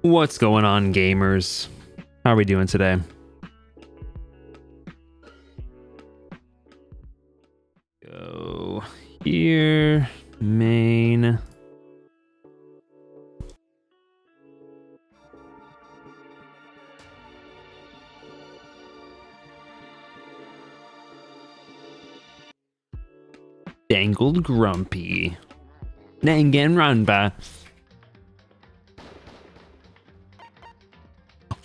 What's going on, gamers? How are we doing today? Go here, main. Dangled Grumpy. Danganronpa.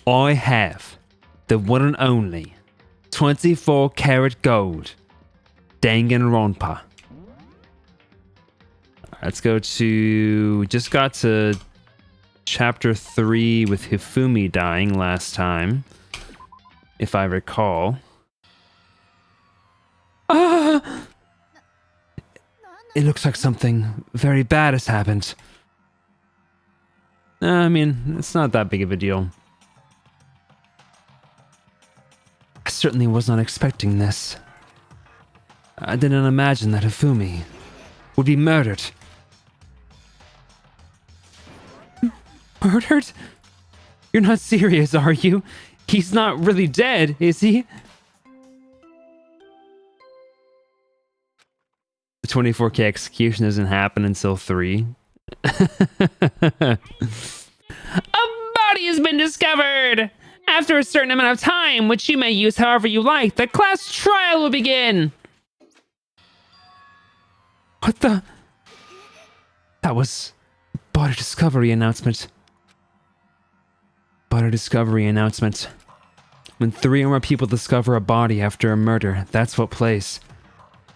I have the one and only 24 karat gold Danganronpa. Let's go to... just got to chapter 3 with Hifumi dying last time, if I recall. Ah! It looks like something very bad has happened. I mean, it's not that big of a deal. I certainly was not expecting this. I didn't imagine that Hifumi would be murdered. Murdered? You're not serious, are you? He's not really dead, is he? The 24K execution doesn't happen until 3. A body has been discovered! After a certain amount of time, which you may use however you like, the class trial will begin! What the? That was a body discovery announcement. Body discovery announcement. When 3 or more people discover a body after a murder, that's what plays.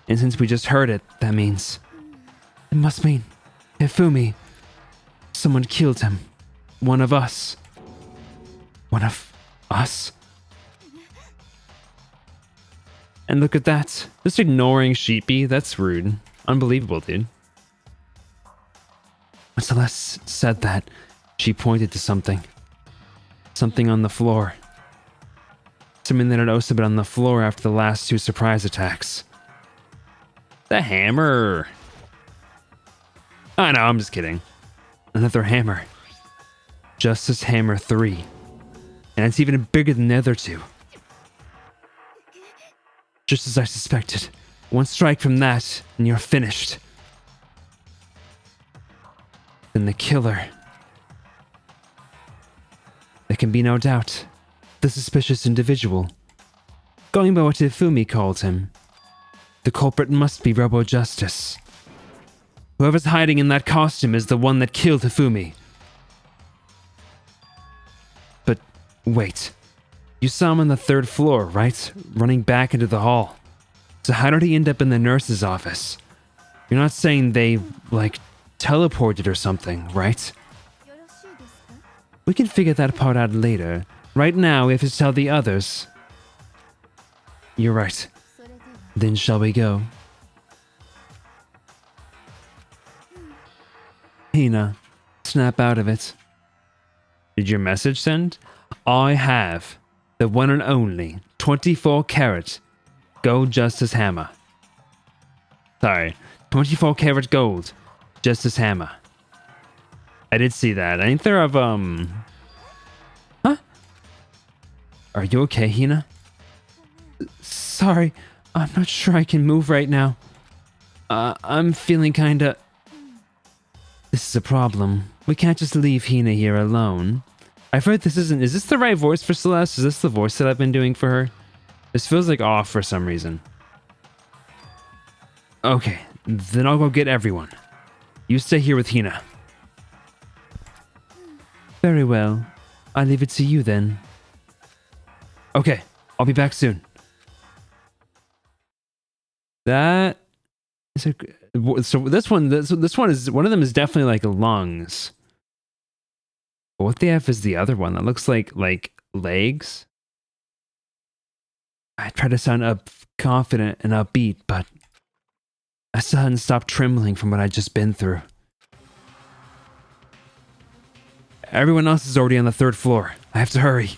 And since we just heard it, that means... it must mean... Hifumi. Someone killed him. One of us. One of... us? And look at that. Just ignoring Sheepy. That's rude. Unbelievable, dude. When Celeste said that, she pointed to something. Something on the floor. Something that had also been on the floor after the last 2 surprise attacks. The hammer. Oh no, I'm just kidding. Another hammer. Justice Hammer 3. And it's even bigger than the other 2. Just as I suspected. One strike from that, and you're finished. Then the killer. There can be no doubt. The suspicious individual. Going by what Hifumi called him. The culprit must be Robo Justice. Whoever's hiding in that costume is the one that killed Hifumi. But wait. You saw him on the 3rd floor, right? Running back into the hall. So how did he end up in the nurse's office? You're not saying they, like, teleported or something, right? We can figure that part out later. Right now, we have to tell the others. You're right. Then shall we go? Hina, snap out of it. Did your message send? I have the one and only 24 karat gold Justice Hammer. Sorry, 24 karat gold Justice Hammer. I did see that. I think they're of, Huh? Are you okay, Hina? Sorry, I'm not sure I can move right now. I'm feeling kinda... This is a problem. We can't just leave Hina here alone. I've heard this isn't... Is this the right voice for Celeste? Is this the voice that I've been doing for her? This feels like off for some reason. Okay, then I'll go get everyone. You stay here with Hina. Very well. I'll leave it to you then. Okay, I'll be back soon. That is a... So this one is... One of them is definitely like lungs. But what they have is the other one that looks like legs. I try to sound confident and upbeat, but I still hadn't stopped trembling from what I'd just been through. Everyone else is already on the 3rd floor. I have to hurry.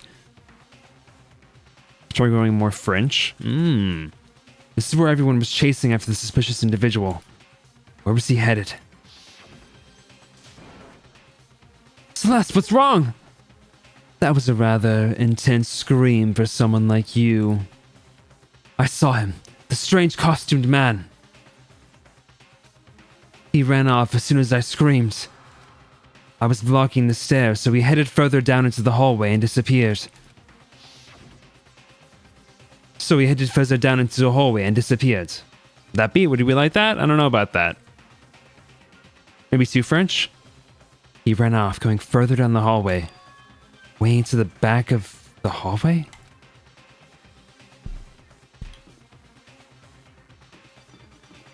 Try going more French. This is where everyone was chasing after the suspicious individual. Where was he headed? Celeste, what's wrong? That was a rather intense scream for someone like you. I saw him, the strange costumed man. He ran off as soon as I screamed. I was blocking the stairs, so he headed further down into the hallway and disappeared. That beat, would we like that? I don't know about that. Maybe too French? He ran off, going further down the hallway. Way into the back of the hallway?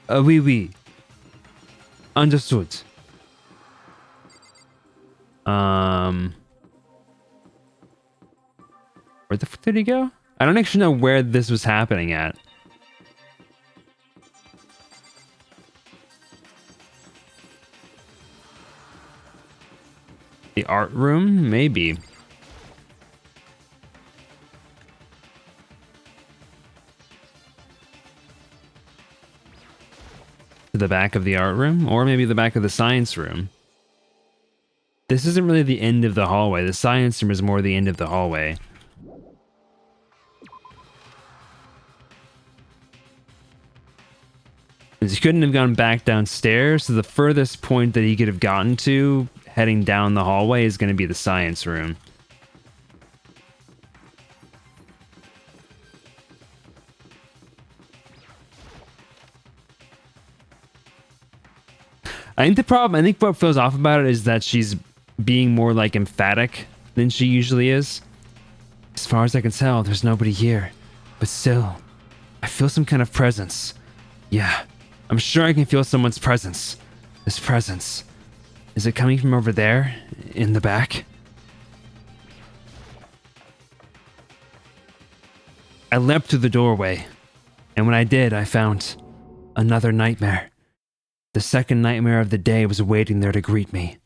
Oui. Understood. Where the fuck did he go? I don't actually know where this was happening at. The art room? Maybe. To the back of the art room? Or maybe the back of the science room. This isn't really the end of the hallway. The science room is more the end of the hallway. He couldn't have gone back downstairs, so the furthest point that he could have gotten to heading down the hallway is going to be the science room. I think what feels off about it is that she's being more like emphatic than she usually is. As far as I can tell, there's nobody here. But still, I feel some kind of presence. Yeah, I'm sure I can feel someone's presence. This presence. Is it coming from over there? In the back? I leapt through the doorway. And when I did, I found another nightmare. The second nightmare of the day was waiting there to greet me.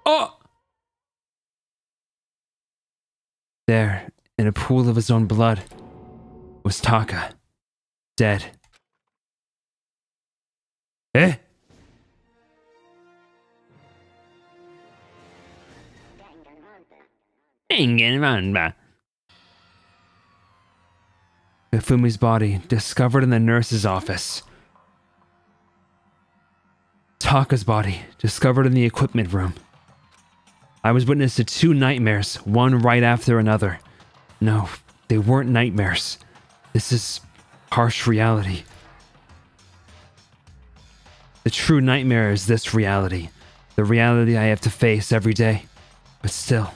Oh! There, in a pool of his own blood, was Taka. Dead. Eh? Danganronpa. Hifumi's body, discovered in the nurse's office. Taka's body, discovered in the equipment room. I was witness to two nightmares, one right after another. No, they weren't nightmares. This is harsh reality. The true nightmare is this reality. The reality I have to face every day. But still.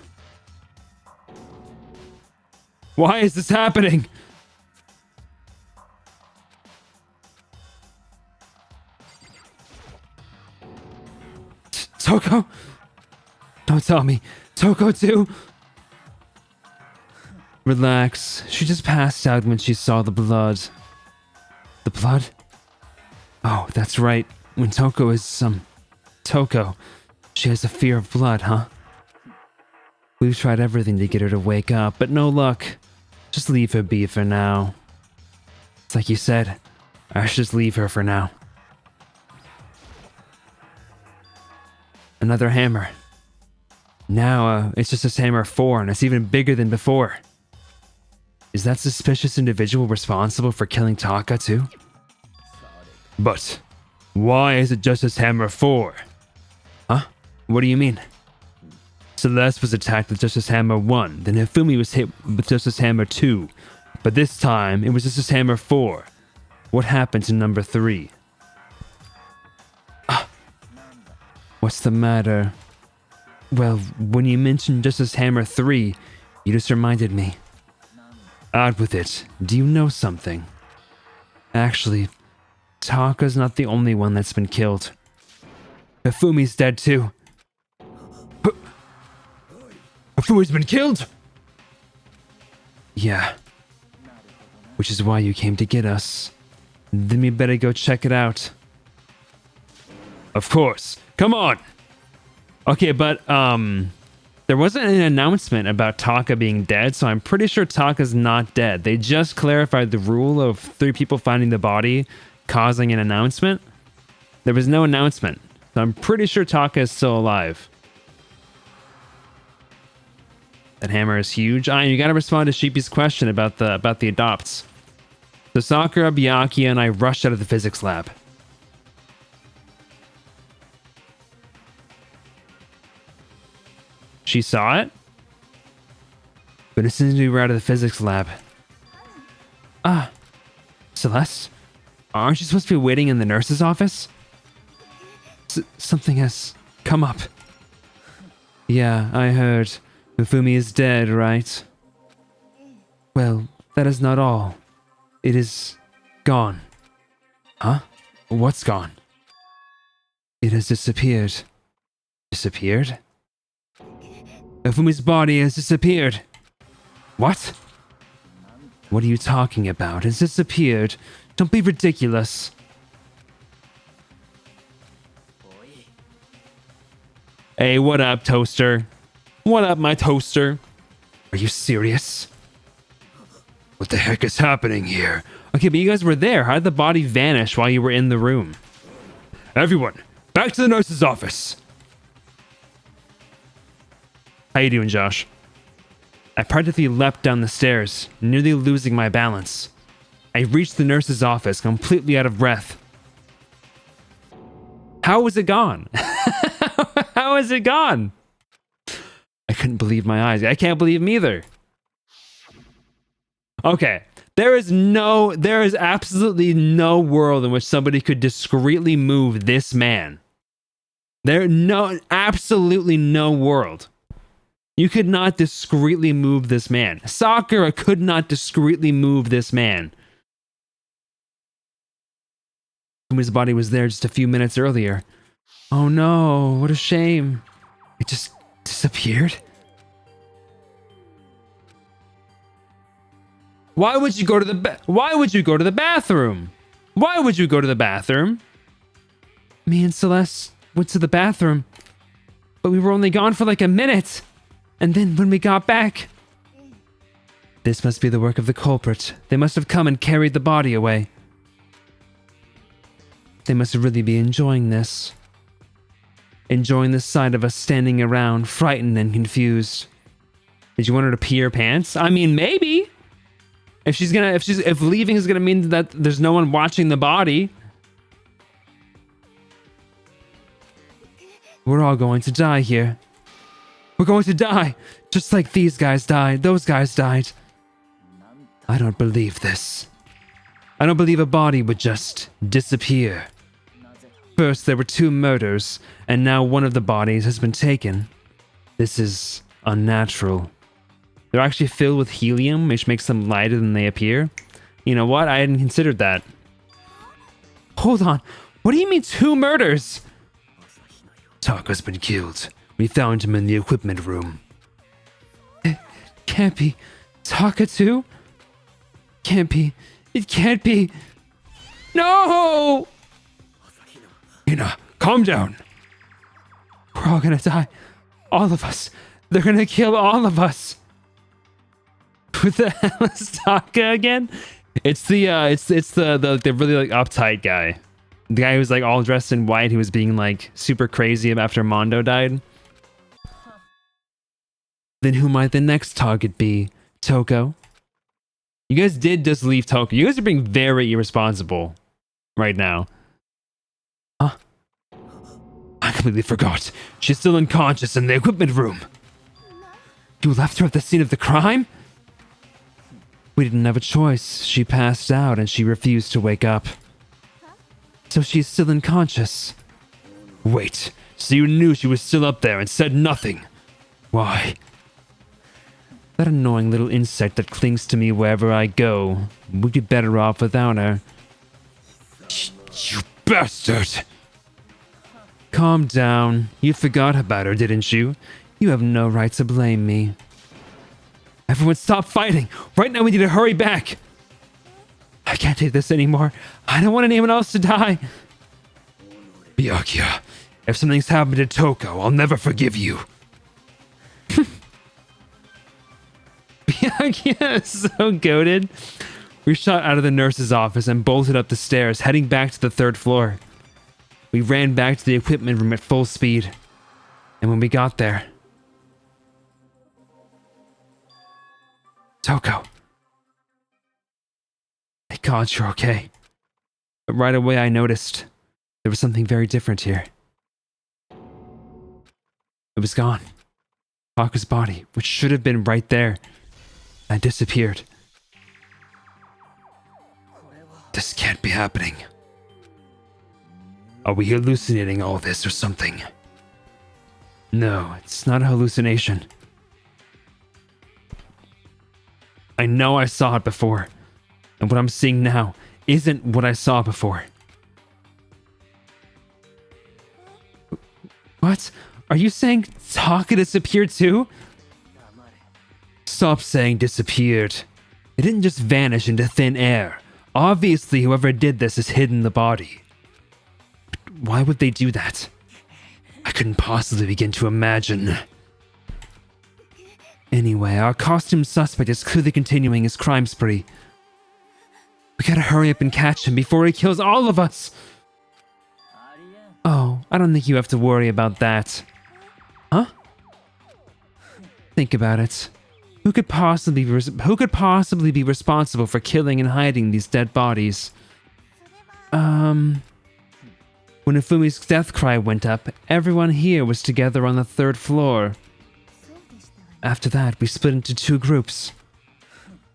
Why is this happening? Toko? Don't tell me. Toko too? Relax. She just passed out when she saw the blood. The blood? Oh, that's right. When Toko is, Toko. She has a fear of blood, huh? We've tried everything to get her to wake up, but no luck. Just leave her be for now. It's like you said. I should just leave her for now. Another hammer. Now, it's just a hammer 4, and it's even bigger than before. Is that suspicious individual responsible for killing Taka too? But why is it Justice Hammer 4? Huh? What do you mean? Celeste was attacked with Justice Hammer 1, then Hifumi was hit with Justice Hammer 2, but this time it was Justice Hammer 4. What happened to number 3? What's the matter? Well, when you mentioned Justice Hammer 3, you just reminded me. Out with it. Do you know something? Actually, Taka's not the only one that's been killed. Hifumi's dead too. Hifumi's been killed? Yeah. Which is why you came to get us. Then we better go check it out. Of course. Come on! Okay, but, there wasn't an announcement about Taka being dead, so I'm pretty sure Taka's not dead. They just clarified the rule of 3 people finding the body causing an announcement. There was no announcement, so I'm pretty sure Taka is still alive. That hammer is huge. You gotta respond to Sheepy's question about the adopts. So Sakura, Byakuya, and I rushed out of the physics lab. She saw it? But as soon as we were out of the physics lab... Ah, Celeste? Aren't you supposed to be waiting in the nurse's office? Something has come up. Yeah, I heard. Mifumi is dead, right? Well, that is not all. It is gone. Huh? What's gone? It has disappeared. Disappeared? Mifumi's body has disappeared. What? What are you talking about? It's disappeared. Don't be ridiculous. Hey, what up, Toaster? What up, my toaster? Are you serious? What the heck is happening here? Okay, but you guys were there. How did the body vanish while you were in the room? Everyone, back to the nurse's office. How you doing, Josh? I practically leapt down the stairs, nearly losing my balance. I reached the nurse's office, completely out of breath. How was it gone? How is it gone? I couldn't believe my eyes. I can't believe them either. Okay. There is absolutely no world in which somebody could discreetly move this man. Absolutely no world. You could not discreetly move this man. Sakura could not discreetly move this man. His body was there just a few minutes earlier. Oh no, what a shame. It just disappeared? Why would you go to the bathroom? Why would you go to the bathroom? Me and Celeste went to the bathroom, but we were only gone for like a minute. And then when we got back... This must be the work of the culprit. They must have come and carried the body away. They must really be enjoying this. Enjoying the sight of us standing around, frightened and confused. Did you want her to pee her pants? I mean, maybe. If leaving is gonna mean that there's no one watching the body. We're all going to die here. We're going to die, just like these guys died, those guys died. I don't believe this. I don't believe a body would just disappear. First, there were 2 murders, and now one of the bodies has been taken. This is unnatural. They're actually filled with helium, which makes them lighter than they appear. You know what? I hadn't considered that. Hold on. What do you mean 2 murders? Taka's been killed. We found him in the equipment room. It can't be. Taka too? Can't be. It can't be. No! Calm down. We're all gonna die. All of us. They're gonna kill all of us. Who the hell is Taka again? It's the really like uptight guy. The guy who's like all dressed in white, who was being like super crazy after Mondo died. Then who might the next target be? Toko? You guys did just leave Toko. You guys are being very irresponsible right now. Huh? I completely forgot. She's still unconscious in the equipment room. You left her at the scene of the crime? We didn't have a choice. She passed out and she refused to wake up. So she's still unconscious. Wait, so you knew she was still up there and said nothing? Why? That annoying little insect that clings to me wherever I go. We'd be better off without her. You bastard! Calm down. You forgot about her, didn't you? You have no right to blame me. Everyone stop fighting! Right now we need to hurry back! I can't take this anymore. I don't want anyone else to die. Byakuya, if something's happened to Toko, I'll never forgive you. Byakuya is so goated. We shot out of the nurse's office and bolted up the stairs, heading back to the 3rd floor. We ran back to the equipment room at full speed. And when we got there... Toko. Thank God you're okay. But right away I noticed there was something very different here. It was gone. Toko's body, which should have been right there, had disappeared. This can't be happening. Are we hallucinating all this or something? No, it's not a hallucination. I know I saw it before, and what I'm seeing now isn't what I saw before. What? Are you saying Taka disappeared too? Stop saying disappeared. It didn't just vanish into thin air. Obviously, whoever did this has hidden the body. But why would they do that? I couldn't possibly begin to imagine. Anyway, our costume suspect is clearly continuing his crime spree. We gotta hurry up and catch him before he kills all of us. Oh, I don't think you have to worry about that. Huh? Think about it. Who could possibly be responsible for killing and hiding these dead bodies? When Ifumi's death cry went up, everyone here was together on the 3rd floor. After that, we split into 2 groups.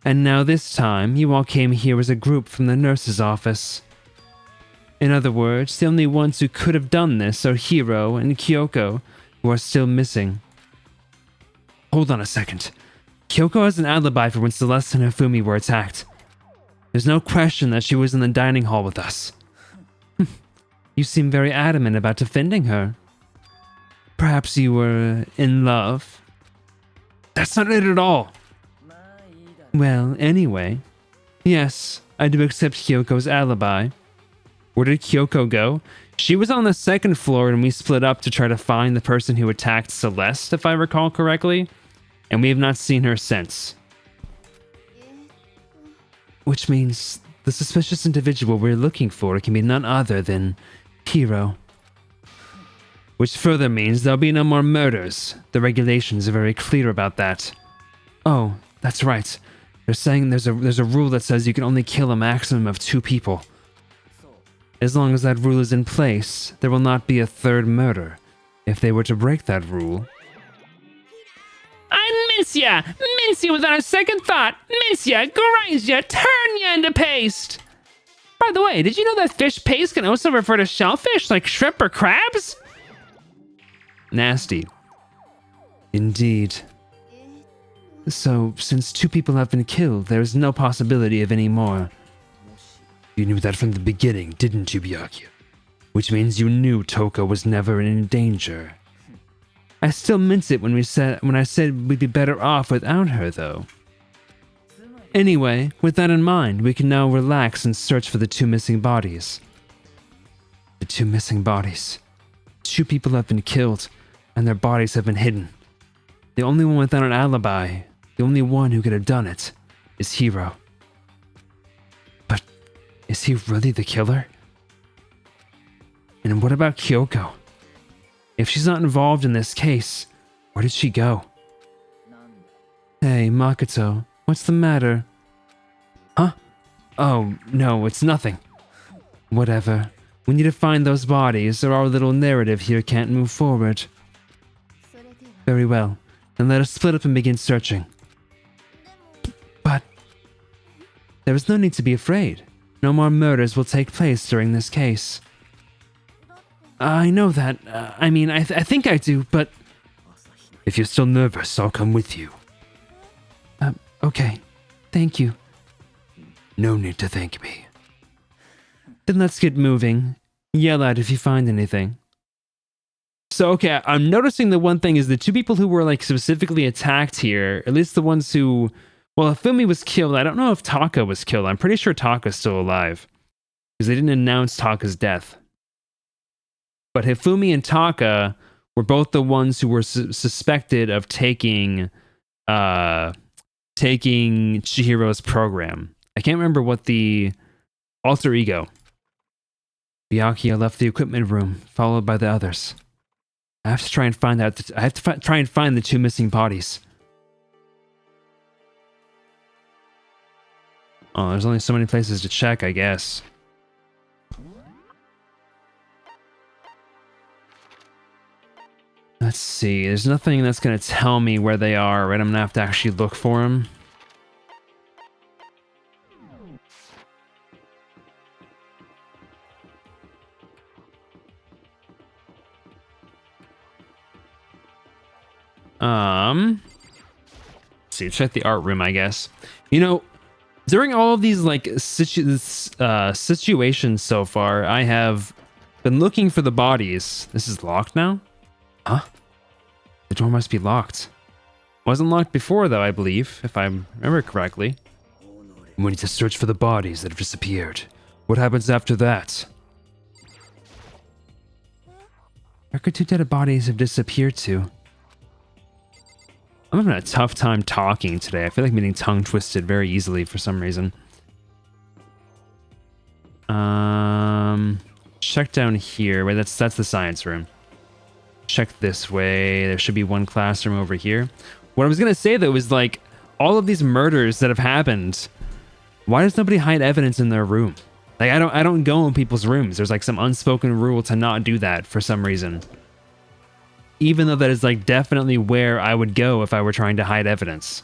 And now this time, you all came here as a group from the nurse's office. In other words, the only ones who could have done this are Hiro and Kyoko, who are still missing. Hold on a second. Kyoko has an alibi for when Celeste and Hifumi were attacked. There's no question that she was in the dining hall with us. You seem very adamant about defending her. Perhaps you were in love? That's not it at all. Well, anyway. Yes, I do accept Kyoko's alibi. Where did Kyoko go? She was on the 2nd floor and we split up to try to find the person who attacked Celeste, if I recall correctly. And we have not seen her since. Which means the suspicious individual we're looking for can be none other than Hiro. Which further means there'll be no more murders. The regulations are very clear about that. Oh, that's right. They're saying there's a rule that says you can only kill a maximum of 2 people. As long as that rule is in place, there will not be a 3rd murder. If they were to break that rule... I'd mince ya! Mince you without a second thought! Mince ya, grind ya, turn ya into paste! By the way, did you know that fish paste can also refer to shellfish like shrimp or crabs? Nasty. Indeed. So, since 2 people have been killed, there is no possibility of any more. You knew that from the beginning, didn't you, Byakuya? Which means you knew Toko was never in danger. I still mince it when I said we'd be better off without her, though. Anyway, with that in mind, we can now relax and search for the 2 missing bodies. The 2 missing bodies. 2 people have been killed, and their bodies have been hidden. The only one without an alibi, the only one who could have done it, is Hiro. But is he really the killer? And what about Kyoko? If she's not involved in this case, where did she go? Hey, Makoto, what's the matter? Huh? Oh, no, it's nothing. Whatever. We need to find those bodies, or our little narrative here can't move forward. Very well. Then let us split up and begin searching. But there is no need to be afraid. No more murders will take place during this case. I know that. I think I do, but... If you're still nervous, I'll come with you. Okay. Thank you. No need to thank me. Then let's get moving. Yell out if you find anything. So, okay, I'm noticing the one thing is the 2 people who were, like, specifically attacked here, at least the ones who... Well, Hifumi was killed. I don't know if Taka was killed. I'm pretty sure Taka's still alive. Because they didn't announce Taka's death. But Hifumi and Taka were both the ones who were suspected of taking Chihiro's program. I can't remember what the alter ego. Byakuya left the equipment room, followed by the others. I have to try and find out. I have to try and find the 2 missing bodies. Oh, there's only so many places to check, I guess. Let's see. There's nothing that's going to tell me where they are, right? I'm going to have to actually look for them. Let's see, check the art room, I guess. You know, during all of these like situations so far, I have been looking for the bodies. This is locked now? Huh? The door must be locked. Wasn't locked before though, I believe, if I remember correctly. We need to search for the bodies that have disappeared. What happens after that? Where could two dead bodies have disappeared to? I'm having a tough time talking today. I feel like I'm getting tongue twisted very easily for some reason. Check down here. Wait, that's the science room. Check this way. There should be one classroom over here. What I was gonna say though is like all of these murders that have happened. Why does nobody hide evidence in their room? Like I don't go in people's rooms. There's like some unspoken rule to not do that for some reason. Even though that is like definitely where I would go if I were trying to hide evidence.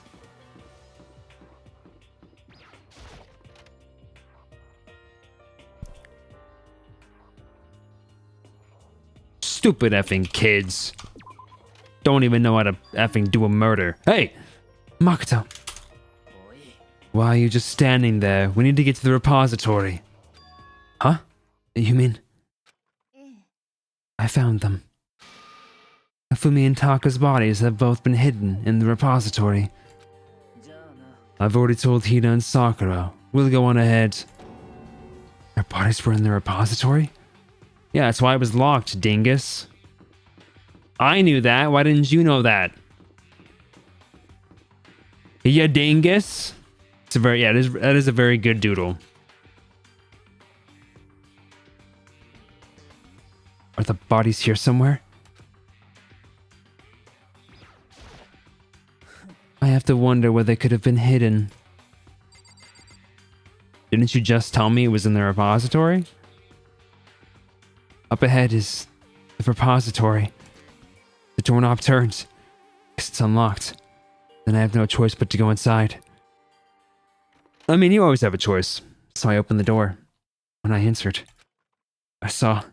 Stupid effing kids. Don't even know how to effing do a murder. Hey, Makoto. Why are you just standing there? We need to get to the repository. Huh? You mean? I found them. Fumi and Taka's bodies have both been hidden in the repository. I've already told Hina and Sakura. We'll go on ahead. Their bodies were in the repository? Yeah, that's why it was locked, dingus. I knew that. Why didn't you know that? Yeah, dingus. It's a very that is a very good doodle. Are the bodies here somewhere? I have to wonder where they could have been hidden. Didn't you just tell me it was in the repository? Up ahead is the repository. The doorknob turns. It's unlocked. Then I have no choice but to go inside. I mean, you always have a choice. So I opened the door. When I answered, I saw...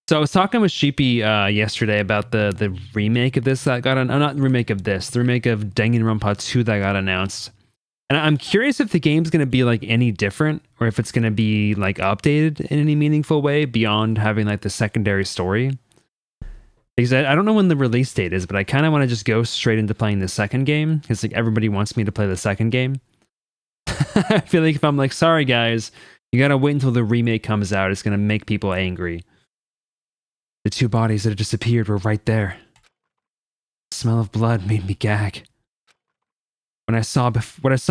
So I was talking with Sheepy yesterday about the remake of this that got not the remake of this, the remake of Danganronpa 2 that got announced. And I'm curious if the game's going to be like any different or if it's going to be like updated in any meaningful way beyond having like the secondary story. Because I don't know when the release date is, but I kind of want to just go straight into playing the second game because like everybody wants me to play the second game. I feel like if I'm like, sorry guys, you got to wait until the remake comes out, it's going to make people angry. The two bodies that had disappeared were right there. The smell of blood made me gag. What I saw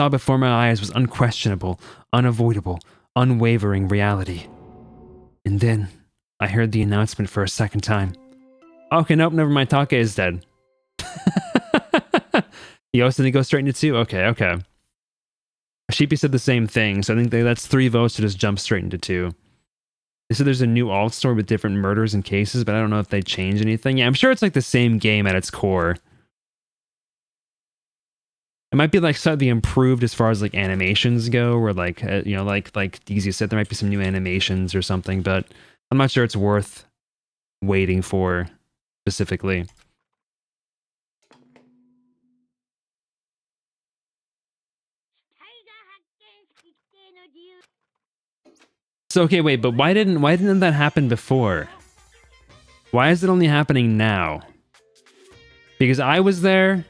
before my eyes was unquestionable, unavoidable, unwavering reality. And then, I heard the announcement for a second time. Okay, nope, never mind, Taka is dead. You also didn't go straight into 2? Okay. Sheepy said the same thing, so I think that's 3 votes to just jump straight into 2. They said there's a new alt story with different murders and cases, but I don't know if they change anything. Yeah, I'm sure it's like the same game at its core. It might be like slightly improved as far as like animations go, or like you know, like DZ said, there might be some new animations or something, but I'm not sure it's worth waiting for specifically. So okay, wait, but why didn't that happen before? Why is it only happening now? Because I was there,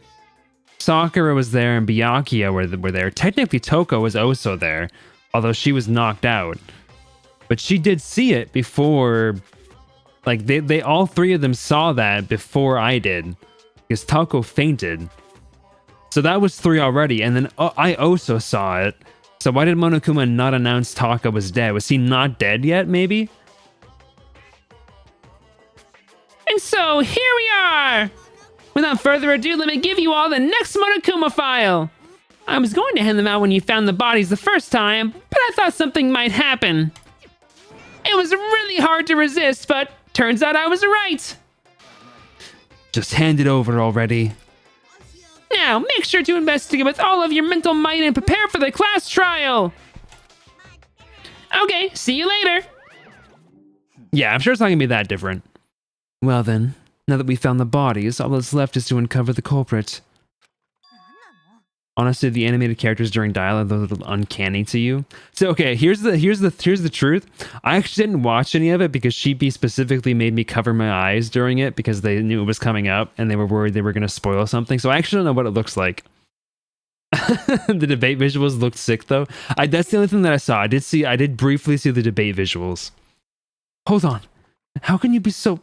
Sakura was there, and Byakuya were there. Technically, Toko was also there, although she was knocked out. But she did see it before. Like they all 3 of them saw that before I did, because Toko fainted. So that was 3 already, and then I also saw it. So why did Monokuma not announce Taka was dead? Was he not dead yet, maybe? And so, here we are! Without further ado, let me give you all the next Monokuma file! I was going to hand them out when you found the bodies the first time, but I thought something might happen. It was really hard to resist, but turns out I was right. Just hand it over already. Now, make sure to investigate with all of your mental might and prepare for the class trial. Okay, see you later. Yeah, I'm sure it's not gonna be that different. Well then, now that we found the bodies, all that's left is to uncover the culprit. Honestly, the animated characters during dialogue are a little uncanny to you. So okay, here's the truth. I actually didn't watch any of it because Sheepy specifically made me cover my eyes during it because they knew it was coming up and they were worried they were gonna spoil something. So I actually don't know what it looks like. The debate visuals looked sick though. That's the only thing that I saw. I did briefly see the debate visuals. Hold on. How can you be so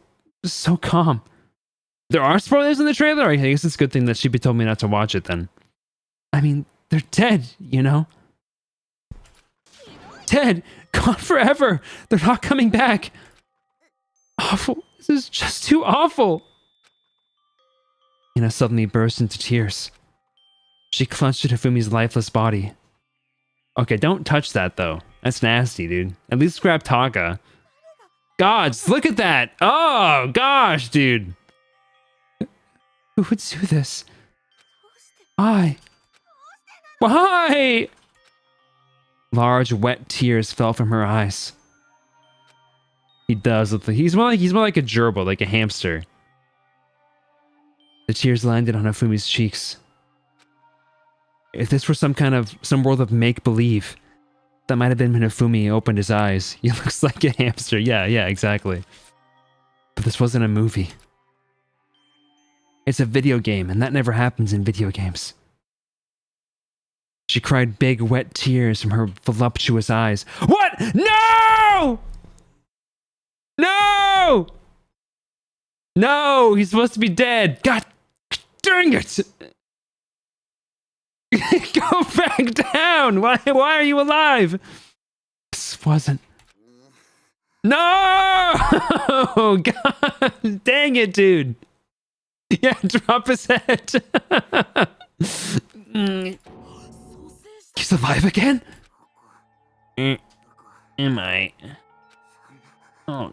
calm? There are spoilers in the trailer? I guess it's a good thing that Sheepy told me not to watch it then. I mean, they're dead, you know? Dead! Gone forever! They're not coming back! Awful. This is just too awful! Ina suddenly burst into tears. She clutched at Hifumi's lifeless body. Okay, don't touch that though. That's nasty, dude. At least grab Taka. Gods, look at that! Oh, gosh, dude! Who would do this? Why? Why? Large, wet tears fell from her eyes. He does look like he's more like a gerbil, like a hamster. The tears landed on Hifumi's cheeks. If this were some world of make-believe, that might have been when Hifumi opened his eyes. He looks like a hamster. Yeah, exactly. But this wasn't a movie. It's a video game, and that never happens in video games. She cried big, wet tears from her voluptuous eyes. What? No! No! No! He's supposed to be dead! God dang it! Go back down! Why are you alive? This wasn't... No! God dang it, dude! Yeah, drop his head. He's alive again? Am I? Oh,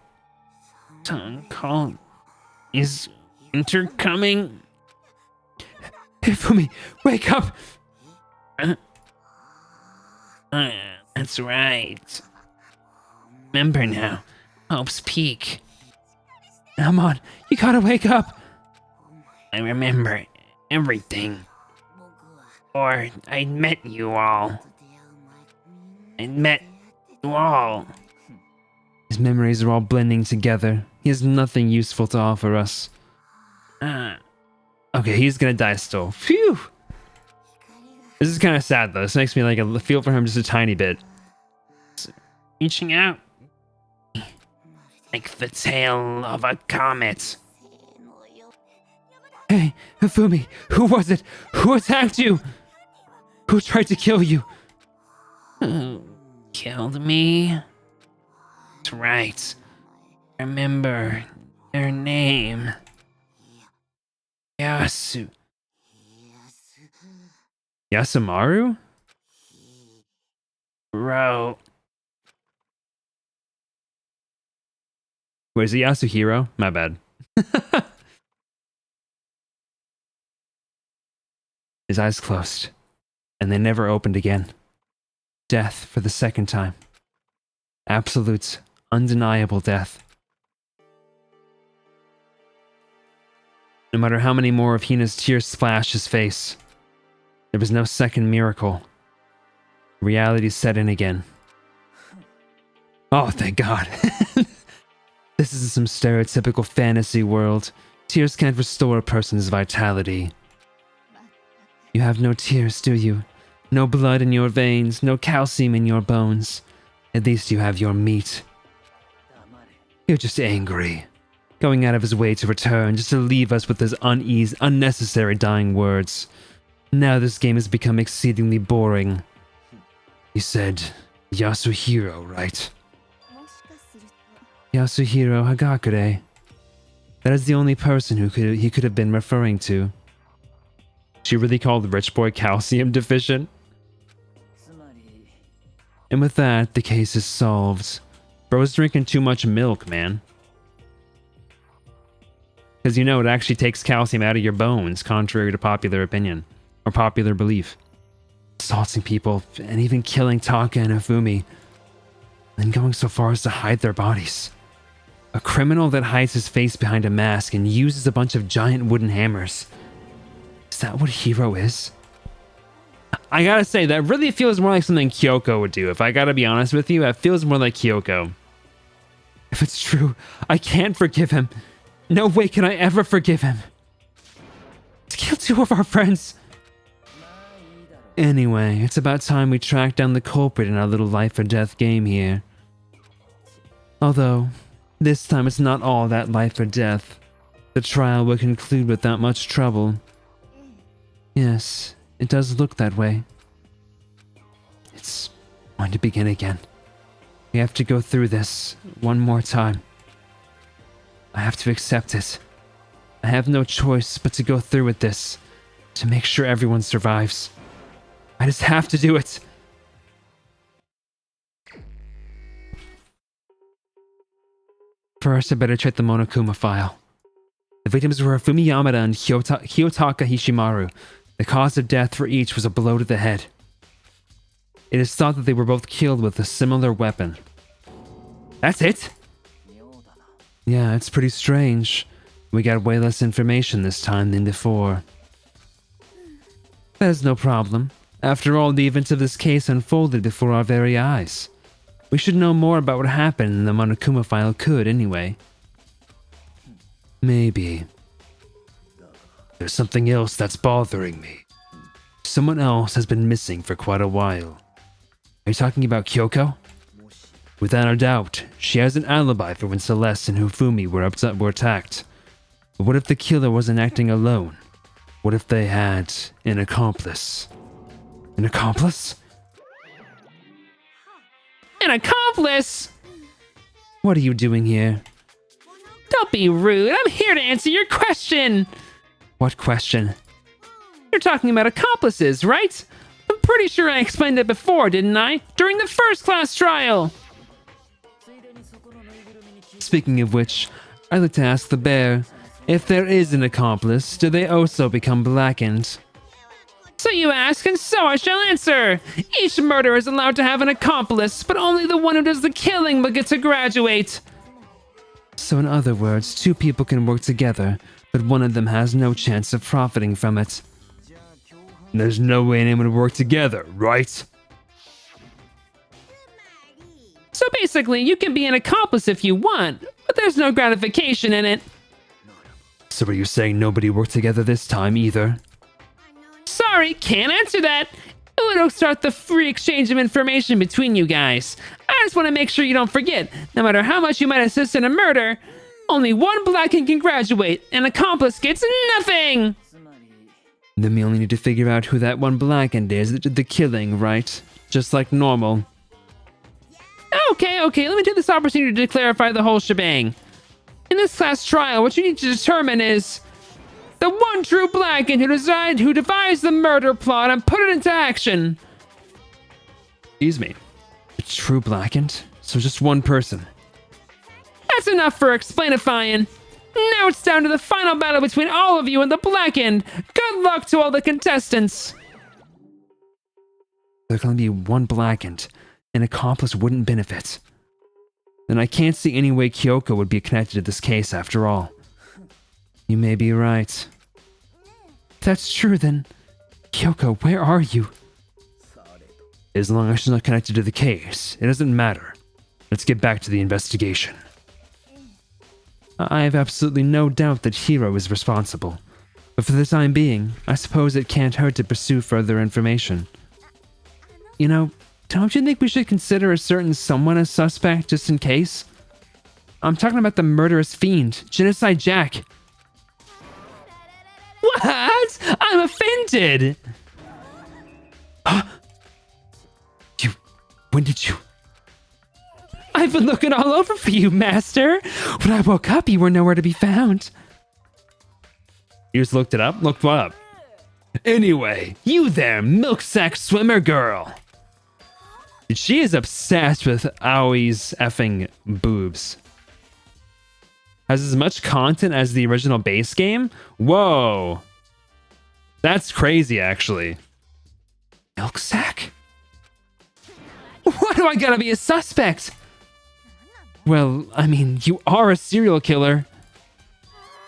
tongue call. Is winter coming? Hifumi, wake up! That's right. Remember now, Hope's Peak. Come on, you gotta wake up. I remember everything. Or I met you all. His memories are all blending together. He has nothing useful to offer us. Okay, he's gonna die still. Phew! This is kind of sad though. This makes me like feel for him just a tiny bit. Reaching out. Like the tail of a comet. Hey, Hifumi, who was it? Who attacked you? Who tried to kill you? Who killed me? That's right. Remember their name. Yasumaru? Bro. Where's the Yasuhiro? My bad. His eyes closed, and they never opened again. Death for the second time. Absolute, undeniable death. No matter how many more of Hina's tears splashed his face, there was no second miracle. Reality set in again. Oh, thank God. This isn't some stereotypical fantasy world. Tears can't restore a person's vitality. You have no tears, do you? No blood in your veins, no calcium in your bones. At least you have your meat. You're just angry. Going out of his way to return, just to leave us with his unnecessary dying words. Now this game has become exceedingly boring. You said Yasuhiro, right? Yasuhiro Hagakure. That is the only person he could have been referring to. She really called Rich Boy calcium deficient? And with that, the case is solved. Bro's drinking too much milk, man. Because you know, it actually takes calcium out of your bones, contrary to popular opinion, or popular belief. Assaulting people, and even killing Taka and Ifumi, and going so far as to hide their bodies. A criminal that hides his face behind a mask and uses a bunch of giant wooden hammers. Is that what Hero is? I gotta say, that really feels more like something Kyoko would do. If I gotta be honest with you, it feels more like Kyoko. If it's true, I can't forgive him. No way can I ever forgive him. He's killed 2 of our friends. Anyway, it's about time we track down the culprit in our little life or death game here. Although, this time it's not all that life or death. The trial will conclude without much trouble. Yes, it does look that way. It's going to begin again. We have to go through this one more time. I have to accept it. I have no choice but to go through with this, to make sure everyone survives. I just have to do it. First, I better check the Monokuma file. The victims were Ifumi Yamada and Hiyotaka Hishimaru. The cause of death for each was a blow to the head. It is thought that they were both killed with a similar weapon. That's it? Yeah, it's pretty strange. We got way less information this time than before. That is no problem. After all, the events of this case unfolded before our very eyes. We should know more about what happened than the Monokuma file could, anyway. Maybe. There's something else that's bothering me. Someone else has been missing for quite a while. Are you talking about Kyoko? Without a doubt, she has an alibi for when Celeste and Hifumi were attacked. But what if the killer wasn't acting alone? What if they had an accomplice? An accomplice? An accomplice? What are you doing here? Don't be rude. I'm here to answer your question. What question? You're talking about accomplices, right? I'm pretty sure I explained it before, didn't I? During the first class trial. Speaking of which, I'd like to ask the bear, if there is an accomplice, do they also become blackened? So you ask, and so I shall answer. Each murderer is allowed to have an accomplice, but only the one who does the killing will get to graduate. So in other words, 2 people can work together, but one of them has no chance of profiting from it. There's no way anyone would work together, right? So basically, you can be an accomplice if you want, but there's no gratification in it. So are you saying nobody worked together this time either? Sorry, can't answer that. It would start the free exchange of information between you guys. I just want to make sure you don't forget, no matter how much you might assist in a murder, only one blackened can graduate, and accomplice gets nothing! Then we only need to figure out who that one blackened is that did the killing, right? Just like normal. Okay, let me take this opportunity to clarify the whole shebang. In this class trial, what you need to determine is the one true blackened who devised the murder plot and put it into action. Excuse me. A true blackened? So just one person. That's enough for explainifying. Now it's down to the final battle between all of you and the blackened. Good luck to all the contestants. There's gonna be one blackened. An accomplice wouldn't benefit. Then I can't see any way Kyoko would be connected to this case after all. You may be right. If that's true, then Kyoko, where are you? As long as she's not connected to the case, it doesn't matter. Let's get back to the investigation. I have absolutely no doubt that Hiro is responsible. But for the time being, I suppose it can't hurt to pursue further information. You know, don't you think we should consider a certain someone a suspect just in case? I'm talking about the murderous fiend, Genocide Jack. What? I'm offended! Huh? When did you... I've been looking all over for you, Master. When I woke up, you were nowhere to be found. You just looked it up? Looked what up? Anyway, you there, milk sack swimmer girl. She is obsessed with Aoi's effing boobs. Has as much content as the original base game? Whoa. That's crazy, actually. Milk sack? Why do I gotta be a suspect? Well, I mean, you are a serial killer.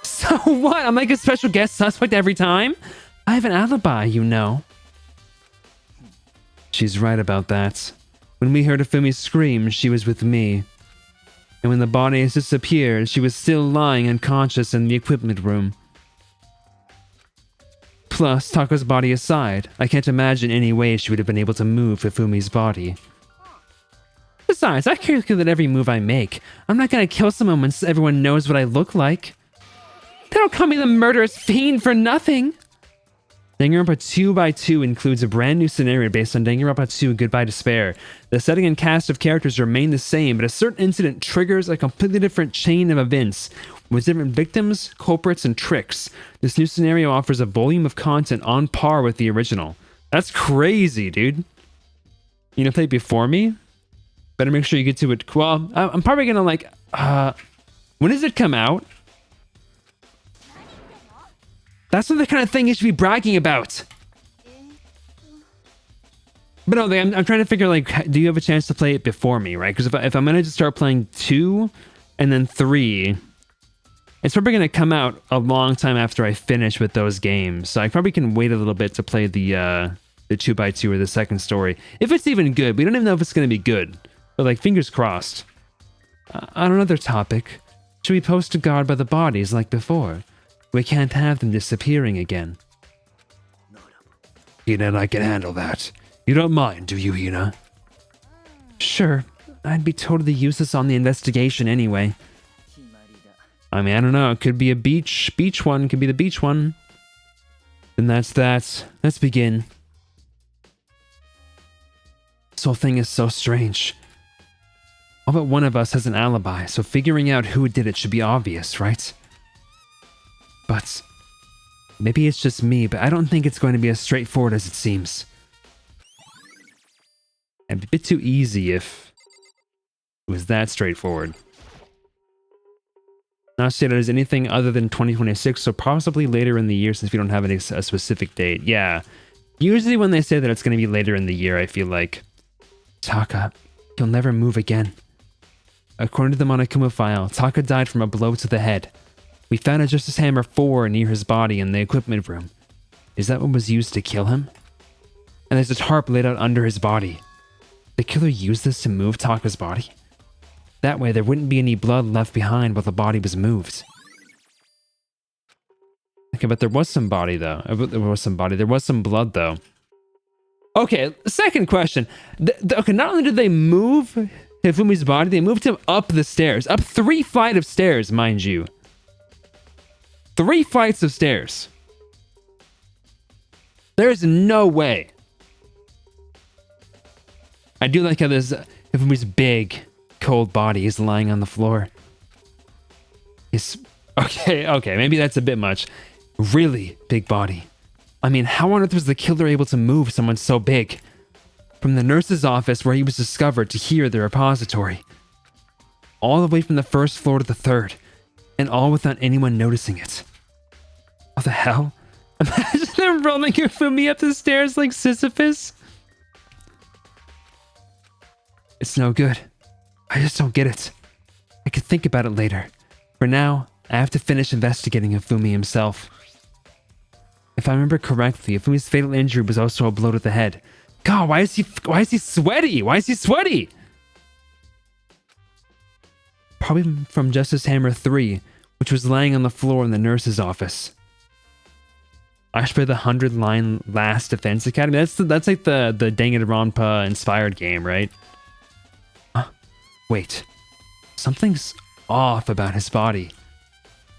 So what? I'm like a special guest suspect every time? I have an alibi, you know. She's right about that. When we heard Afumi scream, she was with me. And when the body disappeared, she was still lying unconscious in the equipment room. Plus, Taka's body aside, I can't imagine any way she would have been able to move Afumi's body. Besides, I calculate every move I make. I'm not gonna kill someone once everyone knows what I look like. They don't call me the murderous fiend for nothing. Danganronpa 2x2 includes a brand new scenario based on Danganronpa 2 Goodbye Despair. The setting and cast of characters remain the same, but a certain incident triggers a completely different chain of events, with different victims, culprits, and tricks. This new scenario offers a volume of content on par with the original. That's crazy, dude. You gonna play it before me? Better make sure you get to it. Well, I'm probably gonna like, when does it come out? That's not the kind of thing you should be bragging about. But no, I'm trying to figure, like, do you have a chance to play it before me, right? Because if I'm going to just start playing 2 and then 3, it's probably going to come out a long time after I finish with those games. So I probably can wait a little bit to play the 2x2 or the second story. If it's even good. We don't even know if it's going to be good. But, like, fingers crossed. On another topic, should we post to guard by the bodies like before? We can't have them disappearing again. Hina and I can handle that. You don't mind, do you, Hina? Sure. I'd be totally useless on the investigation anyway. I mean, I don't know. It could be a beach one. Could be the beach one. Then that's that. Let's begin. This whole thing is so strange. All but one of us has an alibi, so figuring out who did it should be obvious, right? But maybe it's just me, but I don't think it's going to be as straightforward as it seems. It'd be a bit too easy if it was that straightforward. Not stated as anything other than 2026, so possibly later in the year since we don't have a specific date. Yeah, usually when they say that it's going to be later in the year, I feel like, Taka, he'll never move again. According to the Monokuma file, Taka died from a blow to the head. We found a Justice Hammer 4 near his body in the equipment room. Is that what was used to kill him? And there's a tarp laid out under his body. The killer used this to move Taka's body? That way there wouldn't be any blood left behind while the body was moved. Okay, but there was some body though. There was some blood though. Okay, second question. Okay, not only did they move Hifumi's body, they moved him up the stairs. Up 3 flights of stairs, mind you. 3 flights of stairs. There's no way. I do like how this Hifumi's big, cold body is lying on the floor. Okay, maybe that's a bit much. Really big body. I mean, how on earth was the killer able to move someone so big? From the nurse's office where he was discovered to here, the repository. All the way from the 1st floor to the 3rd. And all without anyone noticing it. What the hell? Imagine them rolling Hifumi up the stairs like Sisyphus. It's no good. I just don't get it. I could think about it later. For now, I have to finish investigating Hifumi himself. If I remember correctly, Hifumi's fatal injury was also a blow to the head. God, why is he sweaty? Why is he sweaty? Probably from Justice Hammer 3, which was laying on the floor in the nurse's office. I should play the 100-line Last Defense Academy. That's like the Danganronpa inspired game, right? Wait. Something's off about his body.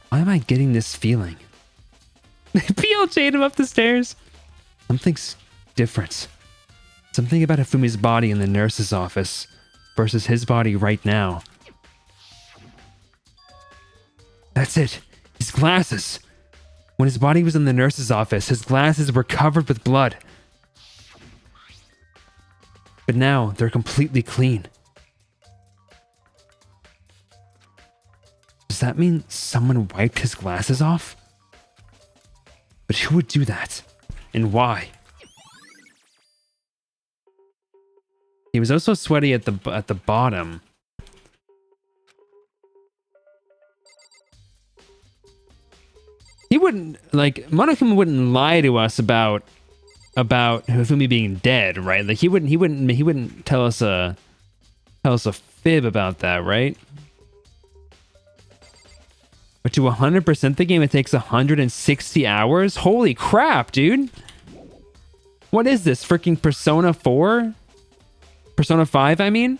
Why am I getting this feeling? PLJ'd him up the stairs. Something's different. Something about Hifumi's body in the nurse's office. versus his body right now. That's it. His glasses. When his body was in the nurse's office, his glasses were covered with blood. But now they're completely clean. Does that mean someone wiped his glasses off? But who would do that? And why? He was also sweaty at the bottom. He wouldn't, like, Monokuma wouldn't lie to us about Hifumi being dead, right? Like he wouldn't tell us a fib about that, right? But to 100% the game, it takes 160 hours? Holy crap, dude! What is this? Freaking Persona 4? Persona 5, I mean?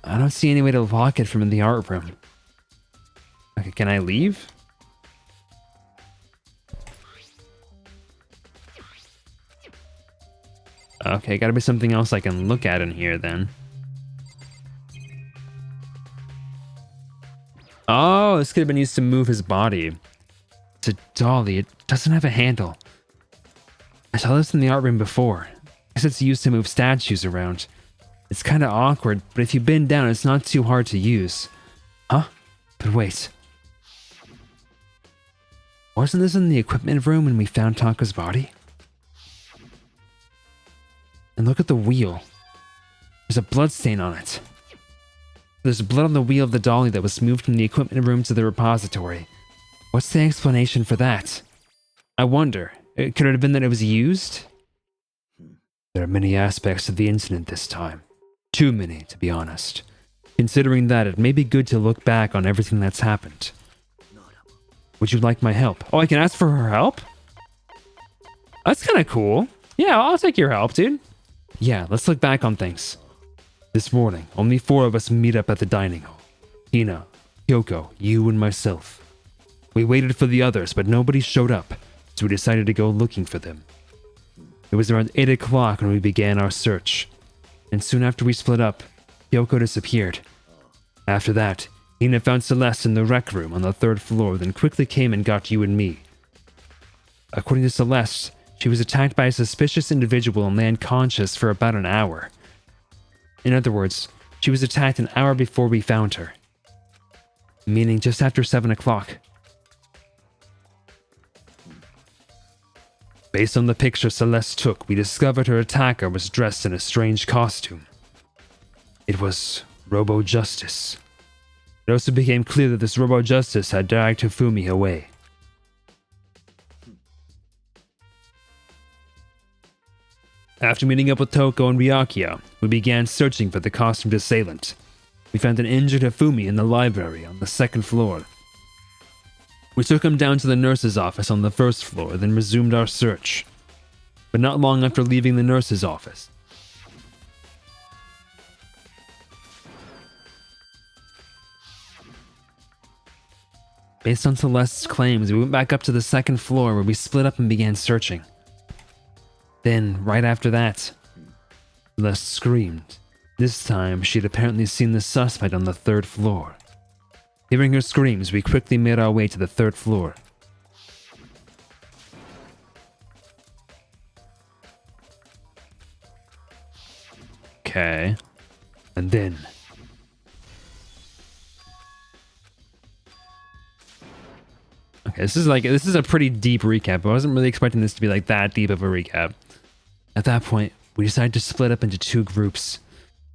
I don't see any way to lock it from in the art room. Okay, can I leave? Okay, gotta be something else I can look at in here then. Oh, this could have been used to move his body. It's a dolly. It doesn't have a handle. I saw this in the art room before. I guess it's used to move statues around. It's kind of awkward, but if you bend down, it's not too hard to use. Huh? But wait. Wasn't this in the equipment room when we found Taka's body? And look at the wheel. There's a blood stain on it. There's blood on the wheel of the dolly that was moved from the equipment room to the repository. What's the explanation for that? I wonder, could it have been that it was used? There are many aspects of the incident this time. Too many, to be honest. Considering that, it may be good to look back on everything that's happened. Would you like my help? Oh, I can ask for her help? That's kind of cool. Yeah, I'll take your help, dude. Yeah, let's look back on things. This morning, only 4 of us meet up at the dining hall. Hina, Kyoko, you, and myself. We waited for the others, but nobody showed up, so we decided to go looking for them. It was around 8 o'clock when we began our search, and soon after we split up, Kyoko disappeared. After that, Hina found Celeste in the rec room on the 3rd floor, then quickly came and got you and me. According to Celeste, she was attacked by a suspicious individual and lay unconscious for about an hour. In other words, she was attacked an hour before we found her. Meaning just after 7 o'clock. Based on the picture Celeste took, we discovered her attacker was dressed in a strange costume. It was Robo-Justice. It also became clear that this Robo-Justice had dragged Hifumi away. After meeting up with Toko and Byakuya, we began searching for the costumed assailant. We found an injured Hifumi in the library on the 2nd floor. We took him down to the nurse's office on the 1st floor, then resumed our search. But not long after leaving the nurse's office, based on Celeste's claims, we went back up to the 2nd floor where we split up and began searching. Then, right after that, Celeste screamed. This time, she'd apparently seen the suspect on the 3rd floor. Hearing her screams, we quickly made our way to the 3rd floor. Okay. And then... Okay, this is a pretty deep recap. I wasn't really expecting this to be like that deep of a recap. At that point, we decided to split up into 2 groups.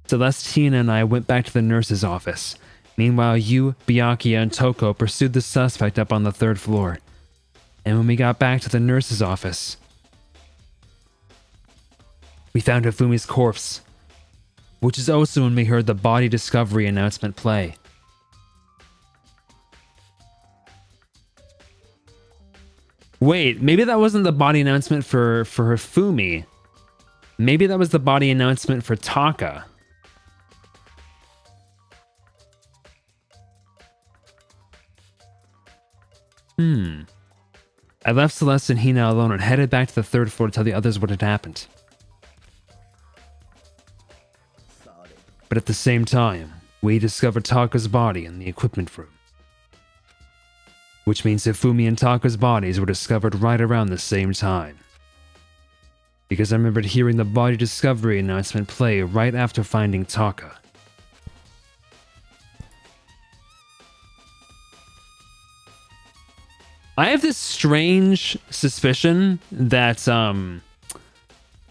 Celeste, Hina, and I went back to the nurse's office. Meanwhile, you, Byakuya, and Toko pursued the suspect up on the 3rd floor. And when we got back to the nurse's office, we found Hifumi's corpse, which is also when we heard the body discovery announcement play. Wait, maybe that wasn't the body announcement for Hifumi. Maybe that was the body announcement for Taka. I left Celeste and Hina alone and headed back to the 3rd floor to tell the others what had happened. But at the same time, we discovered Taka's body in the equipment room. Which means Hifumi and Taka's bodies were discovered right around the same time. Because I remembered hearing the body discovery announcement play right after finding Taka. I have this strange suspicion that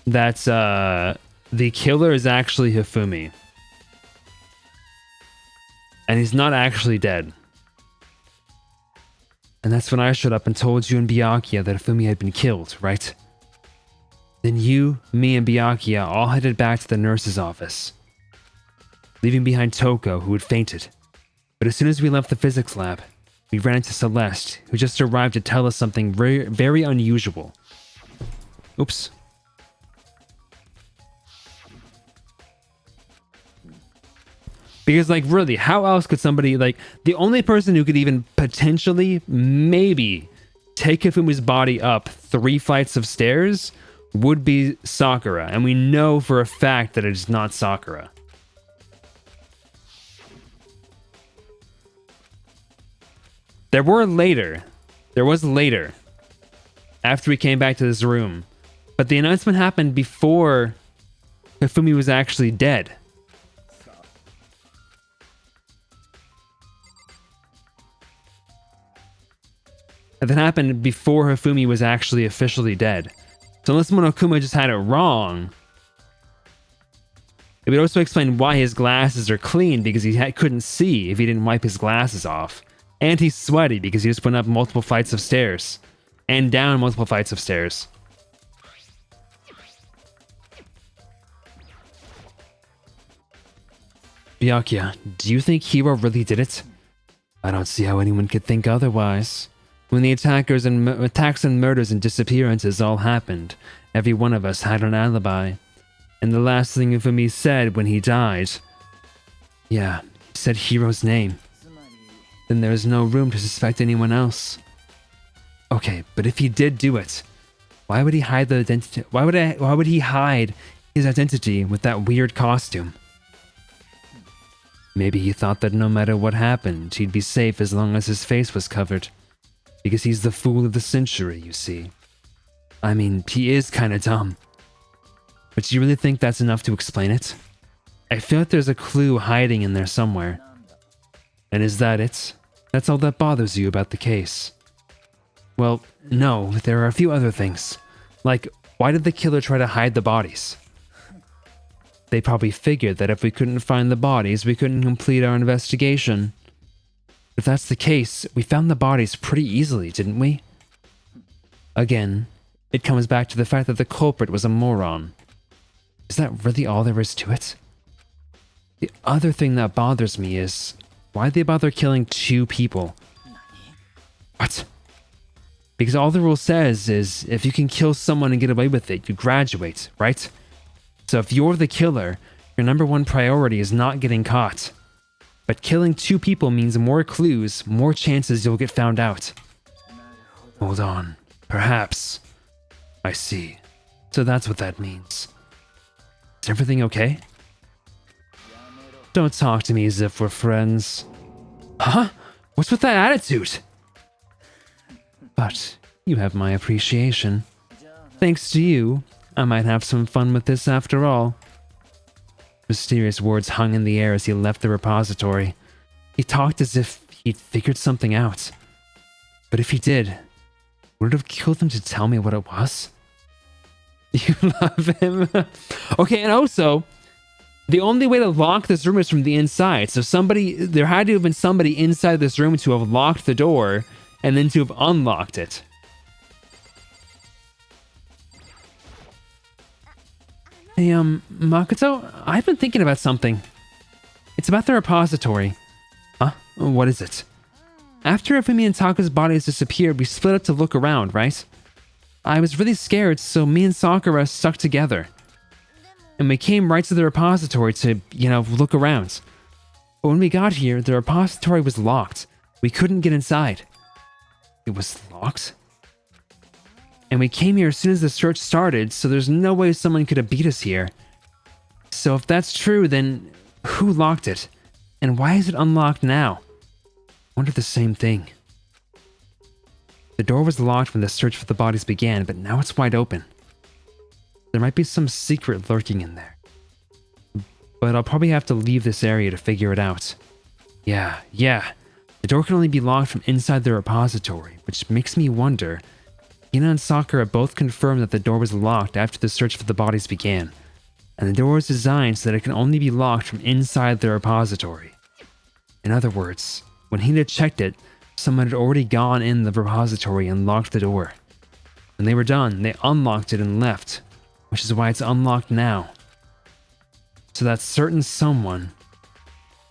the killer is actually Hifumi. And he's not actually dead. And that's when I showed up and told you and Byakuya that Hifumi had been killed, right? Then you, me, and Byakuya all headed back to the nurse's office, leaving behind Toko, who had fainted. But as soon as we left the physics lab, we ran into Celeste, who just arrived to tell us something very, very unusual. Oops. Because, like, really, how else could somebody, like, the only person who could even potentially, maybe, take Hifumi's body up 3 flights of stairs would be Sakura. And we know for a fact that it is not Sakura. There was later, after we came back to this room. But the announcement happened before Hifumi was actually dead. And that happened before Hifumi was actually officially dead. So unless Monokuma just had it wrong, it would also explain why his glasses are clean, because he couldn't see if he didn't wipe his glasses off. And he's sweaty because he just went up multiple flights of stairs. And down multiple flights of stairs. Byakuya, do you think Hiro really did it? I don't see how anyone could think otherwise. When the attacks and murders and disappearances all happened, every one of us had an alibi. And the last thing Hifumi said when he died... Yeah, he said Hiro's name. Then there is no room to suspect anyone else. Okay, but if he did do it, why would he hide the identity? Why would he hide his identity with that weird costume? Maybe he thought that no matter what happened, he'd be safe as long as his face was covered. Because he's the fool of the century, you see. I mean, he is kinda dumb. But do you really think that's enough to explain it? I feel like there's a clue hiding in there somewhere. And is that it? That's all that bothers you about the case? Well, no, there are a few other things. Like, why did the killer try to hide the bodies? They probably figured that if we couldn't find the bodies, we couldn't complete our investigation. If that's the case, we found the bodies pretty easily, didn't we? Again, it comes back to the fact that the culprit was a moron. Is that really all there is to it? The other thing that bothers me is, why'd they bother killing 2 people? What? Because all the rule says is, if you can kill someone and get away with it, you graduate, right? So if you're the killer, your #1 priority is not getting caught. But killing 2 people means more clues, more chances you'll get found out. Hold on. Perhaps. I see. So that's what that means. Is everything okay? Don't talk to me as if we're friends. Huh? What's with that attitude? But you have my appreciation. Thanks to you, I might have some fun with this after all. Mysterious words hung in the air as he left the repository. He talked as if he'd figured something out. But if he did, would it have killed him to tell me what it was? You love him? Okay, and also, the only way to lock this room is from the inside. So there had to have been somebody inside this room to have locked the door and then to have unlocked it. Hey, Makoto, I've been thinking about something. It's about the repository. Huh? What is it? After Hifumi and Taka's bodies disappeared, we split up to look around, right? I was really scared, so me and Sakura stuck together. And we came right to the repository to, look around. But when we got here, the repository was locked. We couldn't get inside. It was locked? And we came here as soon as the search started, so there's no way someone could have beat us here. So if that's true, then Who locked it? And why is it unlocked now? I wonder the same thing. The door was locked when the search for the bodies began, but now it's wide open. There might be some secret lurking in there. But I'll probably have to leave this area to figure it out. Yeah. The door can only be locked from inside the repository, which makes me wonder. Hina and Sakura both confirmed that the door was locked after the search for the bodies began, and the door is designed so that it can only be locked from inside the repository. In other words, when Hina checked it, someone had already gone in the repository and locked the door. When they were done, they unlocked it and left, which is why it's unlocked now. So that certain someone,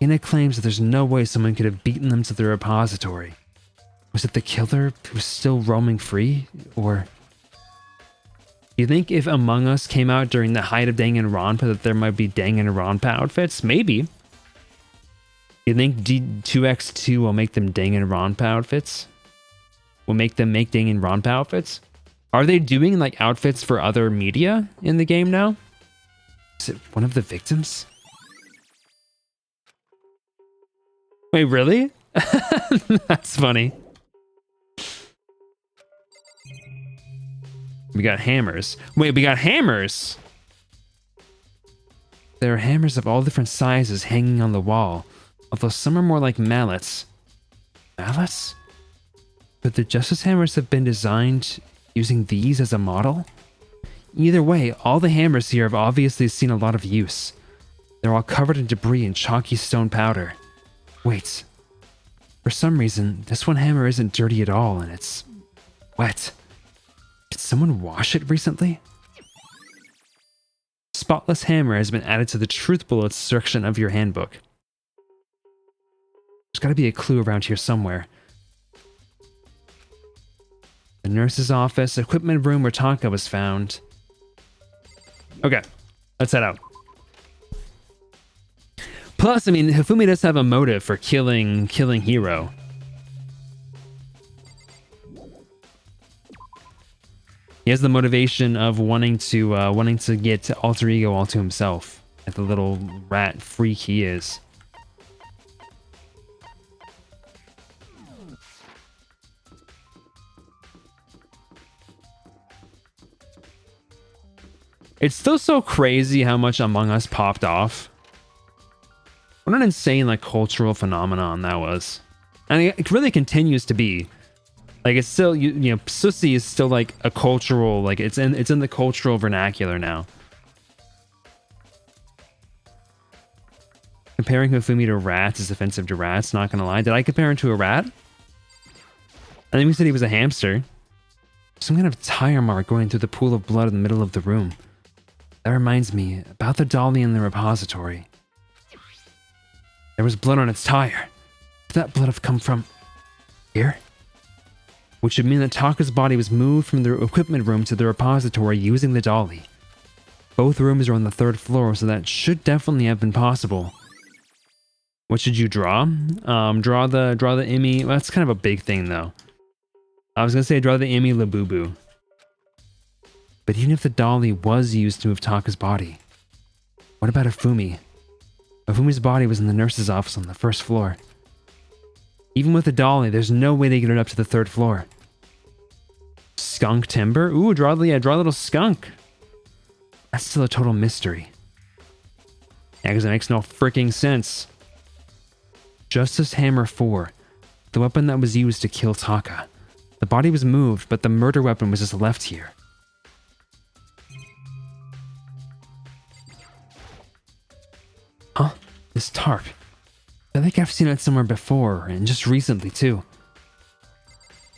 Hina claims that there's no way someone could have beaten them to the repository. Was it the killer who was still roaming free, or... Do you think if Among Us came out during the height of Danganronpa that there might be Danganronpa outfits? Maybe. You think D2X2 will make them Danganronpa outfits? Will make them make Danganronpa outfits? Are they doing like outfits for other media in the game now? Is it one of the victims? Wait, really? That's funny. We got hammers. Wait, we got hammers! There are hammers of all different sizes hanging on the wall, although some are more like mallets. Mallets? Could the Justice Hammers have been designed using these as a model? Either way, all the hammers here have obviously seen a lot of use. They're all covered in debris and chalky stone powder. Wait. For some reason, this one hammer isn't dirty at all and it's wet. Did someone wash it recently? Spotless hammer has been added to the truth bullets section of your handbook. There's gotta be a clue around here somewhere. The nurse's office, equipment room where Taka was found. Okay, let's head out. Plus, I mean, Hifumi does have a motive for killing Hiro. He has the motivation of wanting to get alter ego all to himself, like the little rat freak he is. It's still so crazy how much Among Us popped off. What an insane like cultural phenomenon that was. And it really continues to be. Like it's still you know, Sussy is still like a cultural, like it's in the cultural vernacular now. Comparing Hifumi to rats is offensive to rats, not gonna lie. Did I compare him to a rat? I think we said he was a hamster. Some kind of tire mark going through the pool of blood in the middle of the room. That reminds me about the dolly in the repository. There was blood on its tire. Could that blood have come from here? Which would mean that Taka's body was moved from the equipment room to the repository using the dolly. Both rooms are on the 3rd floor, so that should definitely have been possible. What should you draw? Draw the Imi. Well, that's kind of a big thing though. I was gonna say draw the Imi Labubu. But even if the dolly was used to move Taka's body, what about Hifumi? Hifumi's body was in the nurse's office on the 1st floor. Even with the dolly, there's no way they get it up to the 3rd floor. Skunk timber? Ooh, draw a little skunk. That's still a total mystery. Yeah, because it makes no freaking sense. Justice Hammer 4. The weapon that was used to kill Taka. The body was moved, but the murder weapon was just left here. Huh? This tarp. I think I've seen it somewhere before, and just recently too.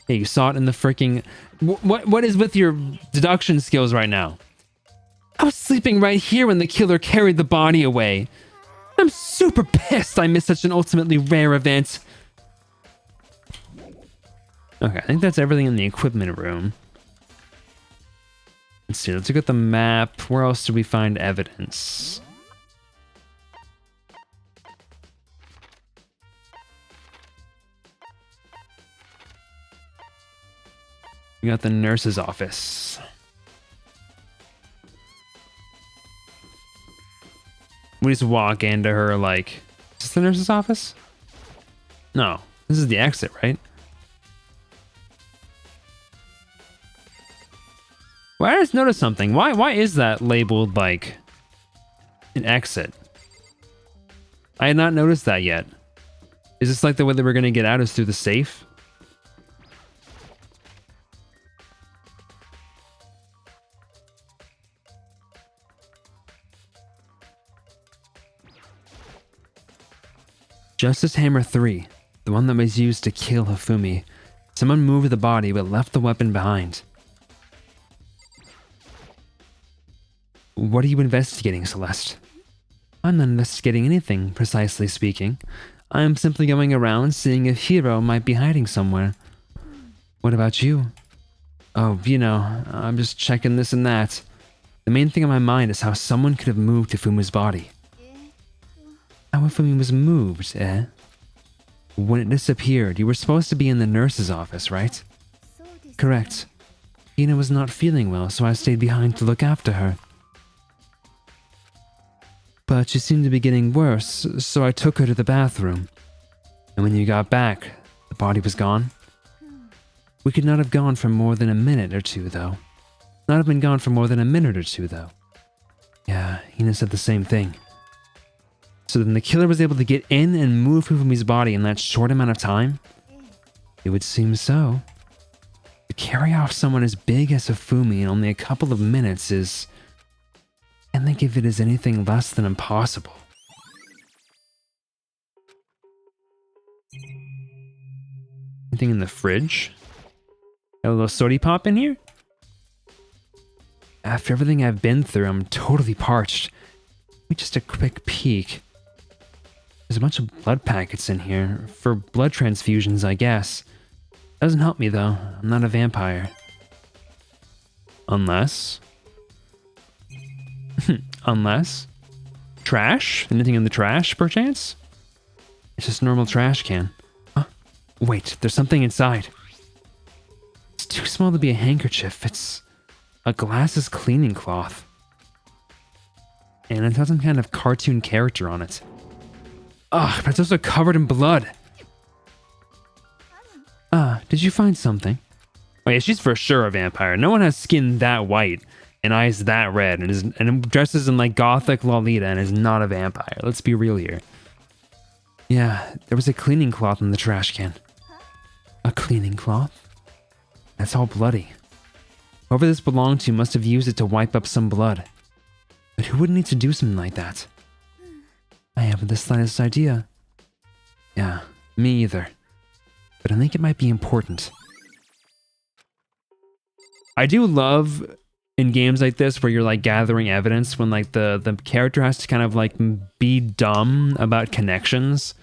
Hey, you saw it in the freaking... What is with your deduction skills right now? I was sleeping right here when the killer carried the body away. I'm super pissed I missed such an ultimately rare event. Okay, I think that's everything in the equipment room. Let's see, let's look at the map. Where else do we find evidence? We got the nurse's office. We just walk into her like, is this the nurse's office? No, this is the exit, right? Well, I just noticed something. Why is that labeled like an exit? I had not noticed that yet. Is this like the way that we're gonna get out is through the safe? Justice Hammer 3, the one that was used to kill Hifumi. Someone moved the body but left the weapon behind. What are you investigating, Celeste? I'm not investigating anything, precisely speaking. I am simply going around seeing if Hero might be hiding somewhere. What about you? Oh, you know, I'm just checking this and that. The main thing on my mind is how someone could have moved Hifumi's body. How Hifumi was moved, eh? When it disappeared, you were supposed to be in the nurse's office, right? Correct. Hina was not feeling well, so I stayed behind to look after her. But she seemed to be getting worse, so I took her to the bathroom. And when you got back, the body was gone. We could not have gone for more than a minute or two, though. Not have been gone for more than a minute or two, though. Yeah, Hina said the same thing. So then the killer was able to get in and move Hifumi's body in that short amount of time? It would seem so. To carry off someone as big as Hifumi in only a couple of minutes is... I can't think of it as anything less than impossible. Anything in the fridge? Got a little sody pop in here? After everything I've been through, I'm totally parched. Maybe just a quick peek. There's a bunch of blood packets in here. For blood transfusions, I guess. Doesn't help me, though. I'm not a vampire. Unless... Unless? Trash? Anything in the trash, perchance? It's just a normal trash can. Huh? Wait, there's something inside. It's too small to be a handkerchief. It's a glasses cleaning cloth. And it's got some kind of cartoon character on it. Ugh, but it's also covered in blood. Did you find something? Oh yeah, she's for sure a vampire. No one has skin that white and eyes that red and dresses in like gothic Lolita and is not a vampire. Let's be real here. Yeah, there was a cleaning cloth in the trash can. A cleaning cloth? That's all bloody. Whoever this belonged to must have used it to wipe up some blood. But who would need to do something like that? I haven't the slightest idea. Yeah, me either. But I think it might be important. I do love in games like this where you're like gathering evidence when like the character has to kind of like be dumb about connections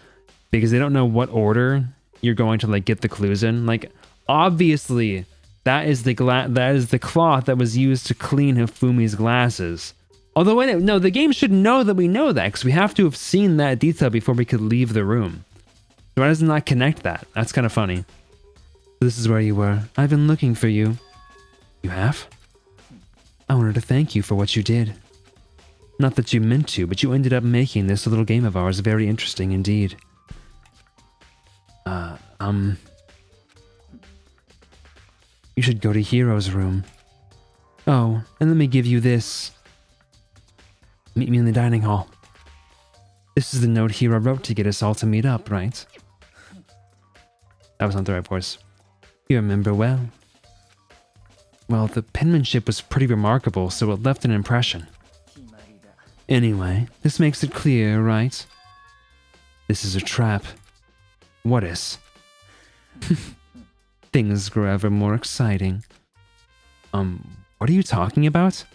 because they don't know what order you're going to like get the clues in. Like obviously that is the cloth that was used to clean Hifumi's glasses. Although wait, no, the game should know that we know that because we have to have seen that detail before we could leave the room. So why does it not connect that? That's kind of funny. This is where you were. I've been looking for you. You have? I wanted to thank you for what you did. Not that you meant to, but you ended up making this little game of ours very interesting indeed. You should go to Hero's room. Oh, and let me give you this. Meet me in the dining hall. This is the note Hero wrote to get us all to meet up, right? That was not the right voice. You remember well. Well, the penmanship was pretty remarkable, so it left an impression. Anyway, this makes it clear, right? This is a trap. What is? Things grow ever more exciting. What are you talking about?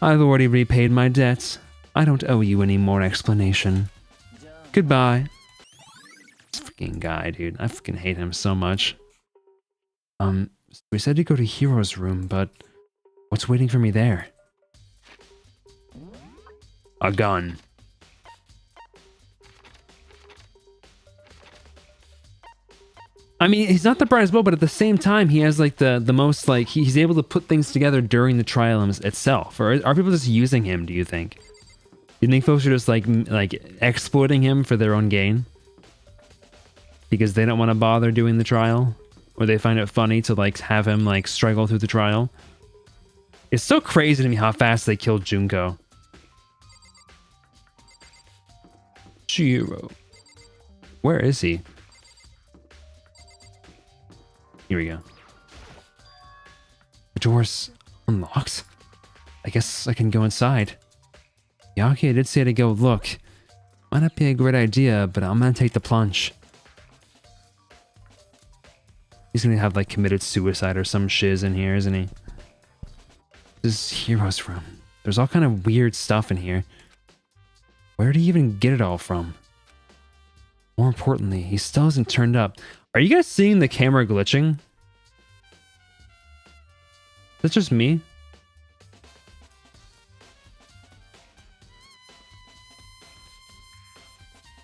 I've already repaid my debts. I don't owe you any more explanation. Goodbye. This freaking guy, dude. I freaking hate him so much. We said to go to Hero's room, but what's waiting for me there? A gun. I mean, he's not the brightest bulb, but at the same time, he has like the most like he's able to put things together during the trial itself. Or are people just using him? Do you think? You think folks are just like exploiting him for their own gain? Because they don't want to bother doing the trial? Or they find it funny to like have him like struggle through the trial? It's so crazy to me how fast they killed Junko. Jiro. Where is he? Here we go. The door's unlocked. I guess I can go inside. Yeah, okay, I did say to go look. Might not be a great idea, but I'm gonna take the plunge. He's gonna have like committed suicide or some shiz in here, isn't he? This is Hero's room. There's all kind of weird stuff in here. Where did he even get it all from? More importantly, he still hasn't turned up. Are you guys seeing the camera glitching? That's just me.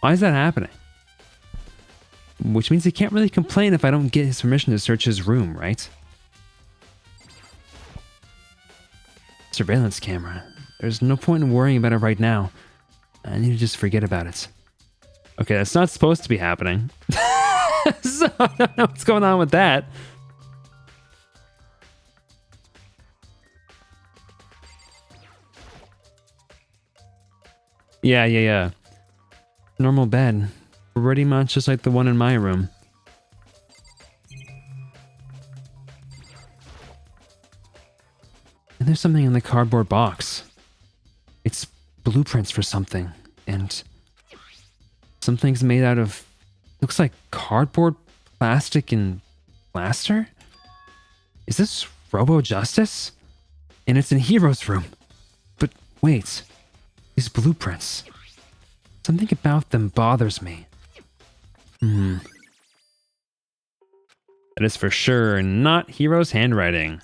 Why is that happening? Which means he can't really complain if I don't get his permission to search his room, right? Surveillance camera. There's no point in worrying about it right now. I need to just forget about it. Okay, that's not supposed to be happening. So I don't know what's going on with that. Yeah. Normal bed. Pretty much just like the one in my room. And there's something in the cardboard box. It's blueprints for something. And something's made out of... looks like cardboard, plastic, and plaster? Is this Robo Justice? And it's in Hero's room. But wait. These blueprints. Something about them bothers me. That is for sure not Hero's handwriting.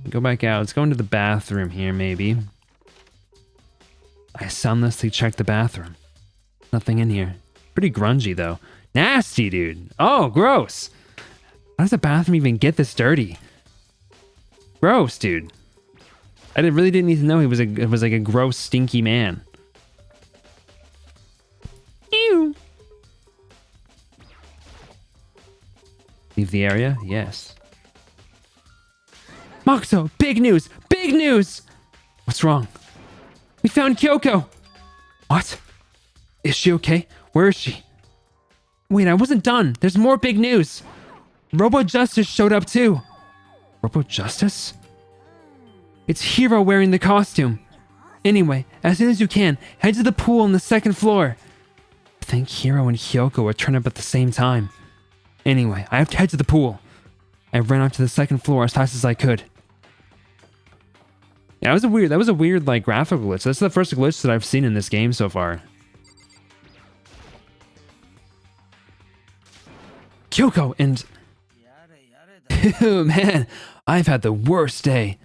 Go back out. Let's go into the bathroom here, maybe. I soundlessly checked the bathroom. Nothing in here. Pretty grungy, though. Nasty, dude. Oh, gross. How does the bathroom even get this dirty? Gross, dude. I really didn't need to know he was like a gross, stinky man. Ew. Leave the area? Yes. Moxo, big news! Big news! What's wrong? We found Kyoko! What? Is she okay? Where is she? Wait, I wasn't done. There's more big news. Robo Justice showed up too. Robo Justice? It's Hero wearing the costume. Anyway, as soon as you can, head to the pool on the second floor. I think Hero and Kyoko will turn up at the same time. Anyway, I have to head to the pool. I ran up to the second floor as fast as I could. Yeah, that was a weird like graphical glitch. That's the first glitch that I've seen in this game so far. Kyoko and... Man, I've had the worst day.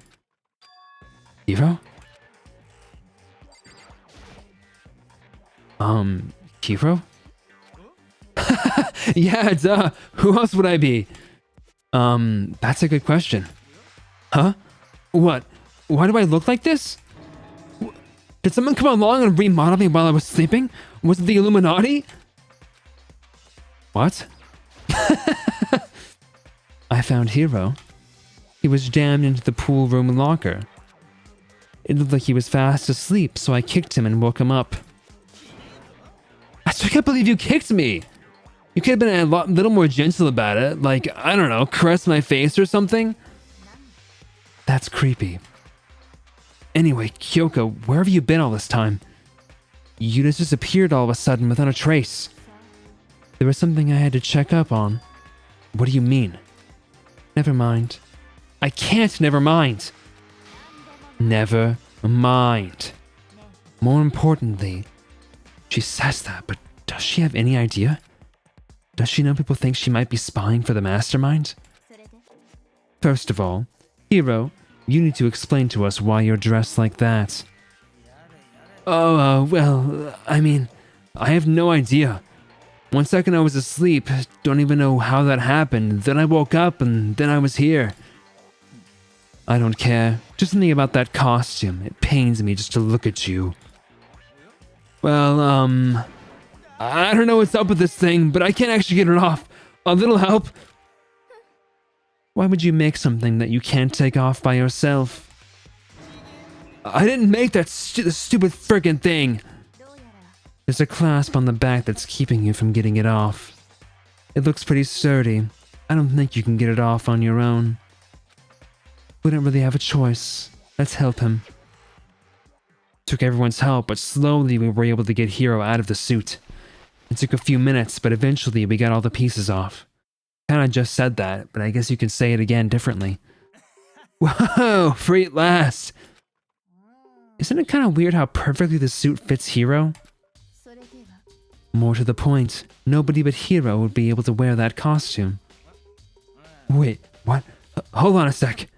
Hero? Hero? Yeah, duh. Who else would I be? That's a good question. Huh? What? Why do I look like this? Did someone come along and remodel me while I was sleeping? Was it the Illuminati? What? I found Hero. He was jammed into the pool room locker. It looked like he was fast asleep, so I kicked him and woke him up. I still can't believe you kicked me! You could have been a little more gentle about it, like, I don't know, caress my face or something? That's creepy. Anyway, Kyoko, where have you been all this time? You just disappeared all of a sudden without a trace. There was something I had to check up on. What do you mean? Never mind. I can't never mind. Never mind. More importantly, she says that, but does she have any idea? Does she know people think she might be spying for the mastermind? First of all, Hero, you need to explain to us why you're dressed like that. Well, I mean, I have no idea. 1 second I was asleep, don't even know how that happened. Then I woke up and then I was here. I don't care. Just something about that costume. It pains me just to look at you. Well, I don't know what's up with this thing, but I can't actually get it off. A little help? Why would you make something that you can't take off by yourself? I didn't make that stupid friggin' thing. There's a clasp on the back that's keeping you from getting it off. It looks pretty sturdy. I don't think you can get it off on your own. We don't really have a choice. Let's help him. Took everyone's help, but slowly we were able to get Hero out of the suit. It took a few minutes, but eventually we got all the pieces off. Kinda just said that, but I guess you can say it again differently. Whoa, free at last! Isn't it kind of weird how perfectly the suit fits Hero? More to the point, nobody but Hero would be able to wear that costume. Wait, what? Hold on a sec.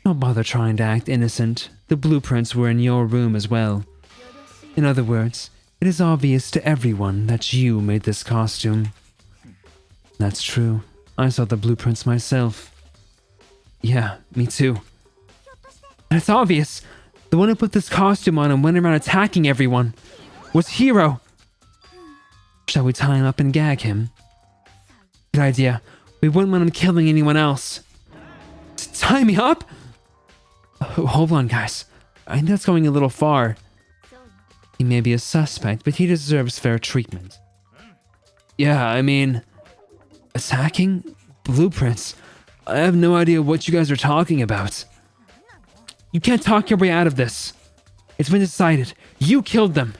Don't bother trying to act innocent. The blueprints were in your room as well. In other words, it is obvious to everyone that you made this costume. That's true. I saw the blueprints myself. Yeah, me too. And it's obvious. The one who put this costume on and went around attacking everyone was Hero. Shall we tie him up and gag him? Good idea. We wouldn't want him killing anyone else. Tie me up? Oh, hold on, guys. I think that's going a little far. He may be a suspect, but he deserves fair treatment. Yeah, I mean... Attacking? Blueprints? I have no idea what you guys are talking about. You can't talk your way out of this. It's been decided. You killed them.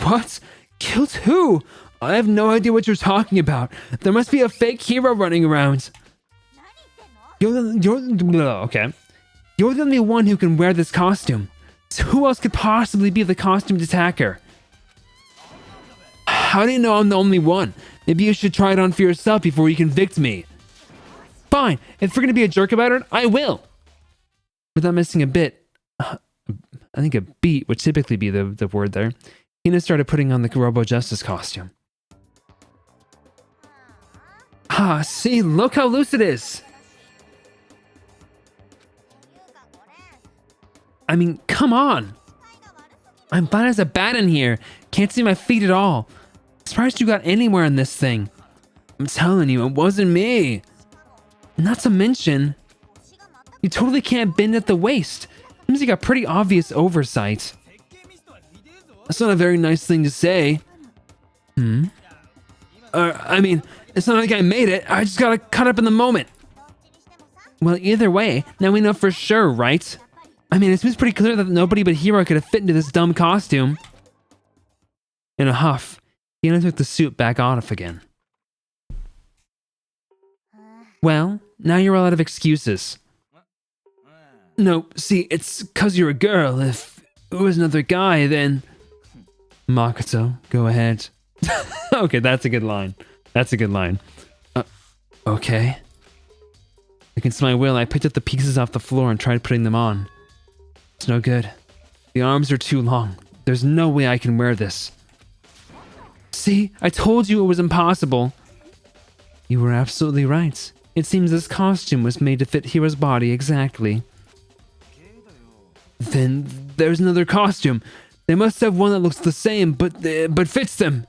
What? Killed who? I have no idea what you're talking about. There must be a fake Hero running around. You're the only one who can wear this costume. So who else could possibly be the costumed attacker? How do you know I'm the only one? Maybe you should try it on for yourself before you convict me. Fine, if we're gonna be a jerk about it, I will. Without missing a bit, I think a beat would typically be the word there. Hina started putting on the Robo Justice costume. Ah, see, look how loose it is. I mean, come on. I'm fine as a bat in here. Can't see my feet at all. Surprised you got anywhere in this thing. I'm telling you, it wasn't me. Not to mention, you totally can't bend at the waist. Seems you got pretty obvious oversight. That's not a very nice thing to say. I mean, it's not like I made it. I just got caught up in the moment. Well, either way, now we know for sure, right? I mean, it seems pretty clear that nobody but Hero could have fit into this dumb costume. In a huff, Hina took the suit back off again. Well, now you're all out of excuses. No, see, it's 'cause you're a girl. If it was another guy, then... Makoto, go ahead. Okay, that's a good line. That's a good line. Okay. Against my will, I picked up the pieces off the floor and tried putting them on. It's no good. The arms are too long. There's no way I can wear this. See, I told you it was impossible. You were absolutely right. It seems this costume was made to fit Hero's body exactly. Then there's another costume. They must have one that looks the same, but fits them.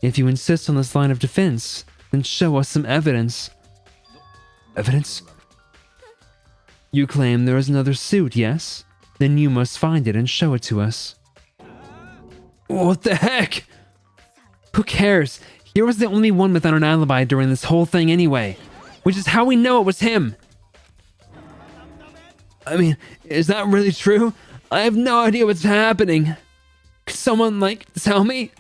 If you insist on this line of defense, then show us some evidence. Evidence? You claim there is another suit, yes? Then you must find it and show it to us. What the heck? Who cares? Hero's the only one without an alibi during this whole thing anyway, which is how we know it was him. I mean, is that really true? I have no idea what's happening. Could someone, tell me?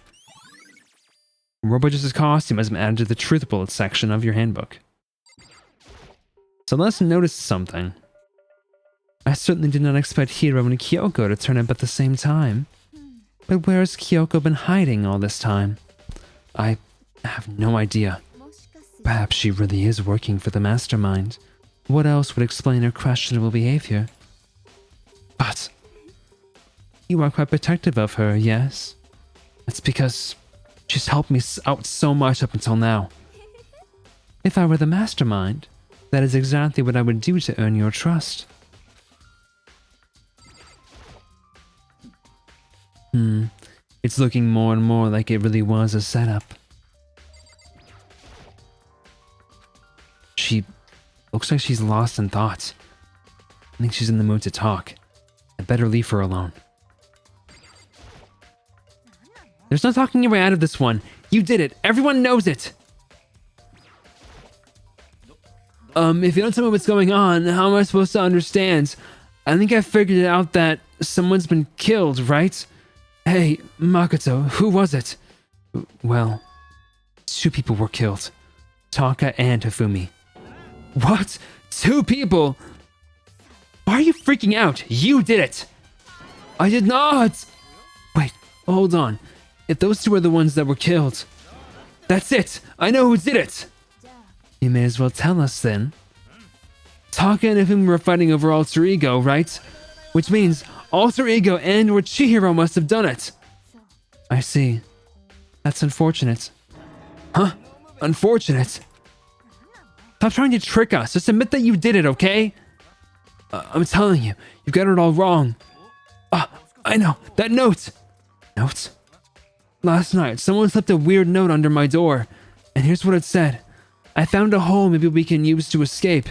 Robojustice's costume has been added to the Truth Bullets section of your handbook. So let's notice something. I certainly did not expect Hiro and Kyoko to turn up at the same time. But where has Kyoko been hiding all this time? I have no idea. Perhaps she really is working for the mastermind. What else would explain her questionable behavior? But you are quite protective of her, yes? That's because she's helped me out so much up until now. If I were the mastermind, That is exactly what I would do to earn your trust. It's looking more and more like it really was a setup. She looks like she's lost in thought. I think she's in the mood to talk. I better leave her alone. There's no talking your way out of this one. You did it. Everyone knows it. If you don't tell me what's going on, how am I supposed to understand? I think I figured it out that someone's been killed, right? Hey, Makoto, who was it? Well, 2 people were killed. Taka and Hifumi. What? 2 people? Why are you freaking out? You did it! I did not! Wait, hold on. If those 2 are the ones that were killed, that's it! I know who did it! You may as well tell us then. Taka and Hifumi were fighting over Alter Ego, right? Which means Alter Ego and or Chihiro must have done it. I see. That's unfortunate. Huh? Unfortunate? Stop trying to trick us. Just admit that you did it, okay? I'm telling you, you got it all wrong. I know. That note. Note? Last night, someone slipped a weird note under my door. And here's what it said. I found a hole maybe we can use to escape.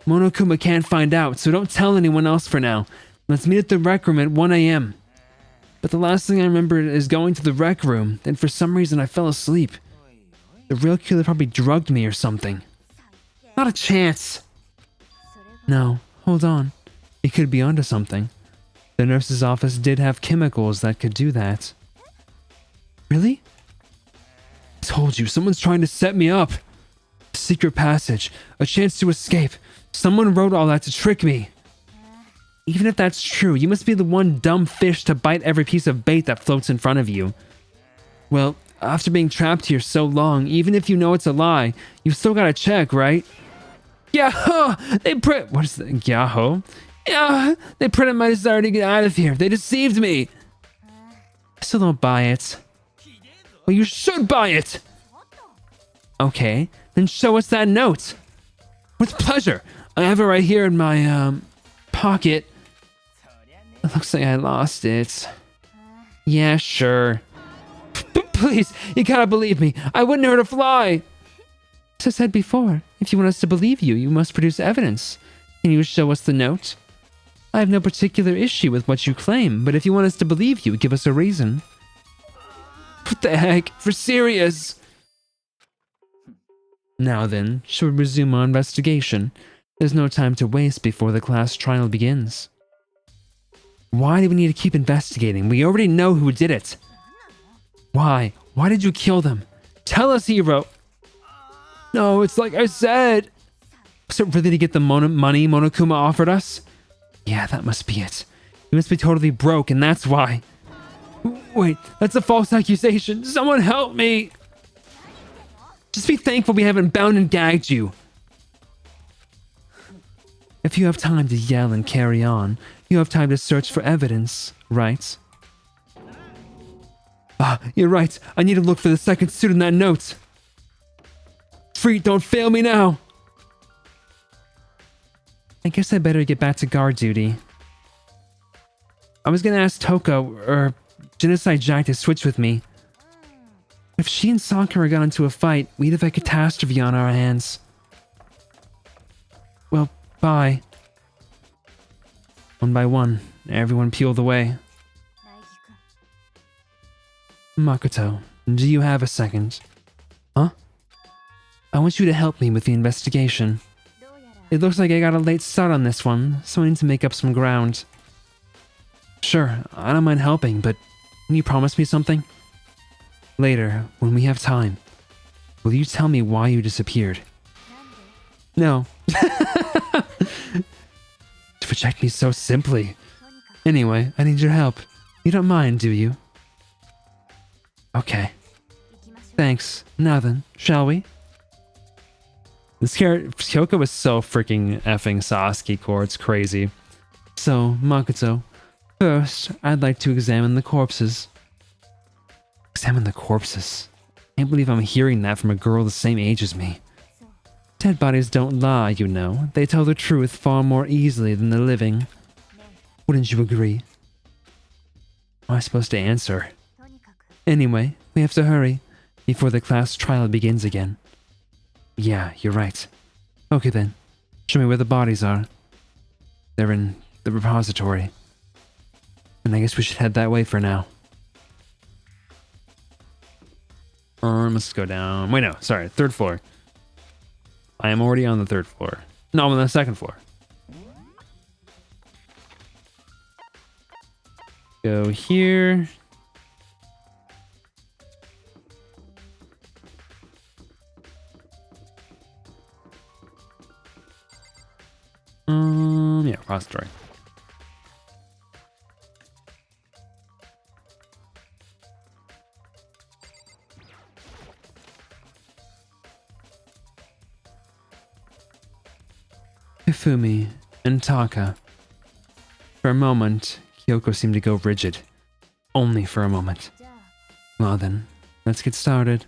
Monokuma can't find out, so don't tell anyone else for now. Let's meet at the rec room at 1 a.m. But the last thing I remember is going to the rec room, then for some reason I fell asleep. The real killer probably drugged me or something. Not a chance. No, hold on. He could be onto something. The nurse's office did have chemicals that could do that. Really? I told you, someone's trying to set me up. A secret passage, a chance to escape. Someone wrote all that to trick me. Even if that's true, you must be the one dumb fish to bite every piece of bait that floats in front of you. Well, after being trapped here so long, even if you know it's a lie, you've still gotta check, right? Yahoo! What is that? Yahoo? Yeah, they printed my desire to get out of here. They deceived me. I still don't buy it. Well, you should buy it. Okay, then show us that note. With pleasure. I have it right here in my, pocket. It looks like I lost it. Yeah, sure. Please, you gotta believe me. I wouldn't hurt a fly. As I said before, if you want us to believe you, you must produce evidence. Can you show us the note? I have no particular issue with what you claim, but if you want us to believe you, give us a reason. What the heck? For serious? Now then, shall we resume our investigation? There's no time to waste before the class trial begins. Why do we need to keep investigating? We already know who did it. Why? Why did you kill them? Tell us, hero. No, it's like I said. Was it really to get the money Monokuma offered us? Yeah, that must be it. You must be totally broke, and that's why. Wait, that's a false accusation. Someone help me. Just be thankful we haven't bound and gagged you. If you have time to yell and carry on, you have time to search for evidence, right? You're right. I need to look for the second suit in that note. Free, don't fail me now. I guess I better get back to guard duty. I was gonna ask Toko or Genocide Jack to switch with me. If she and Sakura got into a fight, we'd have a catastrophe on our hands. Well, bye. One by one, everyone peeled away. Makoto, do you have a second? Huh? I want you to help me with the investigation. It looks like I got a late start on this one, so I need to make up some ground. Sure, I don't mind helping, but can you promise me something? Later, when we have time, will you tell me why you disappeared? No. To reject me so simply. Anyway, I need your help. You don't mind, do you? Okay. Thanks. Now then, shall we? This character, Kyoko is so freaking effing Sasuke core, it's crazy. So, Makoto, first, I'd like to examine the corpses. Examine the corpses? I can't believe I'm hearing that from a girl the same age as me. Dead bodies don't lie, you know. They tell the truth far more easily than the living. Wouldn't you agree? How am I supposed to answer? Anyway, we have to hurry before the class trial begins again. Yeah, you're right. Okay then, show me where the bodies are. They're in the repository. And I guess we should head that way for now. Let's go down. Wait, no, sorry, 3rd floor. I am already on the 3rd floor. No, I'm on the 2nd floor. Go here. Yeah, repository. Hifumi and Taka. For a moment, Kyoko seemed to go rigid. Only for a moment. Well then, let's get started.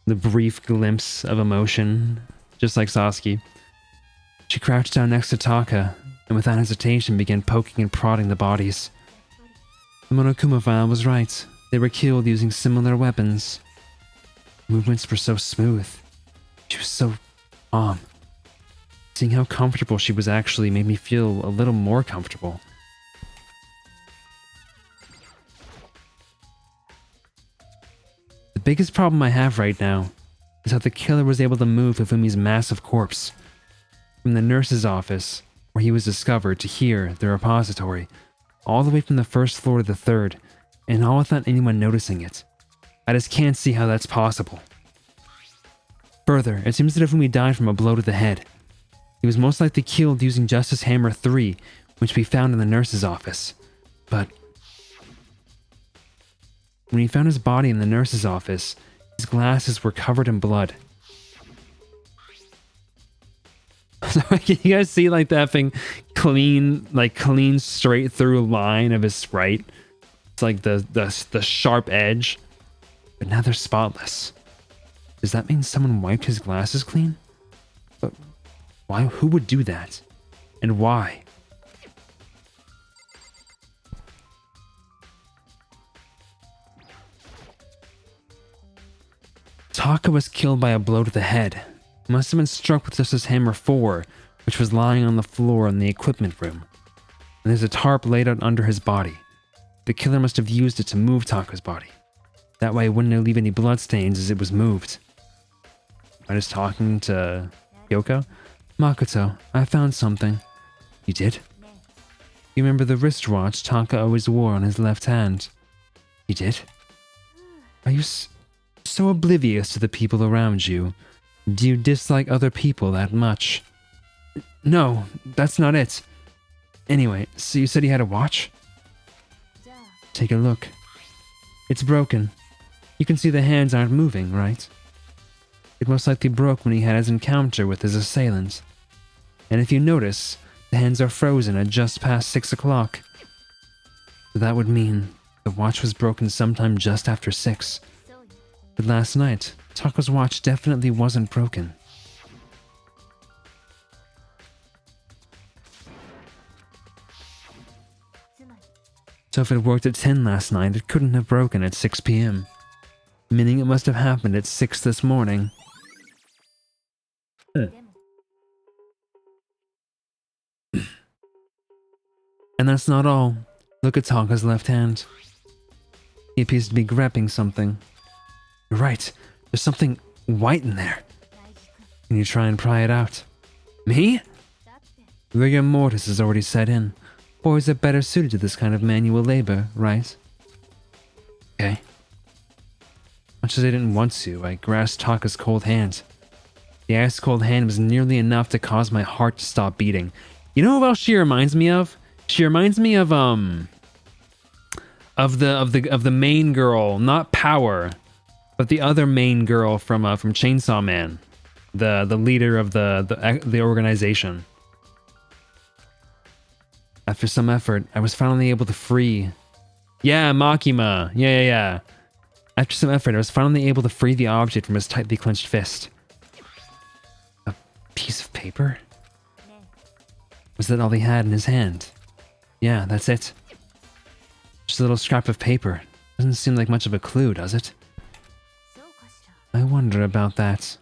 The brief glimpse of emotion, just like Sasuke. She crouched down next to Taka, and without hesitation began poking and prodding the bodies. The Monokuma file was right. They were killed using similar weapons. Movements were so smooth. She was so calm. Seeing how comfortable she was actually made me feel a little more comfortable. The biggest problem I have right now is how the killer was able to move Hifumi's massive corpse from the nurse's office, where he was discovered, to here, the repository, all the way from the 1st floor to the 3rd, and all without anyone noticing it. I just can't see how that's possible. Further, it seems that Hifumi died from a blow to the head. He was most likely killed using Justice Hammer 3, which we found in the nurse's office. But when he found his body in the nurse's office, his glasses were covered in blood. So can you guys see like that thing clean straight through line of his sprite? It's like the sharp edge. But now they're spotless. Does that mean someone wiped his glasses clean? But why? Who would do that? And why? Taka was killed by a blow to the head. He must have been struck with Justice Hammer 4, which was lying on the floor in the equipment room. And there's a tarp laid out under his body. The killer must have used it to move Taka's body. That way it wouldn't leave any bloodstains as it was moved. I was talking to Kyoko. Makoto, I found something. You did? You remember the wristwatch Taka always wore on his left hand? You did? Are you so oblivious to the people around you? Do you dislike other people that much? No, that's not it. Anyway, so you said he had a watch? Take a look. It's broken. You can see the hands aren't moving, right? It most likely broke when he had his encounter with his assailant. And if you notice, the hands are frozen at just past 6 o'clock. So that would mean the watch was broken sometime just after 6. But last night, Taka's watch definitely wasn't broken. So if it worked at 10 last night, it couldn't have broken at 6 p.m. Meaning it must have happened at 6 this morning. And that's not all. Look at Taka's left hand. He appears to be grabbing something. You're right, there's something white in there. Can you try and pry it out? Me? Rigor mortis has already set in. Boys are better suited to this kind of manual labor, right? Okay. Much as I didn't want to, I grasped Taka's cold hand. The ice-cold hand was nearly enough to cause my heart to stop beating. You know what else she reminds me of? She reminds me of the main girl, not Power, but the other main girl from Chainsaw Man, the leader of the organization. After some effort, I was finally able to free. Yeah, Makima. Yeah. After some effort, I was finally able to free the object from his tightly clenched fist. piece of paper? Was that all he had in his hand? Yeah, that's it. Just a little scrap of paper. Doesn't seem like much of a clue, does it? I wonder about that.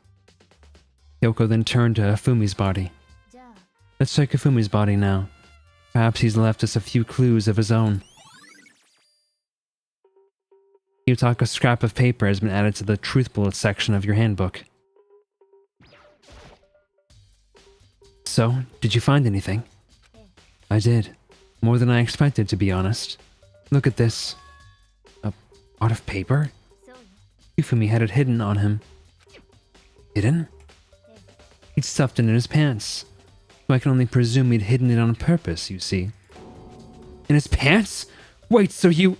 Kyoko then turned to Fumi's body. Let's check Fumi's body now. Perhaps he's left us a few clues of his own. Yutaka's scrap of paper has been added to the truth bullet section of your handbook. So, did you find anything? I did. More than I expected, to be honest. Look at this. A part of paper? Yufumi had it hidden on him. Hidden? He'd stuffed it in his pants. So I can only presume he'd hidden it on purpose, you see. In his pants? Wait, so you...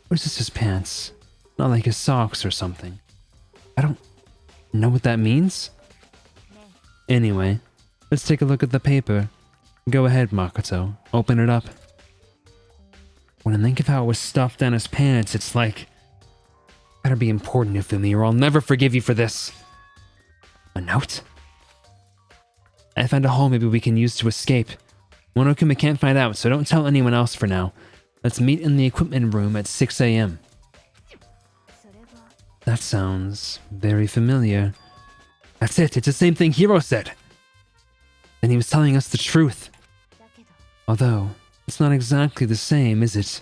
Or is this his pants? Not like his socks or something. I don't know what that means. Anyway, let's take a look at the paper. Go ahead, Makoto. Open it up. When I think of how it was stuffed down his pants, it's like... Better be important, Ifumi, or I'll never forgive you for this. A note? I found a hole maybe we can use to escape. Monokuma can't find out, so don't tell anyone else for now. Let's meet in the equipment room at 6 a.m. That sounds very familiar. That's it, it's the same thing Hiro said. And he was telling us the truth. Although, it's not exactly the same, is it?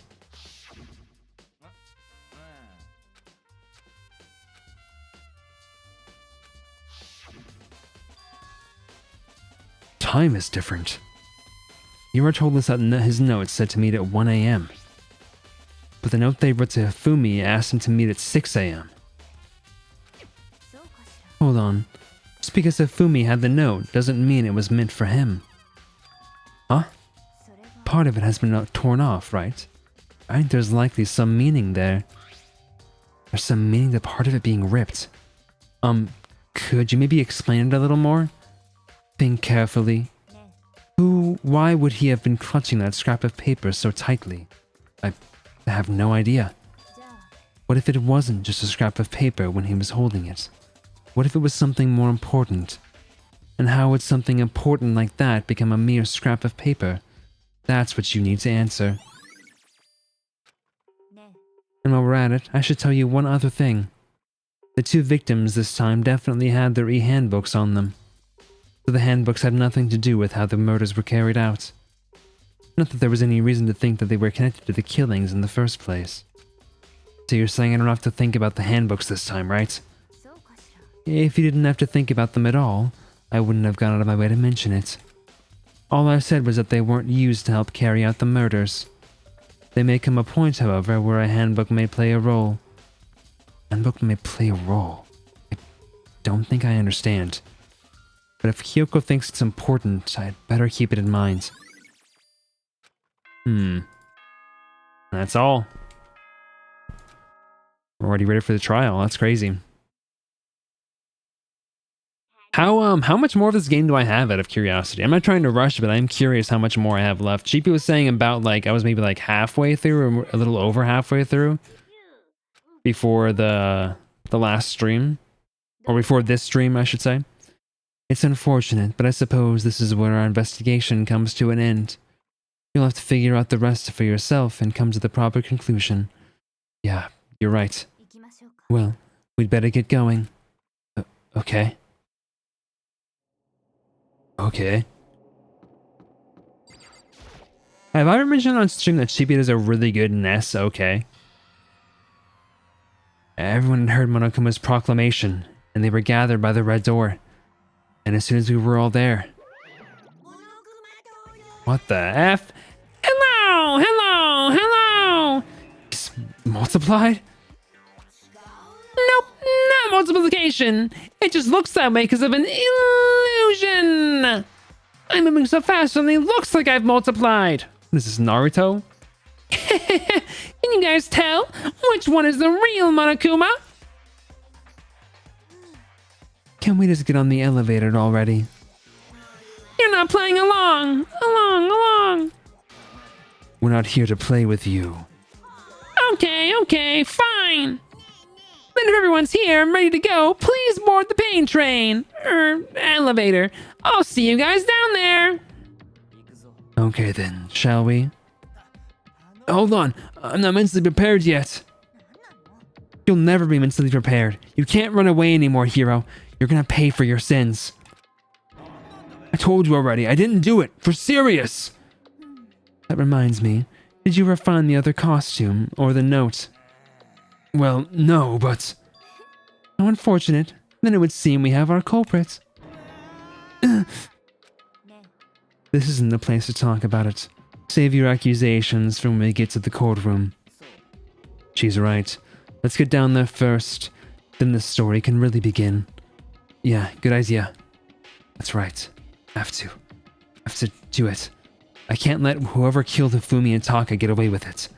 Time is different. Hiro told us that his note said to meet at 1 a.m. But the note they wrote to Fumi asked him to meet at 6 a.m. Hold on. Just because Fumi had the note doesn't mean it was meant for him. Huh? Part of it has been torn off, right? I think there's likely some meaning there. There's some meaning to part of it being ripped. Could you maybe explain it a little more? Think carefully. Why would he have been clutching that scrap of paper so tightly? I have no idea. What if it wasn't just a scrap of paper when he was holding it? What if it was something more important? And how would something important like that become a mere scrap of paper? That's what you need to answer. And while we're at it, I should tell you one other thing. The two victims this time definitely had their e-handbooks on them. So the handbooks had nothing to do with how the murders were carried out. Not that there was any reason to think that they were connected to the killings in the first place. So you're saying I don't have to think about the handbooks this time, right? If you didn't have to think about them at all, I wouldn't have gone out of my way to mention it. All I said was that they weren't used to help carry out the murders. There may come a point, however, where a handbook may play a role. Handbook may play a role? I don't think I understand. But if Kyoko thinks it's important, I'd better keep it in mind. That's all. We're already ready for the trial. That's crazy. How much more of this game do I have out of curiosity? I'm not trying to rush, but I'm curious how much more I have left. GP was saying about I was maybe halfway through or a little over halfway through before the last stream, or before this stream, I should say. It's unfortunate, but I suppose this is where our investigation comes to an end. You'll have to figure out the rest for yourself and come to the proper conclusion. Yeah, you're right. Well, we'd better get going. Okay. Okay. Have I ever mentioned on stream that Chibi does a really good Ness? Okay. Everyone had heard Monokuma's proclamation, and they were gathered by the red door. And as soon as we were all there... What the F? Hello! Hello! Hello! It's multiplied? Nope, not multiplication. It just looks that way because of an illusion. I'm moving so fast it only looks like I've multiplied. This is Naruto. Can you guys tell which one is the real Monokuma? Can we just get on the elevator already? You're not playing along. Along. We're not here to play with you. Okay, fine. Then if everyone's here and ready to go, please board the pain train. Elevator. I'll see you guys down there. Okay then, shall we? Hold on, I'm not mentally prepared yet. You'll never be mentally prepared. You can't run away anymore, hero. You're gonna pay for your sins. I told you already, I didn't do it. For serious. That reminds me, did you ever find the other costume or the note? Well, no, but... How unfortunate. Then it would seem we have our culprit. This isn't the place to talk about it. Save your accusations for when we get to the courtroom. She's right. Let's get down there first. Then the story can really begin. Yeah, good idea. That's right. Have to do it. I can't let whoever killed Hifumi and Taka get away with it.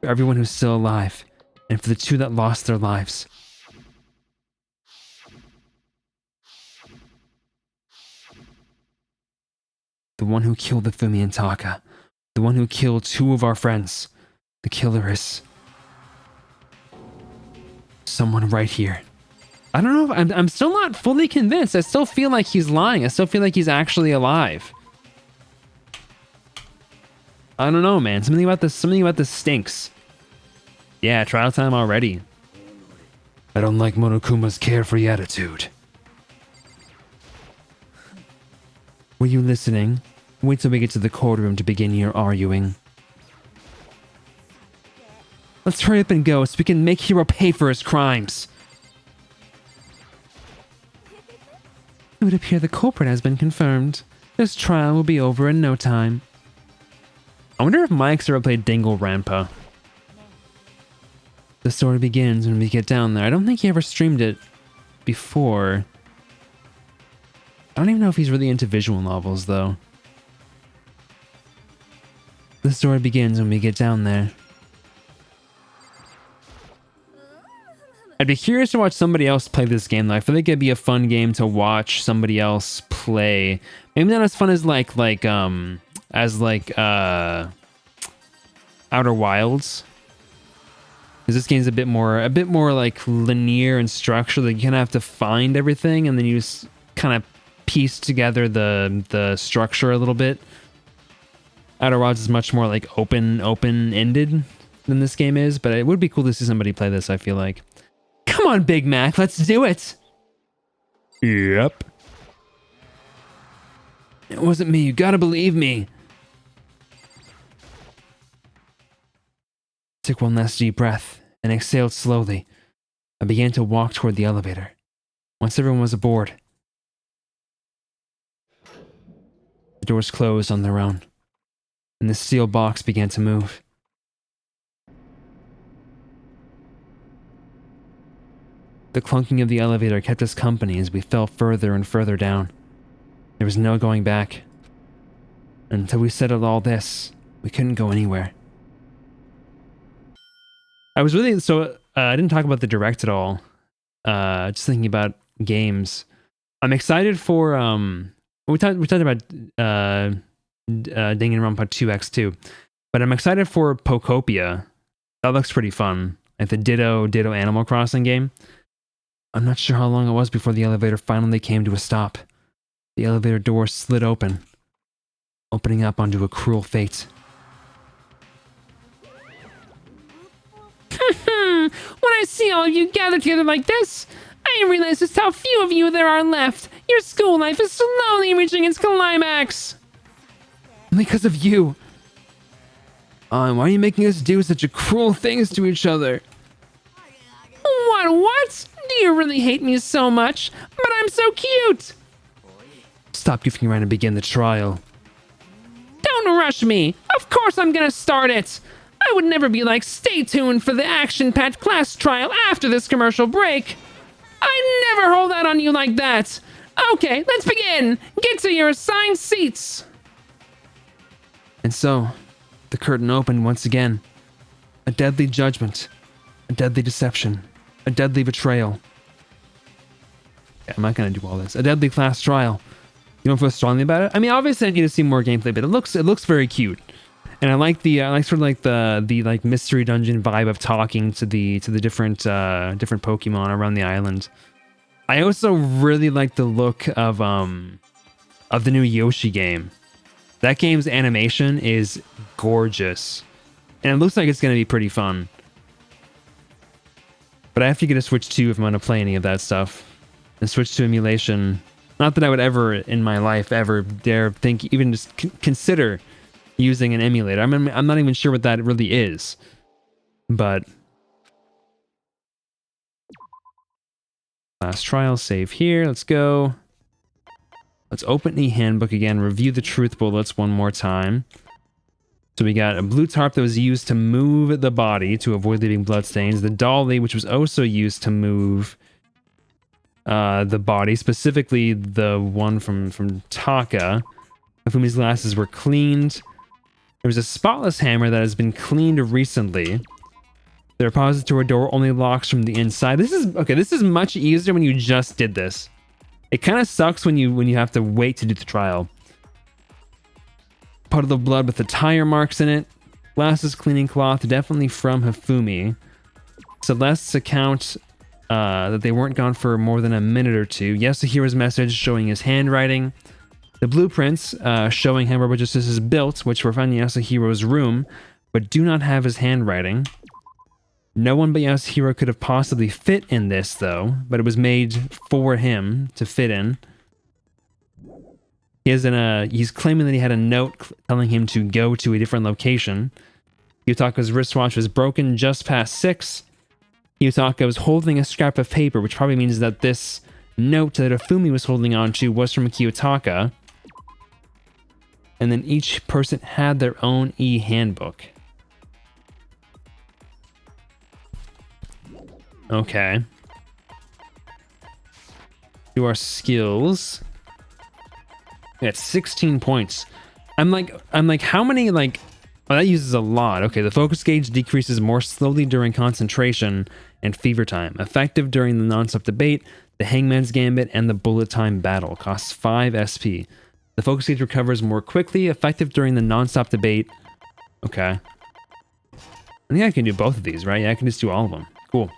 For everyone who's still alive, and for the two that lost their lives. The one who killed Hifumi and Taka. The one who killed two of our friends. The killer is... someone right here. I don't know if I'm still not fully convinced. I still feel like he's lying. I still feel like he's actually alive. I don't know, man. Something about this stinks. Yeah, trial time already. I don't like Monokuma's carefree attitude. Were you listening? Wait till we get to the courtroom to begin your arguing. Let's hurry up and go so we can make Hiro pay for his crimes. It would appear the culprit has been confirmed. This trial will be over in no time. I wonder if Mike's ever played Danganronpa. The story begins when we get down there. I don't think he ever streamed it before. I don't even know if he's really into visual novels, though. The story begins when we get down there. I'd be curious to watch somebody else play this game, though. I feel like it'd be a fun game to watch somebody else play. Maybe not as fun as Outer Wilds. Because this game's a bit more like linear and structured. Like you kind of have to find everything, and then you just kind of piece together the structure a little bit. Outer Wilds is much more like open-ended than this game is, but it would be cool to see somebody play this, I feel like. Come on, Big Mac, let's do it! Yep. It wasn't me, you gotta believe me. Took one last deep breath and exhaled slowly. I began to walk toward the elevator. Once everyone was aboard, the doors closed on their own, and the steel box began to move. The clunking of the elevator kept us company as we fell further and further down. There was no going back. Until we settled all this, we couldn't go anywhere. I didn't talk about the direct at all. Just thinking about games. I'm excited for, we talked about Danganronpa 2x2, but I'm excited for Pokopia. That looks pretty fun. Like the Ditto Animal Crossing game. I'm not sure how long it was before the elevator finally came to a stop. The elevator door slid open, opening up onto a cruel fate. When I see all of you gathered together like this, I realize just how few of you there are left. Your school life is slowly reaching its climax. Because of you. Why are you making us do such cruel things to each other? What? Do you really hate me so much? But I'm so cute! Stop goofing around and begin the trial. Don't rush me! Of course I'm gonna start it! I would never be like, stay tuned for the action-packed class trial after this commercial break! I never hold out on you like that! Okay, let's begin! Get to your assigned seats! And so, the curtain opened once again. A deadly judgment. A deadly deception. A deadly betrayal. Yeah, I'm not gonna do all this. A deadly class trial. You don't feel strongly about it? I mean, obviously I need to see more gameplay, but it looks very cute. And I like sort of like the like mystery dungeon vibe of talking to the different different Pokemon around the island. I also really like the look of the new Yoshi game. That game's animation is gorgeous. And it looks like it's going to be pretty fun. But I have to get a Switch 2 if I'm going to play any of that stuff. And Switch 2 emulation. Not that I would ever in my life ever dare think, even just consider using an emulator. I'm not even sure what that really is. But last trial, save here. Let's go. Let's open the handbook again, review the truth bullets one more time. So we got a blue tarp that was used to move the body to avoid leaving bloodstains. The dolly, which was also used to move the body, specifically the one from Taka. Nafumi's glasses were cleaned. There was a spotless hammer that has been cleaned recently. The repository door only locks from the inside. This is much easier when you just did this. It kind of sucks when you have to wait to do the trial. Puddle of blood with the tire marks in it. Glasses cleaning cloth, definitely from Hifumi. Celeste's account that they weren't gone for more than a minute or two. Yasuhira's message showing his handwriting. The blueprints showing how Robojustice is built, which were found in Yasuhiro's room, but do not have his handwriting. No one but Yasuhiro could have possibly fit in this, though, but it was made for him to fit in. He's claiming that he had a note telling him to go to a different location. Yutaka's wristwatch was broken just past 6. Yutaka was holding a scrap of paper, which probably means that this note that Hifumi was holding on to was from Kiyotaka. And then each person had their own e-handbook. Okay. Do our skills. We got 16 points. I'm like, how many, like, oh, that uses a lot. Okay, the focus gauge decreases more slowly during concentration and fever time. Effective during the non-stop debate, the Hangman's Gambit, and the bullet time battle. Costs 5 SP. The focus gauge recovers more quickly. Effective during the non-stop debate. Okay. I think I can do both of these, right? Yeah, I can just do all of them. Cool.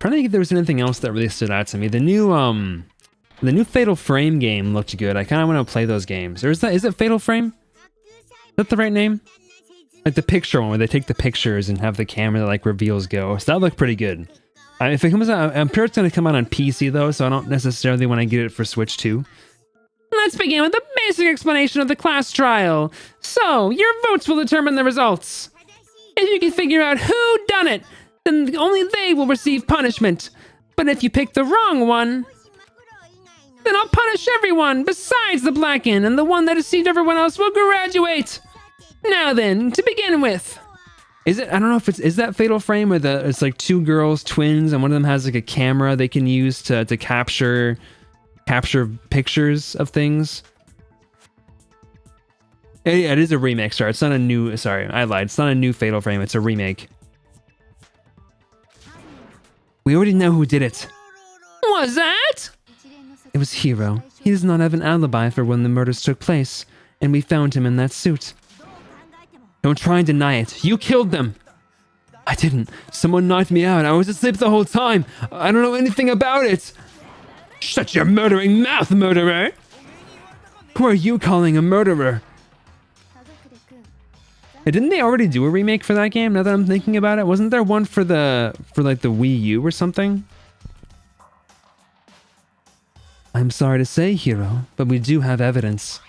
Trying to think if there was anything else that really stood out to me. The new Fatal Frame game looked good. I kind of want to play those games. Or is it Fatal Frame? Is that the right name? Like the picture one where they take the pictures and have the camera that like reveals ghosts. That looked pretty good. If it comes out, I'm sure it's going to come out on PC though, so I don't necessarily want to get it for Switch 2. Let's begin with a basic explanation of the class trial. So, your votes will determine the results. If you can figure out who done it, then only they will receive punishment. But if you pick the wrong one, then I'll punish everyone besides the Blackened, and the one that deceived everyone else will graduate. Now then, to begin with. I don't know if is that Fatal Frame where it's like two girls, twins, and one of them has like a camera they can use to capture pictures of things. It is a remake, sorry. It's not a new, sorry, I lied. It's not a new Fatal Frame, it's a remake. We already know who did it. Was that? It was Hiro. He does not have an alibi for when the murders took place, and we found him in that suit. Don't try and deny it. You killed them. I didn't. Someone knocked me out. I was asleep the whole time. I don't know anything about it. Shut your murdering mouth, murderer. Who are you calling a murderer? Hey, didn't they already do a remake for that game, now that I'm thinking about it? Wasn't there one for like the Wii U or something? I'm sorry to say, Hiro, but we do have evidence.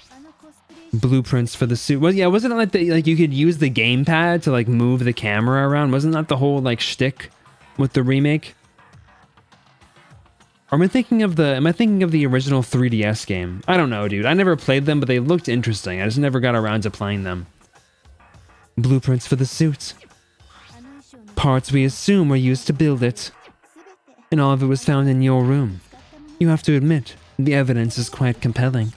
Blueprints for the suit. Well, yeah, wasn't it like you could use the gamepad to like move the camera around? Wasn't that the whole like shtick with the remake? Or am I thinking of the original 3DS game? I don't know, dude. I never played them, but they looked interesting. I just never got around to playing them. Blueprints for the suit. Parts we assume were used to build it. And all of it was found in your room. You have to admit, the evidence is quite compelling.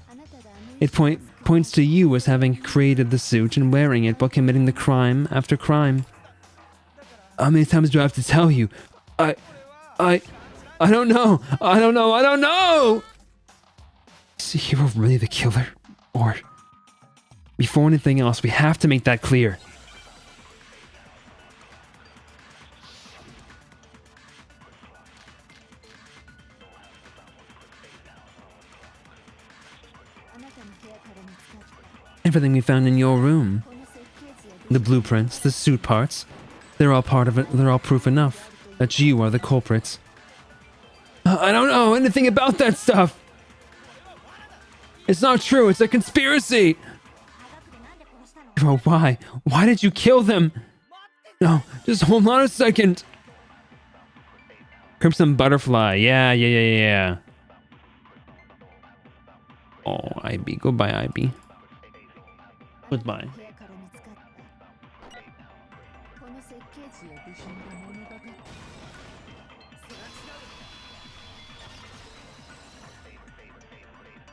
It points to you as having created the suit and wearing it while committing the crime after crime. How many times do I have to tell you? I don't know. I don't know. Is Hiro really the killer? Or... Before anything else, we have to make that clear. Everything we found in your room. The blueprints, the suit parts. They're all part of it. They're all proof enough that you are the culprits. I don't know anything about that stuff. It's not true. It's a conspiracy. Bro, why? Why did you kill them? No, just hold on a second. Crimson Butterfly. Yeah. Oh, IB. Goodbye, IB. Goodbye.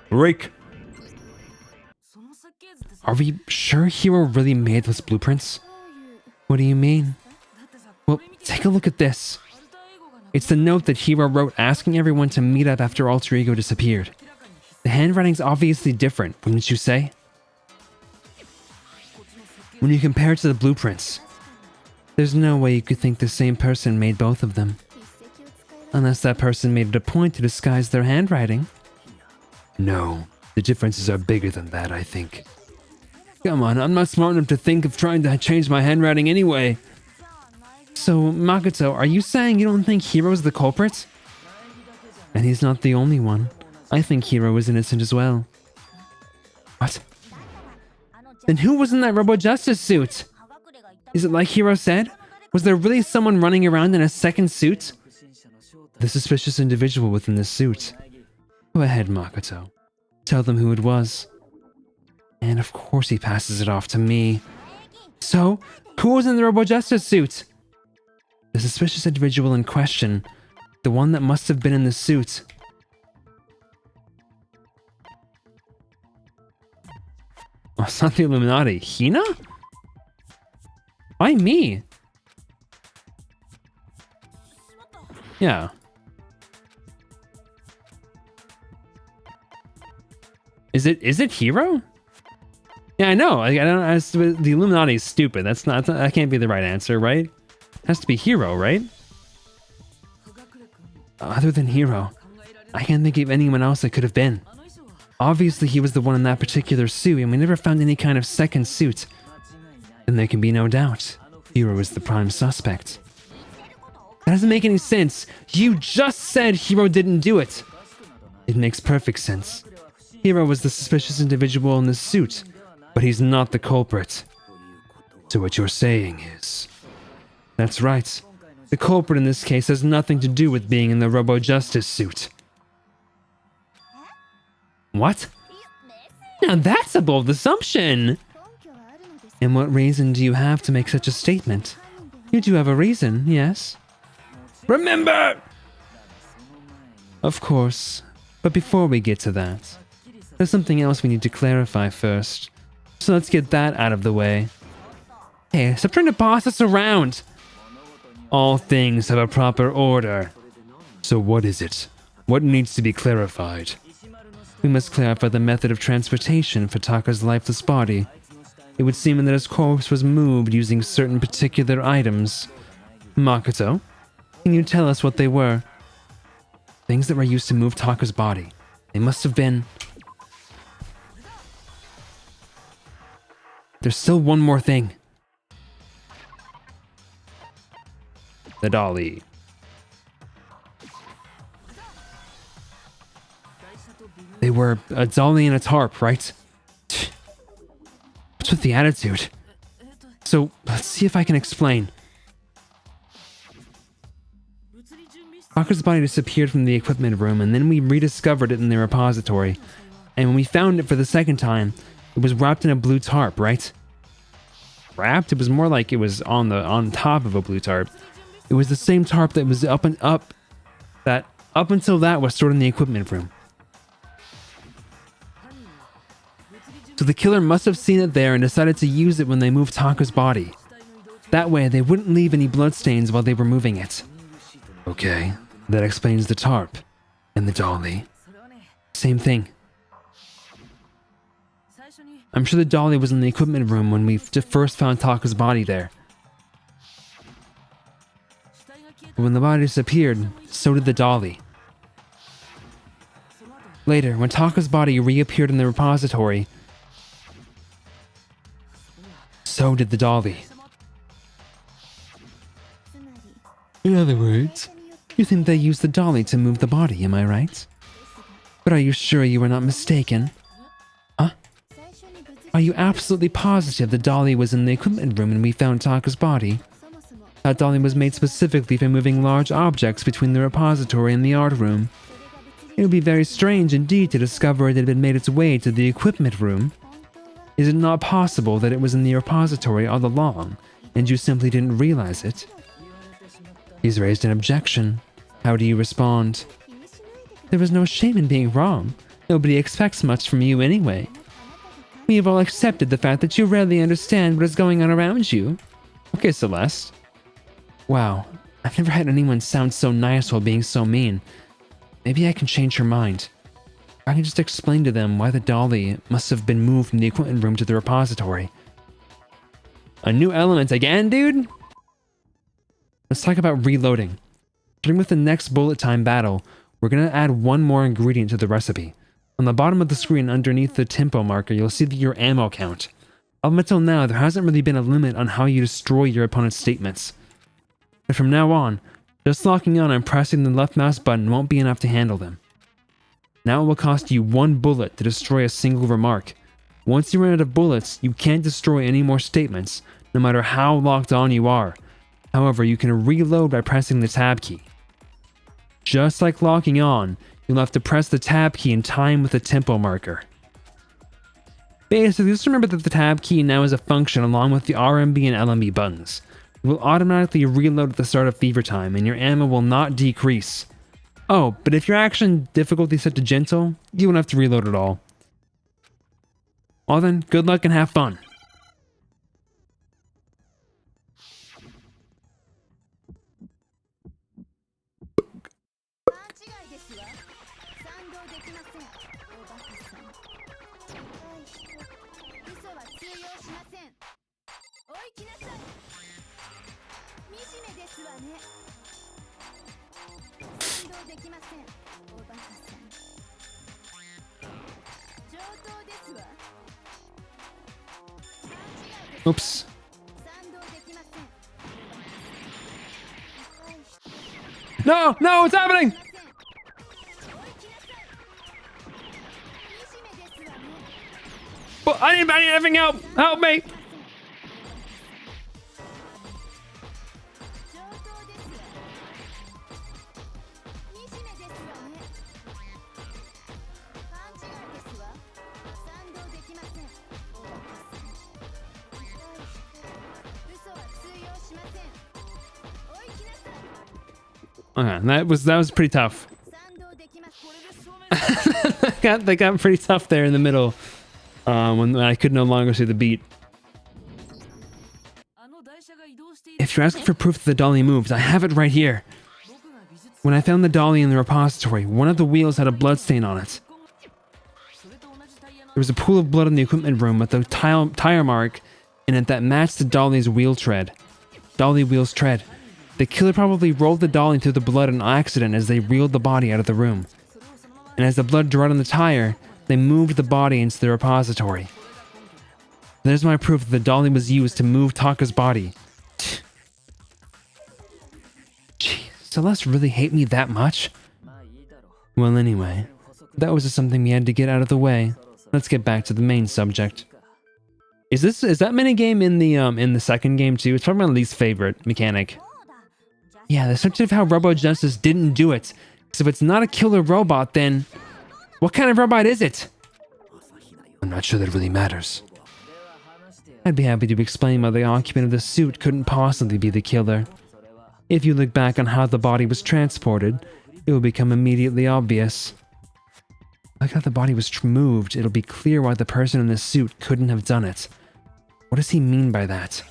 Rake. Are we sure Hiro really made those blueprints? What do you mean? Well, take a look at this. It's the note that Hiro wrote asking everyone to meet up after Alter Ego disappeared. The handwriting's obviously different, wouldn't you say? When you compare it to the blueprints, there's no way you could think the same person made both of them. Unless that person made it a point to disguise their handwriting. No, the differences are bigger than that, I think. Come on, I'm not smart enough to think of trying to change my handwriting anyway. So, Makoto, are you saying you don't think Hiro's the culprit? And he's not the only one. I think Hiro is innocent as well. What? Then who was in that Robo Justice suit? Is it like Hiro said? Was there really someone running around in a second suit? The suspicious individual within the suit. Go ahead, Makoto. Tell them who it was. And of course he passes it off to me. So, who was in the Robo Justice suit? The suspicious individual in question. The one that must have been in the suit. Oh, it's not the Illuminati. Hina? Why me? Yeah. Is it Hiro? Yeah, I know. I don't. The Illuminati is stupid. That can't be the right answer, right? It has to be Hiro, right? Other than Hiro, I can't think of anyone else it could have been. Obviously, he was the one in that particular suit, and we never found any kind of second suit. Then there can be no doubt. Hiro is the prime suspect. That doesn't make any sense. You just said Hiro didn't do it. It makes perfect sense. Hiro was the suspicious individual in the suit, but he's not the culprit. So what you're saying is... That's right. The culprit in this case has nothing to do with being in the Robo Justice suit. What? Now that's a bold assumption! And what reason do you have to make such a statement? You do have a reason, yes? Remember! Of course. But before we get to that, there's something else we need to clarify first. So let's get that out of the way. Hey, stop trying to boss us around! All things have a proper order. So what is it? What needs to be clarified? We must clarify the method of transportation for Taka's lifeless body. It would seem that his corpse was moved using certain particular items. Makoto, can you tell us what they were? Things that were used to move Taka's body. They must have been... There's still one more thing. The dolly. They were a dolly and a tarp, right? What's with the attitude? So, let's see if I can explain. Taka's body disappeared from the equipment room, and then we rediscovered it in the repository. And when we found it for the second time, it was wrapped in a blue tarp, right? Wrapped? It was more like it was on top of a blue tarp. It was the same tarp that was up until that was stored in the equipment room. So the killer must have seen it there and decided to use it when they moved Taka's body. That way, they wouldn't leave any bloodstains while they were moving it. Okay, that explains the tarp. And the dolly. Same thing. I'm sure the dolly was in the equipment room when we first found Taka's body there. But when the body disappeared, so did the dolly. Later, when Taka's body reappeared in the repository, so did the dolly. In other words, you think they used the dolly to move the body, am I right? But are you sure you were not mistaken? Huh? Are you absolutely positive the dolly was in the equipment room when we found Taka's body? That dolly was made specifically for moving large objects between the repository and the art room. It would be very strange indeed to discover it had made its way to the equipment room. Is it not possible that it was in the repository all along, and you simply didn't realize it? He's raised an objection. How do you respond? There was no shame in being wrong. Nobody expects much from you anyway. We have all accepted the fact that you rarely understand what is going on around you. Okay, Celeste. Wow, I've never had anyone sound so nice while being so mean. Maybe I can change her mind. I can just explain to them why the dolly must have been moved from the equipment room to the repository. A new element again, dude? Let's talk about reloading. Starting with the next bullet time battle, we're going to add one more ingredient to the recipe. On the bottom of the screen underneath the tempo marker, you'll see your ammo count. Up until now, there hasn't really been a limit on how you destroy your opponent's statements. But from now on, just locking on and pressing the left mouse button won't be enough to handle them. Now it will cost you 1 bullet to destroy a single remark. Once you run out of bullets, you can't destroy any more statements, no matter how locked on you are. However, you can reload by pressing the tab key. Just like locking on, you'll have to press the tab key in time with the tempo marker. Basically, just remember that the tab key now is a function along with the RMB and LMB buttons. It will automatically reload at the start of fever time, and your ammo will not decrease. Oh, but if your action difficulty is set to gentle, you won't have to reload at all. Well then, good luck and have fun. Oops. No, no, what's happening? Well, I need having help. Help me. Okay, that was pretty tough. They got pretty tough there in the middle, when I could no longer see the beat. If you're asking for proof that the dolly moved, I have it right here. When I found the dolly in the repository, one of the wheels had a bloodstain on it. There was a pool of blood in the equipment room with a tire mark in it that matched the dolly's wheel tread. Dolly wheel's tread. The killer probably rolled the dolly through the blood on accident as they reeled the body out of the room. And as the blood dried on the tire, they moved the body into the repository. There's my proof that the dolly was used to move Taka's body. Gee, Celeste really hate me that much? Well, anyway, that was just something we had to get out of the way. Let's get back to the main subject. Is that minigame in the second game too? It's probably my least favorite mechanic. Yeah, the subject of how Robo Justice didn't do it. Because if it's not a killer robot, then what kind of robot is it? I'm not sure that really matters. I'd be happy to explain why the occupant of the suit couldn't possibly be the killer. If you look back on how the body was transported, it will become immediately obvious. Like how the body was moved, it'll be clear why the person in the suit couldn't have done it. What does he mean by that?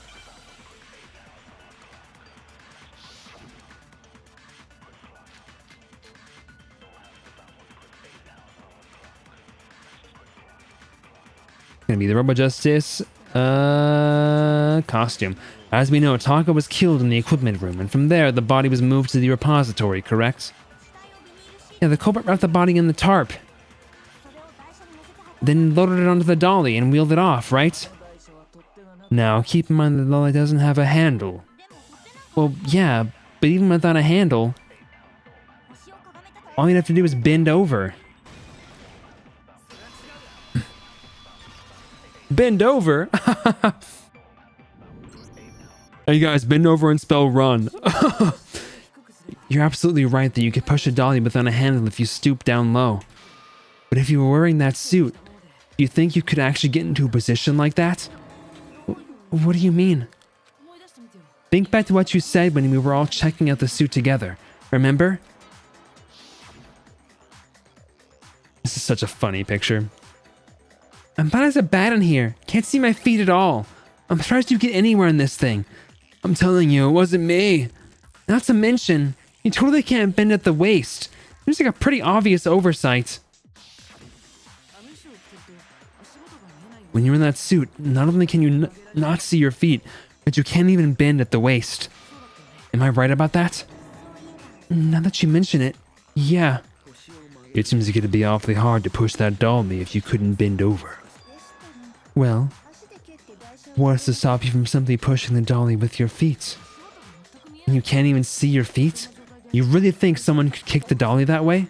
gonna be? The Robo Justice costume. As we know, Taka was killed in the equipment room, and from there, the body was moved to the repository, correct? Yeah, the culprit wrapped the body in the tarp. Then loaded it onto the dolly and wheeled it off, right? Now, keep in mind the dolly doesn't have a handle. Well, yeah, but even without a handle, all you'd have to do is bend over. Bend over? Hey guys, bend over and spell run. You're absolutely right that you could push a dolly without a handle if you stoop down low. But if you were wearing that suit, do you think you could actually get into a position like that? What do you mean? Think back to what you said when we were all checking out the suit together. Remember? This is such a funny picture. I'm bad as a bat in here. Can't see my feet at all. I'm surprised you get anywhere in this thing. I'm telling you, it wasn't me. Not to mention, you totally can't bend at the waist. Seems like a pretty obvious oversight. When you're in that suit, not only can you not see your feet, but you can't even bend at the waist. Am I right about that? Now that you mention it, yeah. It seems like it'd be awfully hard to push that dolly if you couldn't bend over. Well, what's to stop you from simply pushing the dolly with your feet? You can't even see your feet? You really think someone could kick the dolly that way?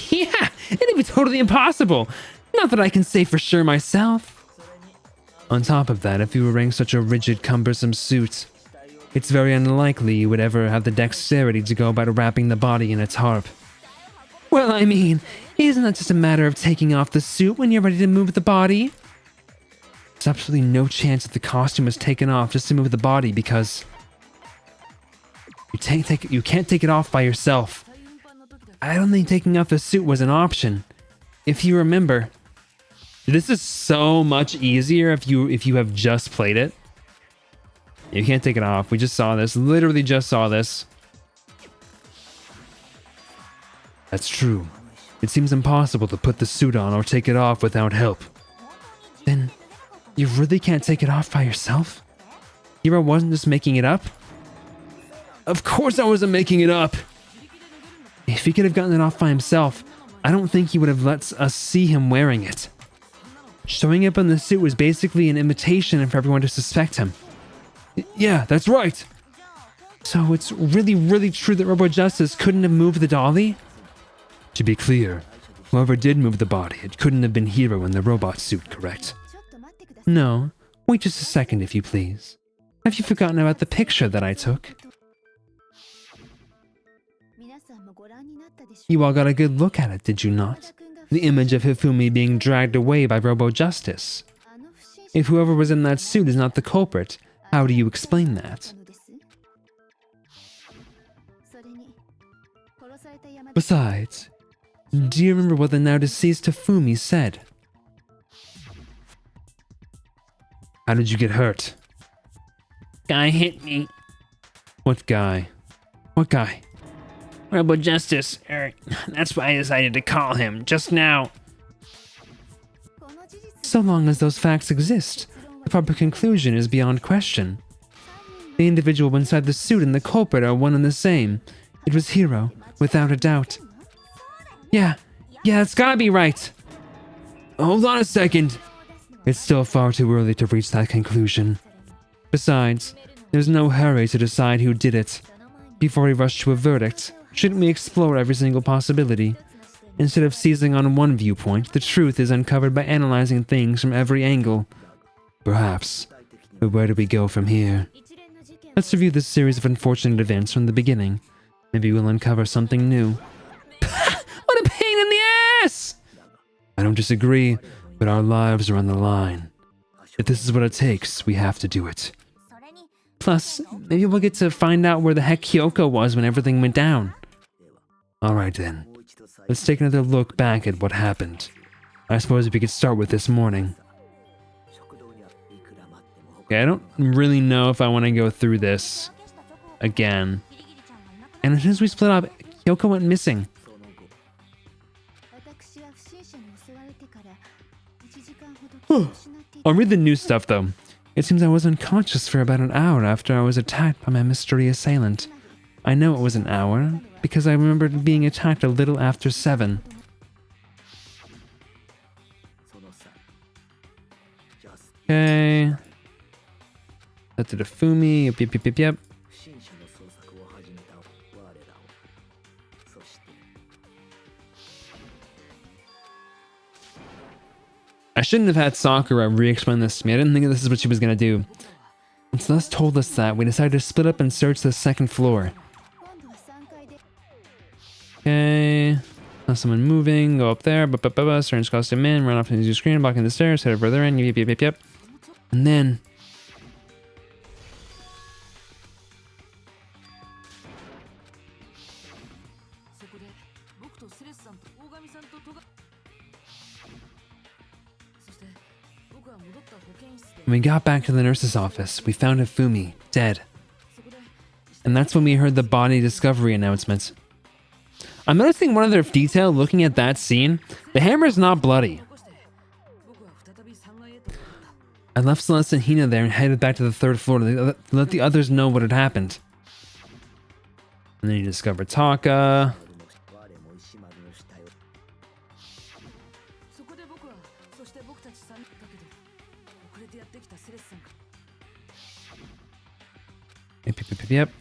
Yeah, it'd be totally impossible. Not that I can say for sure myself. On top of that, if you were wearing such a rigid, cumbersome suit, it's very unlikely you would ever have the dexterity to go about wrapping the body in a tarp. Well, I mean, isn't that just a matter of taking off the suit when you're ready to move the body? There's absolutely no chance that the costume was taken off just to move the body because you can't take it off by yourself. I don't think taking off the suit was an option. If you remember, this is so much easier if you have just played it. You can't take it off. We just saw this. Literally just saw this. That's true. It seems impossible to put the suit on or take it off without help. Then, you really can't take it off by yourself? Hiro wasn't just making it up? Of course I wasn't making it up! If he could have gotten it off by himself, I don't think he would have let us see him wearing it. Showing up in the suit was basically an invitation for everyone to suspect him. Yeah, that's right! So it's really, really true that Robo Justice couldn't have moved the dolly? To be clear, whoever did move the body, it couldn't have been Hiro in the robot suit, correct? No, wait just a second if you please. Have you forgotten about the picture that I took? You all got a good look at it, did you not? The image of Hifumi being dragged away by Robo Justice. If whoever was in that suit is not the culprit, how do you explain that? Besides, do you remember what the now deceased Hifumi said? How did you get hurt? Guy hit me. What guy? What guy? Robo Justice. That's why I decided to call him just now. So long as those facts exist, the proper conclusion is beyond question. The individual inside the suit and the culprit are one and the same. It was Hiro, without a doubt. Yeah, it's gotta be right. Hold on a second. It's still far too early to reach that conclusion. Besides, there's no hurry to decide who did it. Before we rush to a verdict, shouldn't we explore every single possibility? Instead of seizing on one viewpoint, the truth is uncovered by analyzing things from every angle. Perhaps. But where do we go from here? Let's review this series of unfortunate events from the beginning. Maybe we'll uncover something new. What a pain in the ass! I don't disagree, but our lives are on the line. If this is what it takes, we have to do it. Plus, maybe we'll get to find out where the heck Kyoko was when everything went down. Alright then. Let's take another look back at what happened. I suppose we could start with this morning. Okay, I don't really know if I want to go through this again. And as soon as we split up, Kyoko went missing. I'll read the new stuff though. It seems I was unconscious for about an hour after I was attacked by my mystery assailant. I know it was an hour, because I remembered being attacked a little after 7. Okay. That's the Fumi. Yep. I shouldn't have had Sakura re-explain this to me. I didn't think this is what she was gonna do. Once Les told us that, we decided to split up and search the 2nd floor. Okay. Now someone moving. Go up there. Strange costume in. Run off into the screen. Blocking the stairs. Head further in. Yep. And then... when we got back to the nurse's office, we found Hifumi, dead. And that's when we heard the body discovery announcement. I'm noticing one other detail looking at that scene. The hammer's not bloody. I left Celeste and Hina there and headed back to the 3rd floor to let the others know what had happened. And then you discover Taka. Yep.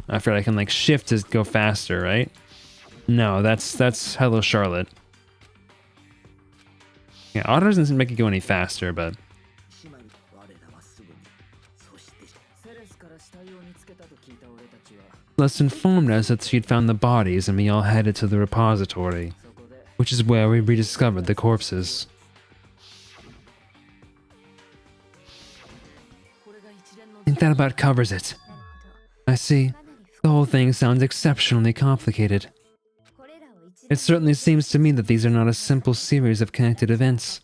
I forgot I can like shift to go faster, right? No, that's Hello Charlotte. Yeah, auto doesn't seem to make it go any faster, but... Les informed us that she'd found the bodies and we all headed to the repository, which is where we rediscovered the corpses. I think that about covers it. I see. The whole thing sounds exceptionally complicated. It certainly seems to me that these are not a simple series of connected events.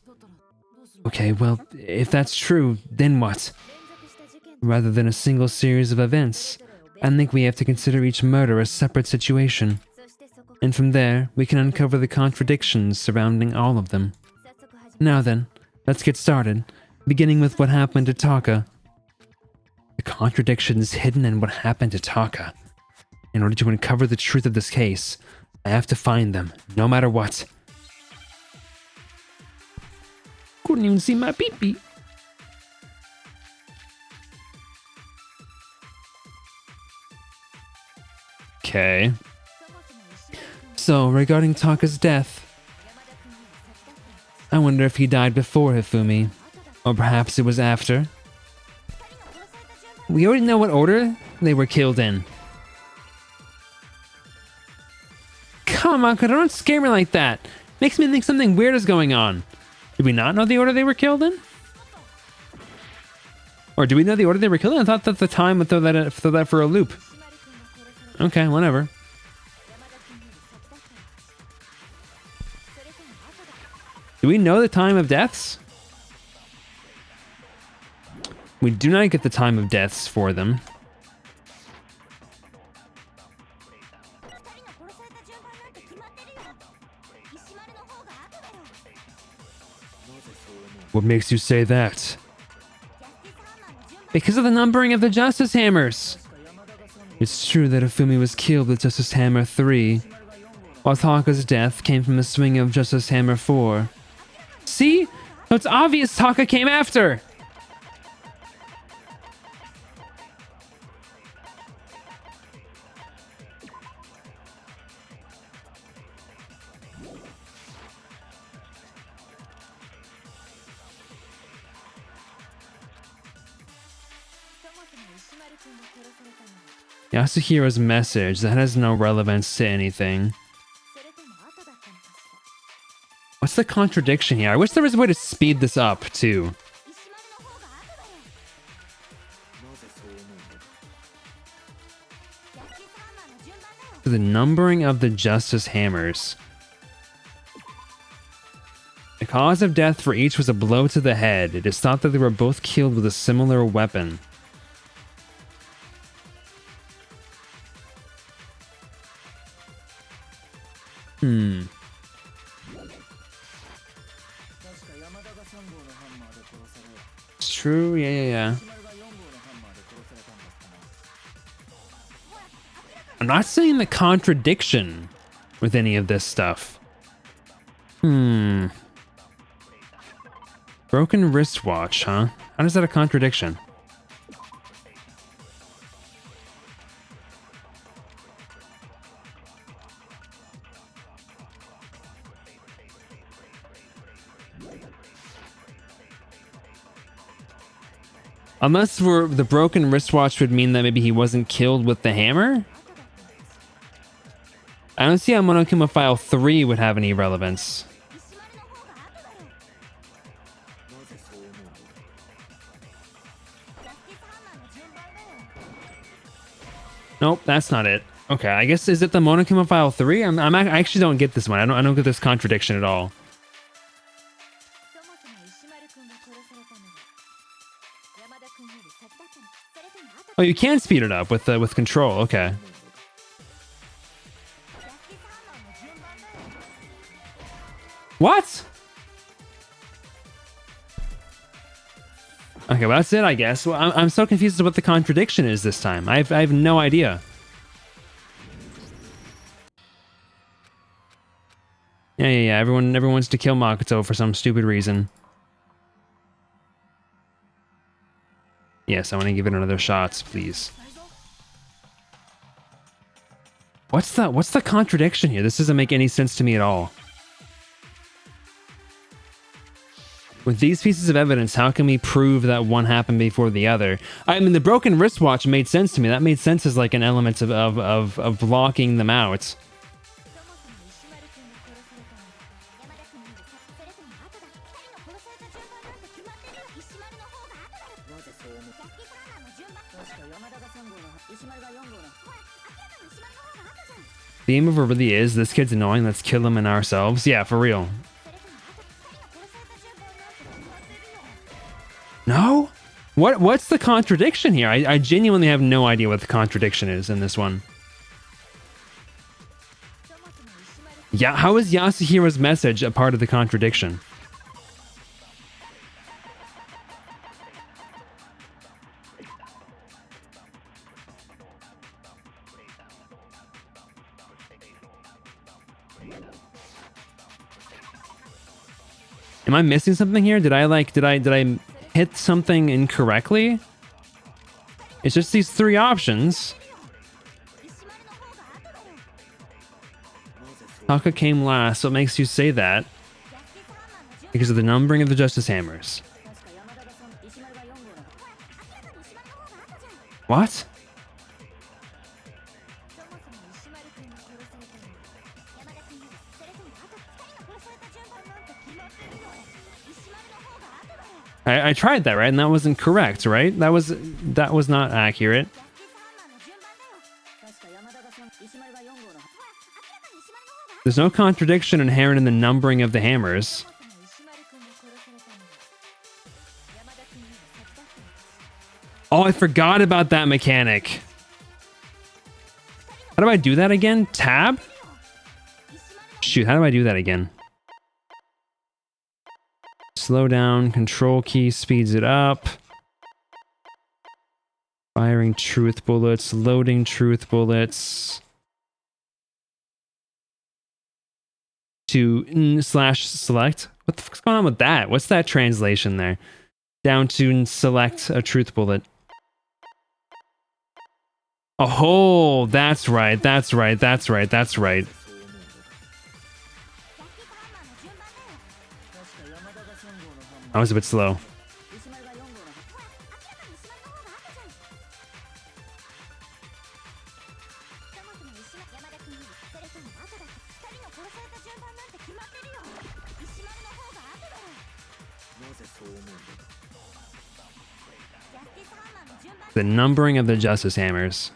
Okay, well, if that's true, then what? Rather than a single series of events, I think we have to consider each murder a separate situation. And from there, we can uncover the contradictions surrounding all of them. Now then, let's get started, beginning with what happened to Taka. The contradictions hidden in what happened to Taka. In order to uncover the truth of this case, I have to find them, no matter what. Couldn't even see my pee-pee. Okay. So, regarding Taka's death, I wonder if he died before Hifumi, or perhaps it was after. We already know what order they were killed in. Come on, don't scare me like that. Makes me think something weird is going on. Did we not know the order they were killed in? Or do we know the order they were killed in? I thought that the time would throw that for a loop. Okay, whatever. Do we know the time of deaths? We do not get the time of deaths for them. What makes you say that? Because of the numbering of the Justice Hammers. It's true that Hifumi was killed with Justice Hammer 3, while Taka's death came from the swing of Justice Hammer 4. See? So it's obvious Taka came after! Yasuhiro's message that has no relevance to anything. What's the contradiction here? I wish there was a way to speed this up, too. The numbering of the Justice Hammers. The cause of death for each was a blow to the head. It is thought that they were both killed with a similar weapon. true. Yeah, yeah, yeah. I'm not seeing the contradiction with any of this stuff. Broken wristwatch, huh? How is that a contradiction? Unless the broken wristwatch would mean that maybe he wasn't killed with the hammer? I don't see how Monokuma File 3 would have any relevance. Nope, that's not it. Okay, I guess, is it the Monokuma File 3? I actually don't get this one. I don't get this contradiction at all. Oh, you can speed it up with control. Okay. What? Okay, well that's it, I guess. Well, I'm so confused as what the contradiction is this time. I have no idea. Yeah. Everyone wants to kill Makoto for some stupid reason. Yes, I want to give it another shot, please. What's the contradiction here? This doesn't make any sense to me at all. With these pieces of evidence, how can we prove that one happened before the other? I mean, the broken wristwatch made sense to me. That made sense as like an element of blocking them out. The game over really is, this kid's annoying, let's kill him and ourselves. Yeah, for real. No? What's the contradiction here? I genuinely have no idea what the contradiction is in this one. Yeah, how is Yasuhiro's message a part of the contradiction? Am I missing something here? Did I hit something incorrectly? It's just these three options. Taka came last, so it makes you say that. Because of the numbering of the Justice Hammers. What? I tried that, right? And that wasn't correct, right? That was not accurate. There's no contradiction inherent in the numbering of the hammers. Oh, I forgot about that mechanic. How do I do that again? Tab? Shoot, how do I do that again? Slow down, control key speeds it up. Firing truth bullets, loading truth bullets. To slash select. What the fuck's going on with that? What's that translation there? Down to select a truth bullet. Oh, that's right, that's right, that's right, that's right. I was a bit slow. The numbering of the Justice Hammers.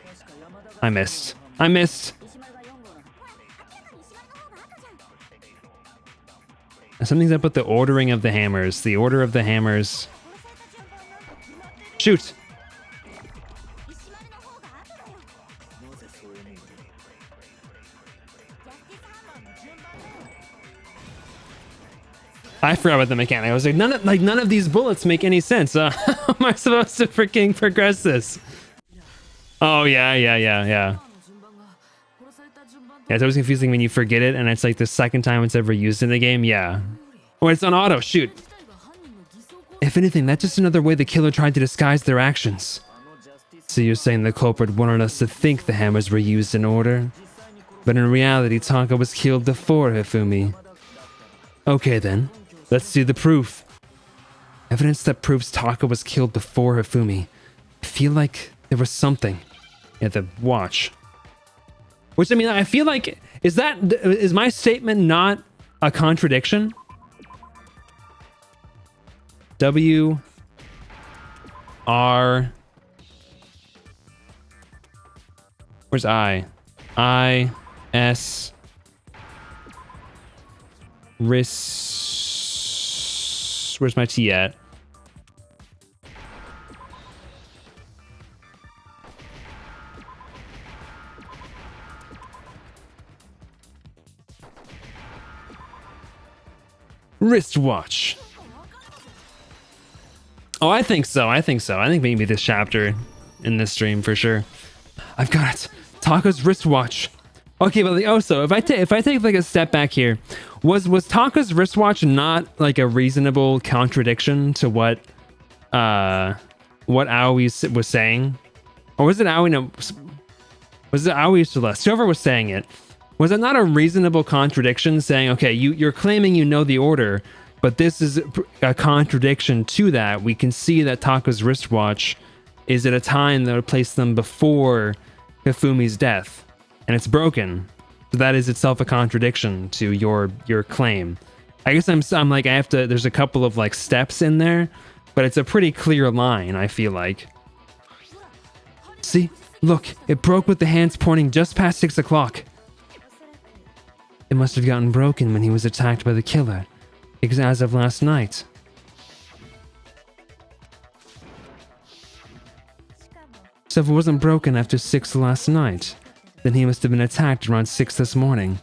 I missed. I missed. Something's up with the ordering of the hammers. The order of the hammers. Shoot! I forgot about the mechanic. I was like, none of these bullets make any sense. How am I supposed to freaking progress this? Oh yeah. Yeah, it's always confusing when you forget it and it's like the second time it's ever used in the game. Yeah. Oh, it's on auto. Shoot. If anything, that's just another way the killer tried to disguise their actions. So you're saying the culprit wanted us to think the hammers were used in order? But in reality, Taka was killed before Hifumi. Okay then, let's see the proof. Evidence that proves Taka was killed before Hifumi. I feel like there was something at the watch. Which, I mean, I feel like, is my statement not a contradiction? W R Where's I? I S Wrist. Where's my T at? Wristwatch. Oh, I think so. I think maybe this chapter in this stream for sure. I've got it. Taka's wristwatch. Okay, but also if I take like a step back here, was Taka's wristwatch not like a reasonable contradiction to what Aoi was saying, or was it Aoi? No, was it Aoi Celeste? Whoever was saying it, was it not a reasonable contradiction? Saying, okay, you're claiming you know the order, but this is a contradiction to that. We can see that Taka's wristwatch is at a time that would place them before Hifumi's death, and it's broken. So that is itself a contradiction to your claim. I guess I'm like, I have to, there's a couple of like steps in there, but it's a pretty clear line, I feel like. See, look, it broke with the hands pointing just past 6 o'clock. It must have gotten broken when he was attacked by the killer, because as of last night. So if it wasn't broken after 6 last night, then he must have been attacked around 6 this morning.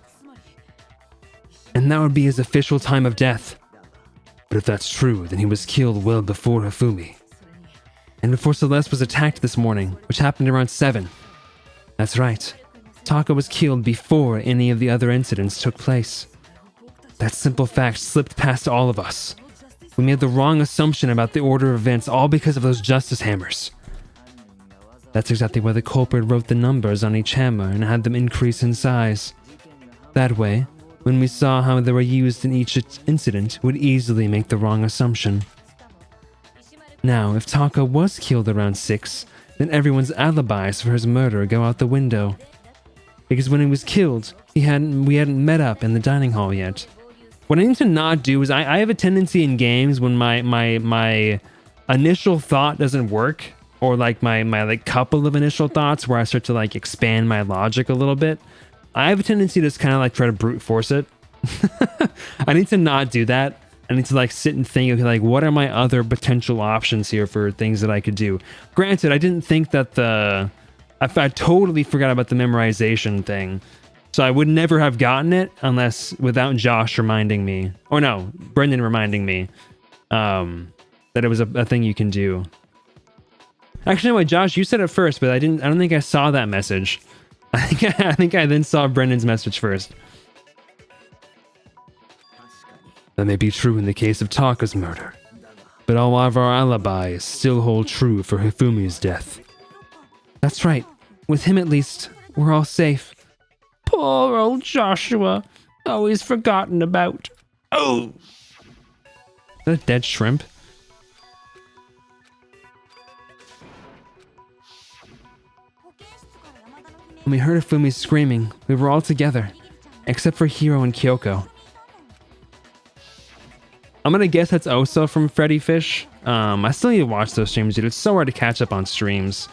And that would be his official time of death. But if that's true, then he was killed well before Hifumi. And before Celeste was attacked this morning, which happened around 7. That's right. Taka was killed before any of the other incidents took place. That simple fact slipped past all of us. We made the wrong assumption about the order of events, all because of those justice hammers. That's exactly why the culprit wrote the numbers on each hammer and had them increase in size. That way, when we saw how they were used in each incident, we'd easily make the wrong assumption. Now, if Taka was killed around 6, then everyone's alibis for his murder go out the window. Because when he was killed, we hadn't met up in the dining hall yet. What I need to not do is I have a tendency in games when my initial thought doesn't work, or like my like couple of initial thoughts where I start to like expand my logic a little bit. I have a tendency to just kind of like try to brute force it. I need to not do that. I need to like sit and think, okay, like what are my other potential options here for things that I could do? Granted, I didn't think that I totally forgot about the memorization thing. So I would never have gotten it unless without Josh reminding me, or no, Brendan reminding me that it was a thing you can do. Actually, no, wait, Josh, you said it first, but I don't think I saw that message. I think I then saw Brendan's message first. That may be true in the case of Taka's murder, but all of our alibis still hold true for Hifumi's death. That's right. With him at least, we're all safe. Poor old Joshua, always forgotten about. Oh! Is that a dead shrimp? When we heard Hifumi screaming, we were all together, except for Hiro and Kyoko. I'm gonna guess that's Osa from Freddy Fish. I still need to watch those streams, dude. It's so hard to catch up on streams.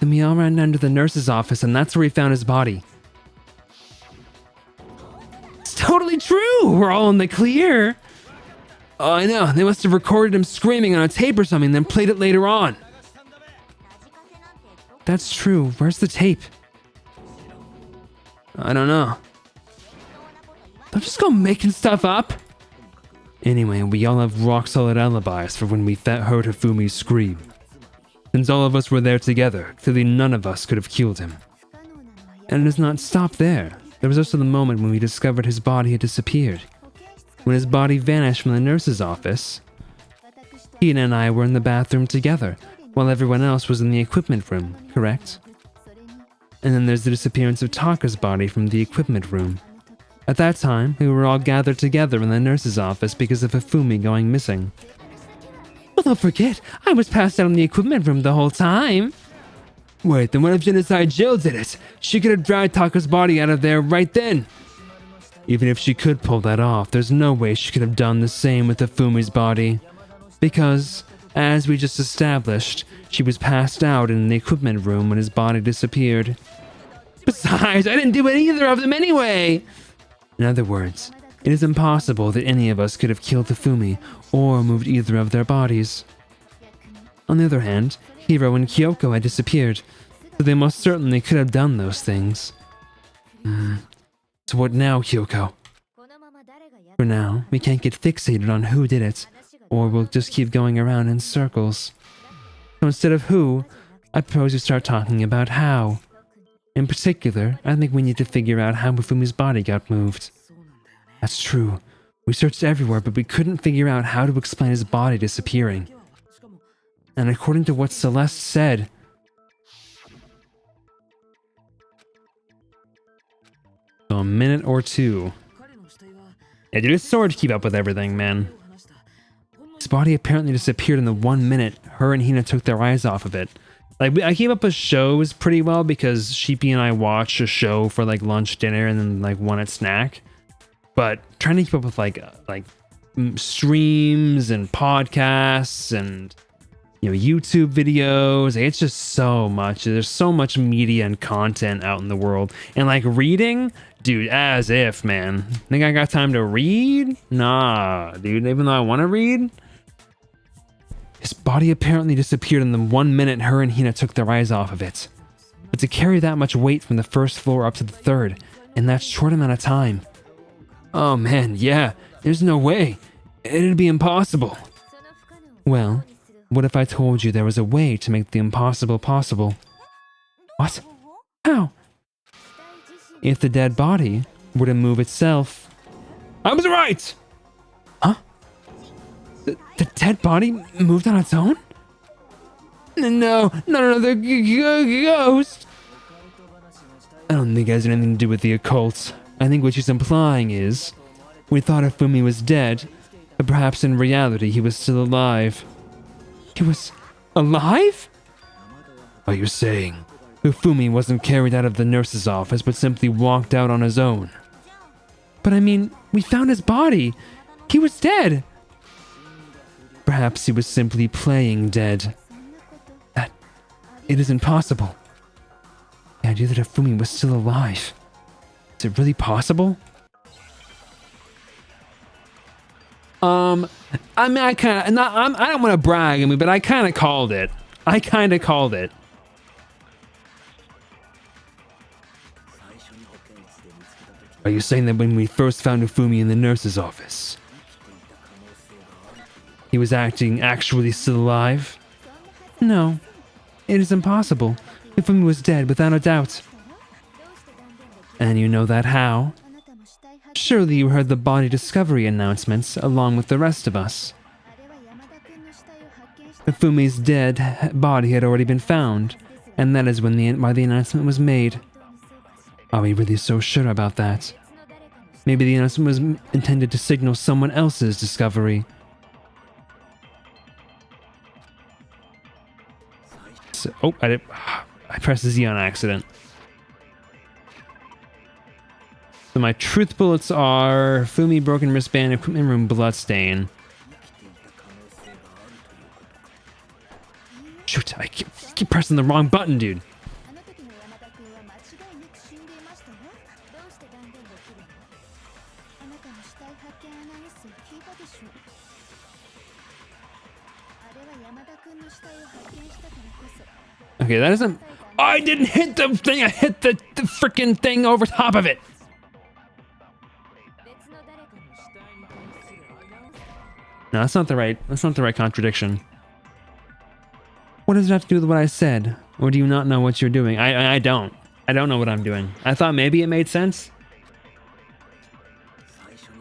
Then we all ran down to the nurse's office, and that's where we found his body. It's totally true! We're all in the clear! Oh, I know. They must have recorded him screaming on a tape or something, then played it later on. That's true. Where's the tape? I don't know. Don't just go making stuff up. Anyway, we all have rock-solid alibis for when we heard Hifumi's scream. Since all of us were there together, clearly none of us could have killed him. And it does not stop there. There was also the moment when we discovered his body had disappeared. When his body vanished from the nurse's office, Hina and I were in the bathroom together, while everyone else was in the equipment room, correct? And then there's the disappearance of Taka's body from the equipment room. At that time, we were all gathered together in the nurse's office because of Hifumi going missing. Well, don't forget, I was passed out in the equipment room the whole time. Wait, then what if Genocide Jill did it? She could have dragged Taka's body out of there right then. Even if she could pull that off, there's no way she could have done the same with Hifumi's body. Because, as we just established, she was passed out in the equipment room when his body disappeared. Besides, I didn't do either of them anyway! In other words, it is impossible that any of us could have killed Hifumi or moved either of their bodies. On the other hand, Hiro and Kyoko had disappeared, so they most certainly could have done those things. So what now, Kyoko? For now, we can't get fixated on who did it, or we'll just keep going around in circles. So instead of who, I propose we start talking about how. In particular, I think we need to figure out how Hifumi's body got moved. That's true. We searched everywhere, but we couldn't figure out how to explain his body disappearing. And according to what Celeste said, so a minute or two. Yeah, dude, it's hard to keep up with everything, man. His body apparently disappeared in the 1 minute her and Hina took their eyes off of it. Like, I keep up with shows pretty well because Sheepy and I watch a show for like lunch, dinner, and then like one at snack. But trying to keep up with like streams and podcasts and YouTube videos, it's just so much. There's so much media and content out in the world. And like reading, dude, as if, man. Think I got time to read? Nah, dude, even though I want to read. His body apparently disappeared in the 1 minute her and Hina took their eyes off of it. But to carry that much weight from the first floor up to the third, in that short amount of time. Oh man, yeah, there's no way. It'd be impossible. Well, what if I told you there was a way to make the impossible possible? What? How? If the dead body were to move itself... I was right! Huh? The dead body moved on its own? No, the ghost! I don't think it has anything to do with the occult. I think what she's implying is, we thought Hifumi was dead, but perhaps in reality he was still alive. He was alive? Are you saying Hifumi wasn't carried out of the nurse's office but simply walked out on his own? But I mean, we found his body. He was dead. Perhaps he was simply playing dead. It is impossible. The idea that Hifumi was still alive. Is it really possible? I mean, I don't want to brag, but I kind of called it. Are you saying that when we first found Hifumi in the nurse's office, he was actually still alive? No, it is impossible. Hifumi was dead without a doubt. And you know that how? Surely you heard the body discovery announcements along with the rest of us. Hifumi's dead body had already been found, and that is why the announcement was made. Are we really so sure about that? Maybe the announcement was intended to signal someone else's discovery. So, oh, I pressed Z on accident. So my truth bullets are Fumi, broken wristband, equipment room, bloodstain. Shoot, I keep pressing the wrong button, dude. Okay, that isn't... I didn't hit the thing, I hit the freaking thing over top of it. No, that's not the right contradiction. What does it have to do with what I said? Or do you not know what you're doing? I don't. I don't know what I'm doing. I thought maybe it made sense.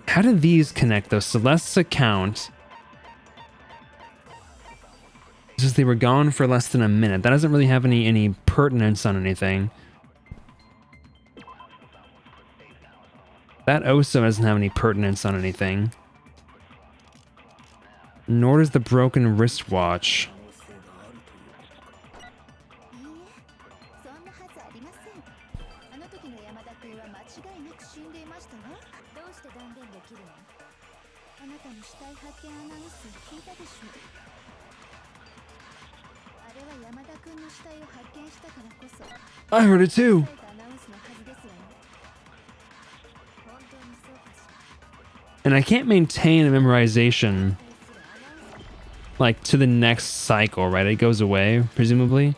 How did these connect though? Celeste's account. Just they were gone for less than a minute. That doesn't really have any pertinence on anything. That also doesn't have any pertinence on anything. Nor does the broken wristwatch. I heard it too. And I can't maintain a memorization like to the next cycle, right? It goes away, presumably.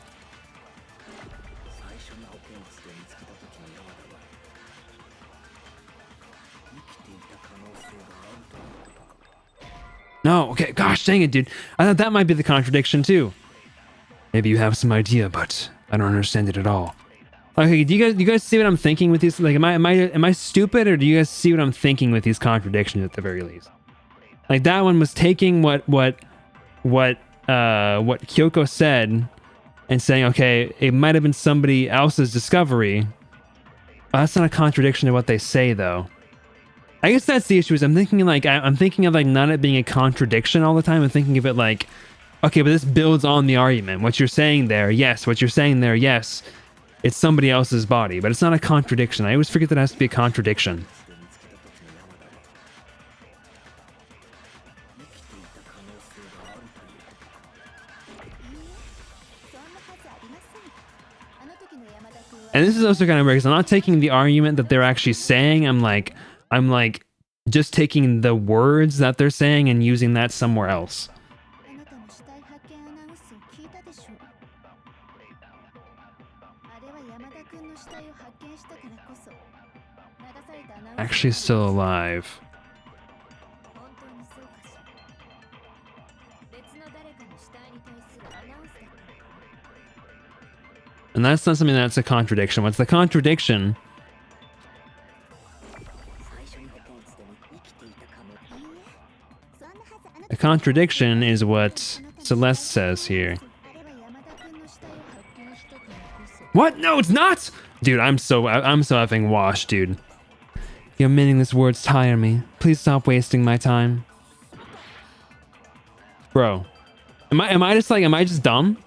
No, okay, gosh dang it, dude. I thought that might be the contradiction too. Maybe you have some idea, but I don't understand it at all. Okay, do you guys see what I'm thinking with these? Like, am I stupid, or do you guys see what I'm thinking with these contradictions at the very least? Like that one was taking what Kyoko said and saying, okay, it might have been somebody else's discovery. But that's not a contradiction to what they say, though. I guess that's the issue. Is I'm thinking like I'm thinking of like not it being a contradiction all the time. I'm thinking of it like, okay, but this builds on the argument. What you're saying there, yes. What you're saying there, yes. It's somebody else's body, but it's not a contradiction. I always forget that it has to be a contradiction. And this is also kind of weird because I'm not taking the argument that they're actually saying. I'm like just taking the words that they're saying and using that somewhere else. Actually still alive. And that's not something that's a contradiction. What's the contradiction? The contradiction is what Celeste says here. What? No, it's not! Dude, I'm so effing washed, dude. Your meaningless words tire me. Please stop wasting my time. Bro. Am I just dumb?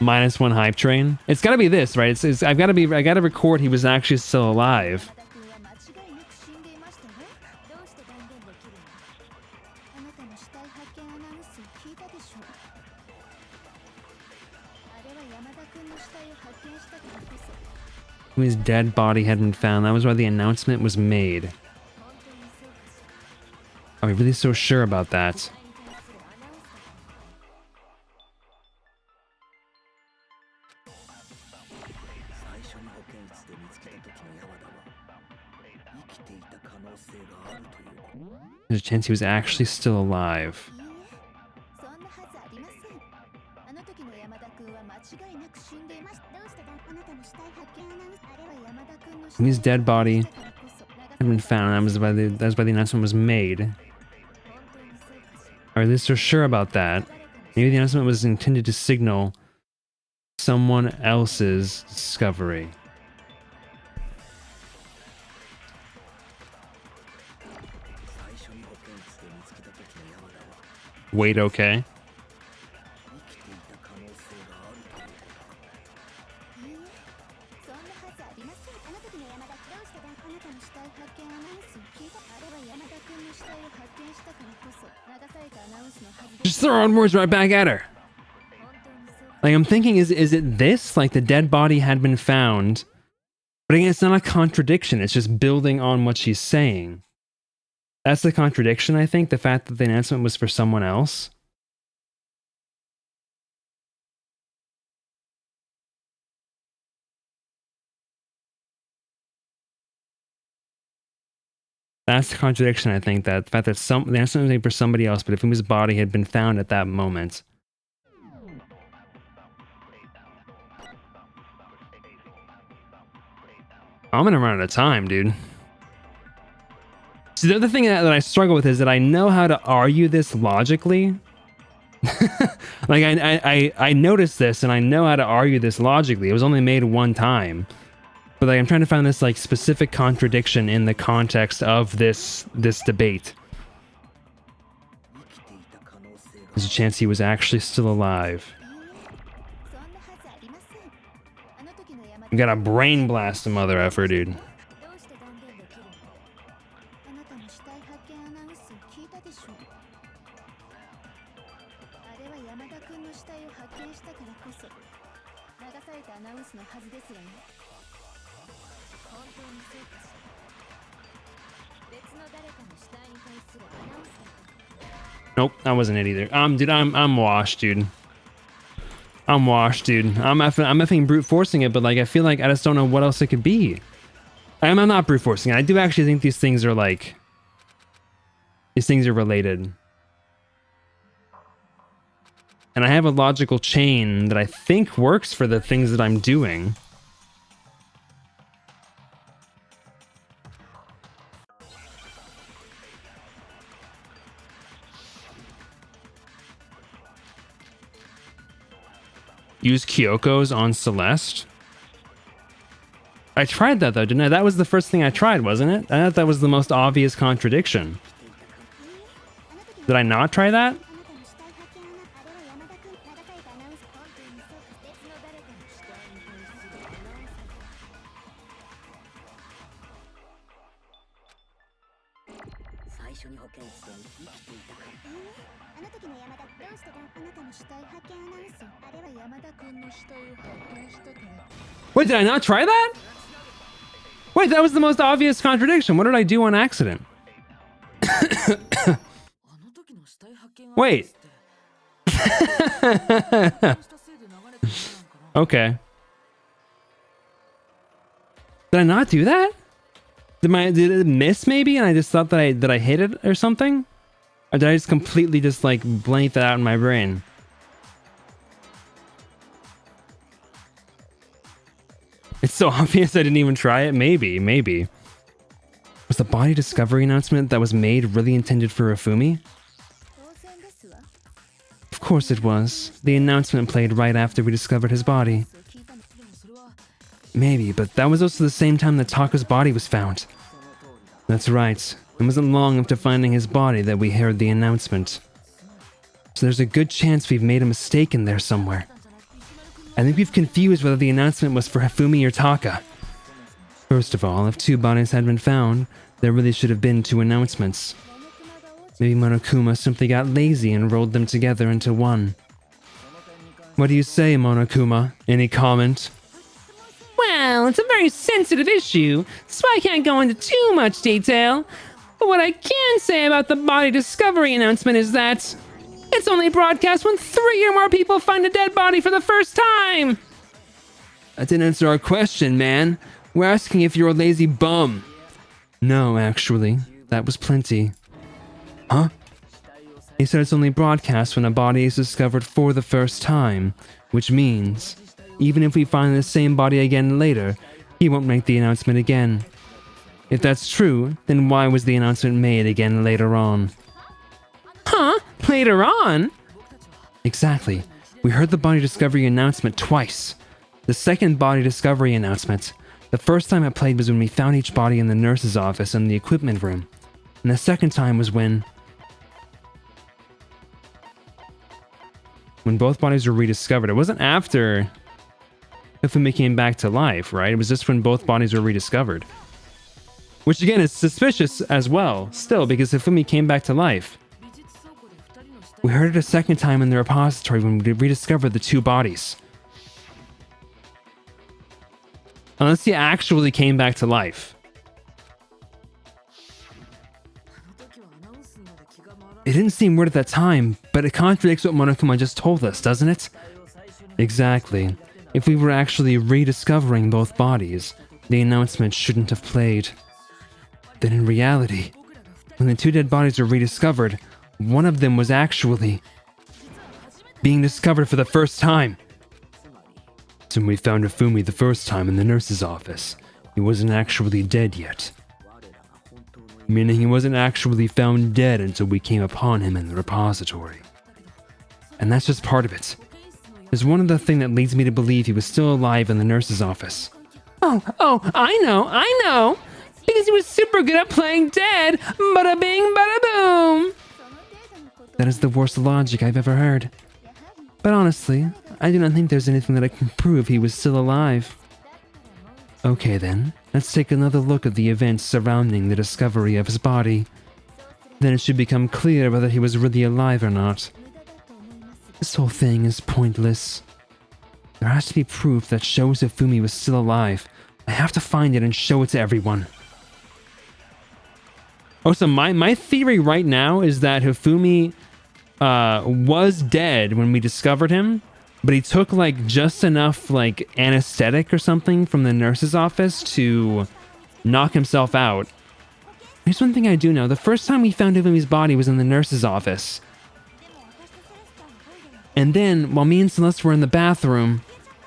-1 hype train. It's gotta be this, right? I gotta record he was actually still alive. His dead body had been found. That was why the announcement was made. Are we really so sure about that? There's a chance he was actually still alive. His dead body had been found. That was why the announcement was made. Are they so sure about that? Maybe the announcement was intended to signal someone else's discovery. Wait, okay. Just throwing words right back at her. Like, I'm thinking, is it this? Like, the dead body had been found. But again, it's not a contradiction. It's just building on what she's saying. That's the contradiction, I think. The fact that the announcement was for someone else. That's the contradiction, I think, that the fact that the announcement was made for somebody else, but Ifumi's body had been found at that moment. I'm gonna run out of time, dude. See, the other thing that I struggle with is that I know how to argue this logically. Like, I noticed this, and I know how to argue this logically. It was only made one time. But like, I'm trying to find this like specific contradiction in the context of this debate. There's a chance he was actually still alive. You got a brain blast, mother effer, dude. Nope, that wasn't it either. Dude, I'm washed, dude. I'm washed, dude. I'm effing brute forcing it, but like I feel like I just don't know what else it could be. I'm not brute forcing it. I do actually think these things are like related. And I have a logical chain that I think works for the things that I'm doing. Use Kyoko's on Celeste? I tried that though, didn't I? That was the first thing I tried, wasn't it? I thought that was the most obvious contradiction. Did I not try that? Wait, did I not try that? Wait, that was the most obvious contradiction. What did I do on accident? Wait. Okay. Did I not do that? Did it miss maybe and I just thought that I hit it or something? Or did I just completely just like blank that out in my brain? It's so obvious I didn't even try it. Maybe. Was the body discovery announcement that was made really intended for Ifumi? Of course it was. The announcement played right after we discovered his body. Maybe, but that was also the same time that Taka's body was found. That's right. It wasn't long after finding his body that we heard the announcement. So there's a good chance we've made a mistake in there somewhere. I think we've confused whether the announcement was for Hifumi or Taka. First of all, if two bodies had been found, there really should have been two announcements. Maybe Monokuma simply got lazy and rolled them together into one. What do you say, Monokuma? Any comment? Well, it's a very sensitive issue, so I can't go into too much detail. But what I can say about the body discovery announcement is that it's only broadcast when 3 or more people find a dead body for the first time. That didn't answer our question, man. We're asking if you're a lazy bum. No, actually. That was plenty. Huh? He said it's only broadcast when a body is discovered for the first time, which means, even if we find the same body again later, he won't make the announcement again. If that's true, then why was the announcement made again later on? Huh? Later on? Exactly. We heard the body discovery announcement twice. The second body discovery announcement. The first time it played was when we found each body in the nurse's office and the equipment room. And the second time was when both bodies were rediscovered. It wasn't after Hifumi came back to life, right? It was just when both bodies were rediscovered. Which again is suspicious as well, still, because Hifumi came back to life. We heard it a second time in the repository when we rediscovered the two bodies. Unless he actually came back to life. It didn't seem weird at that time, but it contradicts what Monokuma just told us, doesn't it? Exactly. If we were actually rediscovering both bodies, the announcement shouldn't have played. then in reality, when the two dead bodies were rediscovered, one of them was actually being discovered for the first time. So when we found Hifumi the first time in the nurse's office, he wasn't actually dead yet. Meaning he wasn't actually found dead until we came upon him in the repository. And that's just part of it. There's one other thing that leads me to believe he was still alive in the nurse's office. Oh, I know! Because he was super good at playing dead! Bada bing, bada boom! That is the worst logic I've ever heard. But honestly, I do not think there's anything that I can prove he was still alive. Okay then, let's take another look at the events surrounding the discovery of his body. Then it should become clear whether he was really alive or not. This whole thing is pointless. There has to be proof that shows Hifumi was still alive. I have to find it and show it to everyone. Also, my theory right now is that Hifumi was dead when we discovered him, but he took like just enough like anesthetic or something from the nurse's office to knock himself out. Here's one thing I do know. The first time we found Hifumi's body was in the nurse's office. And then, while me and Celeste were in the bathroom,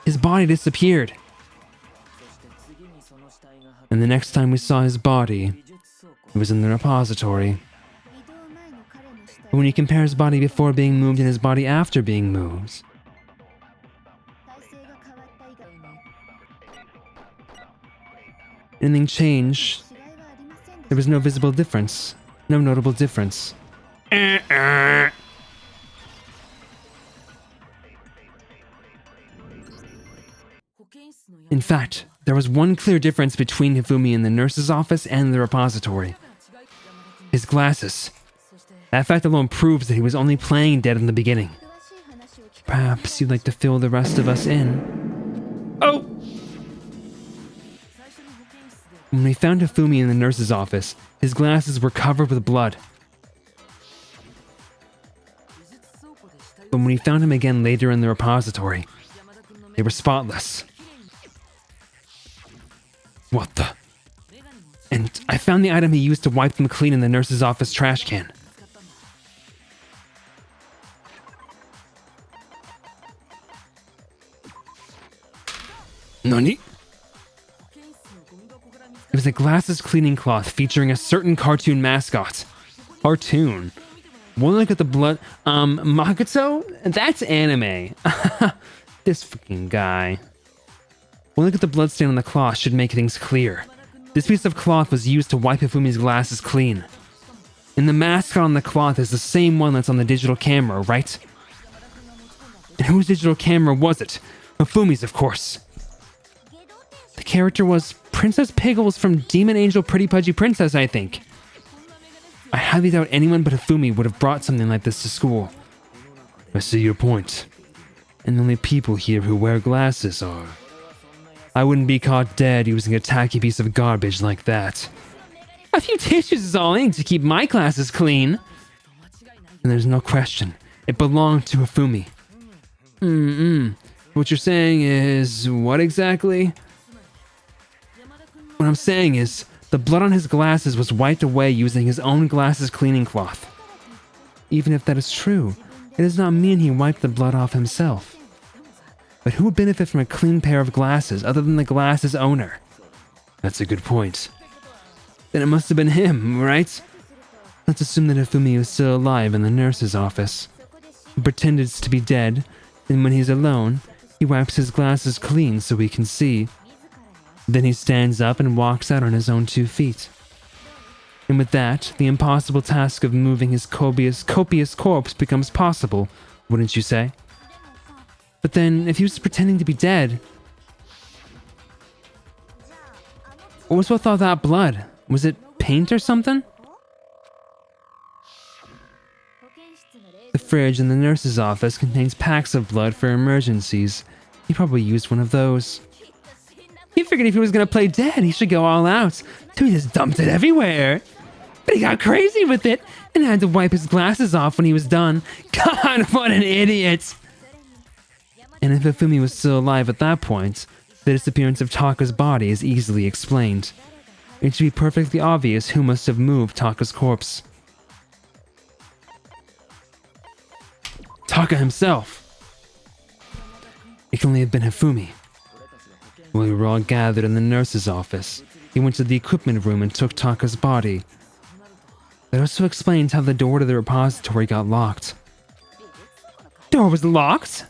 his body disappeared. And the next time we saw his body, it was in the repository. But when you compare his body before being moved and his body after being moved, anything changed? There was no visible difference. No notable difference. In fact, there was one clear difference between Hifumi in the nurse's office and the repository. His glasses. That fact alone proves that he was only playing dead in the beginning. Perhaps you'd like to fill the rest of us in? Oh! When we found Hifumi in the nurse's office, his glasses were covered with blood. But when we found him again later in the repository, they were spotless. What the? And I found the item he used to wipe them clean in the nurse's office trash can. Nani? It was a glasses cleaning cloth featuring a certain cartoon mascot. Cartoon? One look at the blood. Makoto? That's anime. This fucking guy. One look at the bloodstain on the cloth should make things clear. This piece of cloth was used to wipe Hifumi's glasses clean. And the mascot on the cloth is the same one that's on the digital camera, right? And whose digital camera was it? Hifumi's, of course. The character was Princess Piggles from Demon Angel Pretty Pudgy Princess, I think. I highly doubt anyone but Hifumi would have brought something like this to school. I see your point. And the only people here who wear glasses are... I wouldn't be caught dead using a tacky piece of garbage like that. A few tissues is all I need to keep my glasses clean. And there's no question. It belonged to Hifumi. What you're saying is... what exactly? What I'm saying is, the blood on his glasses was wiped away using his own glasses cleaning cloth. Even if that is true, it does not mean he wiped the blood off himself. But who would benefit from a clean pair of glasses other than the glasses owner? That's a good point. Then it must have been him, right? Let's assume that Hifumi was still alive in the nurse's office. He pretended to be dead, and when he's alone, he wipes his glasses clean so he can see. Then he stands up and walks out on his own 2 feet. And with that, the impossible task of moving his copious corpse becomes possible, wouldn't you say? But then, if he was pretending to be dead... what was with all that blood? Was it paint or something? The fridge in the nurse's office contains packs of blood for emergencies. He probably used one of those. He figured if he was gonna play dead, he should go all out. So he just dumped it everywhere. But he got crazy with it and had to wipe his glasses off when he was done. God, what an idiot! And if Hifumi was still alive at that point, the disappearance of Taka's body is easily explained. it should be perfectly obvious who must have moved Taka's corpse. Taka himself! It can only have been Hifumi. When we were all gathered in the nurse's office, he went to the equipment room and took Taka's body. That also explains how the door to the repository got locked. Door was locked?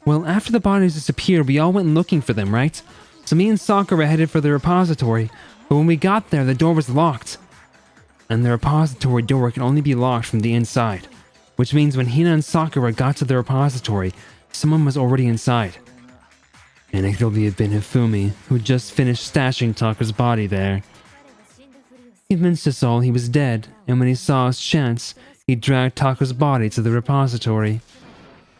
Well, after the bodies disappeared, we all went looking for them, right? So me and Sakura headed for the repository, but when we got there, the door was locked. And the repository door can only be locked from the inside, which means when Hina and Sakura got to the repository, someone was already inside. And it could only have been Hifumi, who just finished stashing Taka's body there. He convinced us all he was dead, and when he saw his chance, he dragged Taka's body to the repository.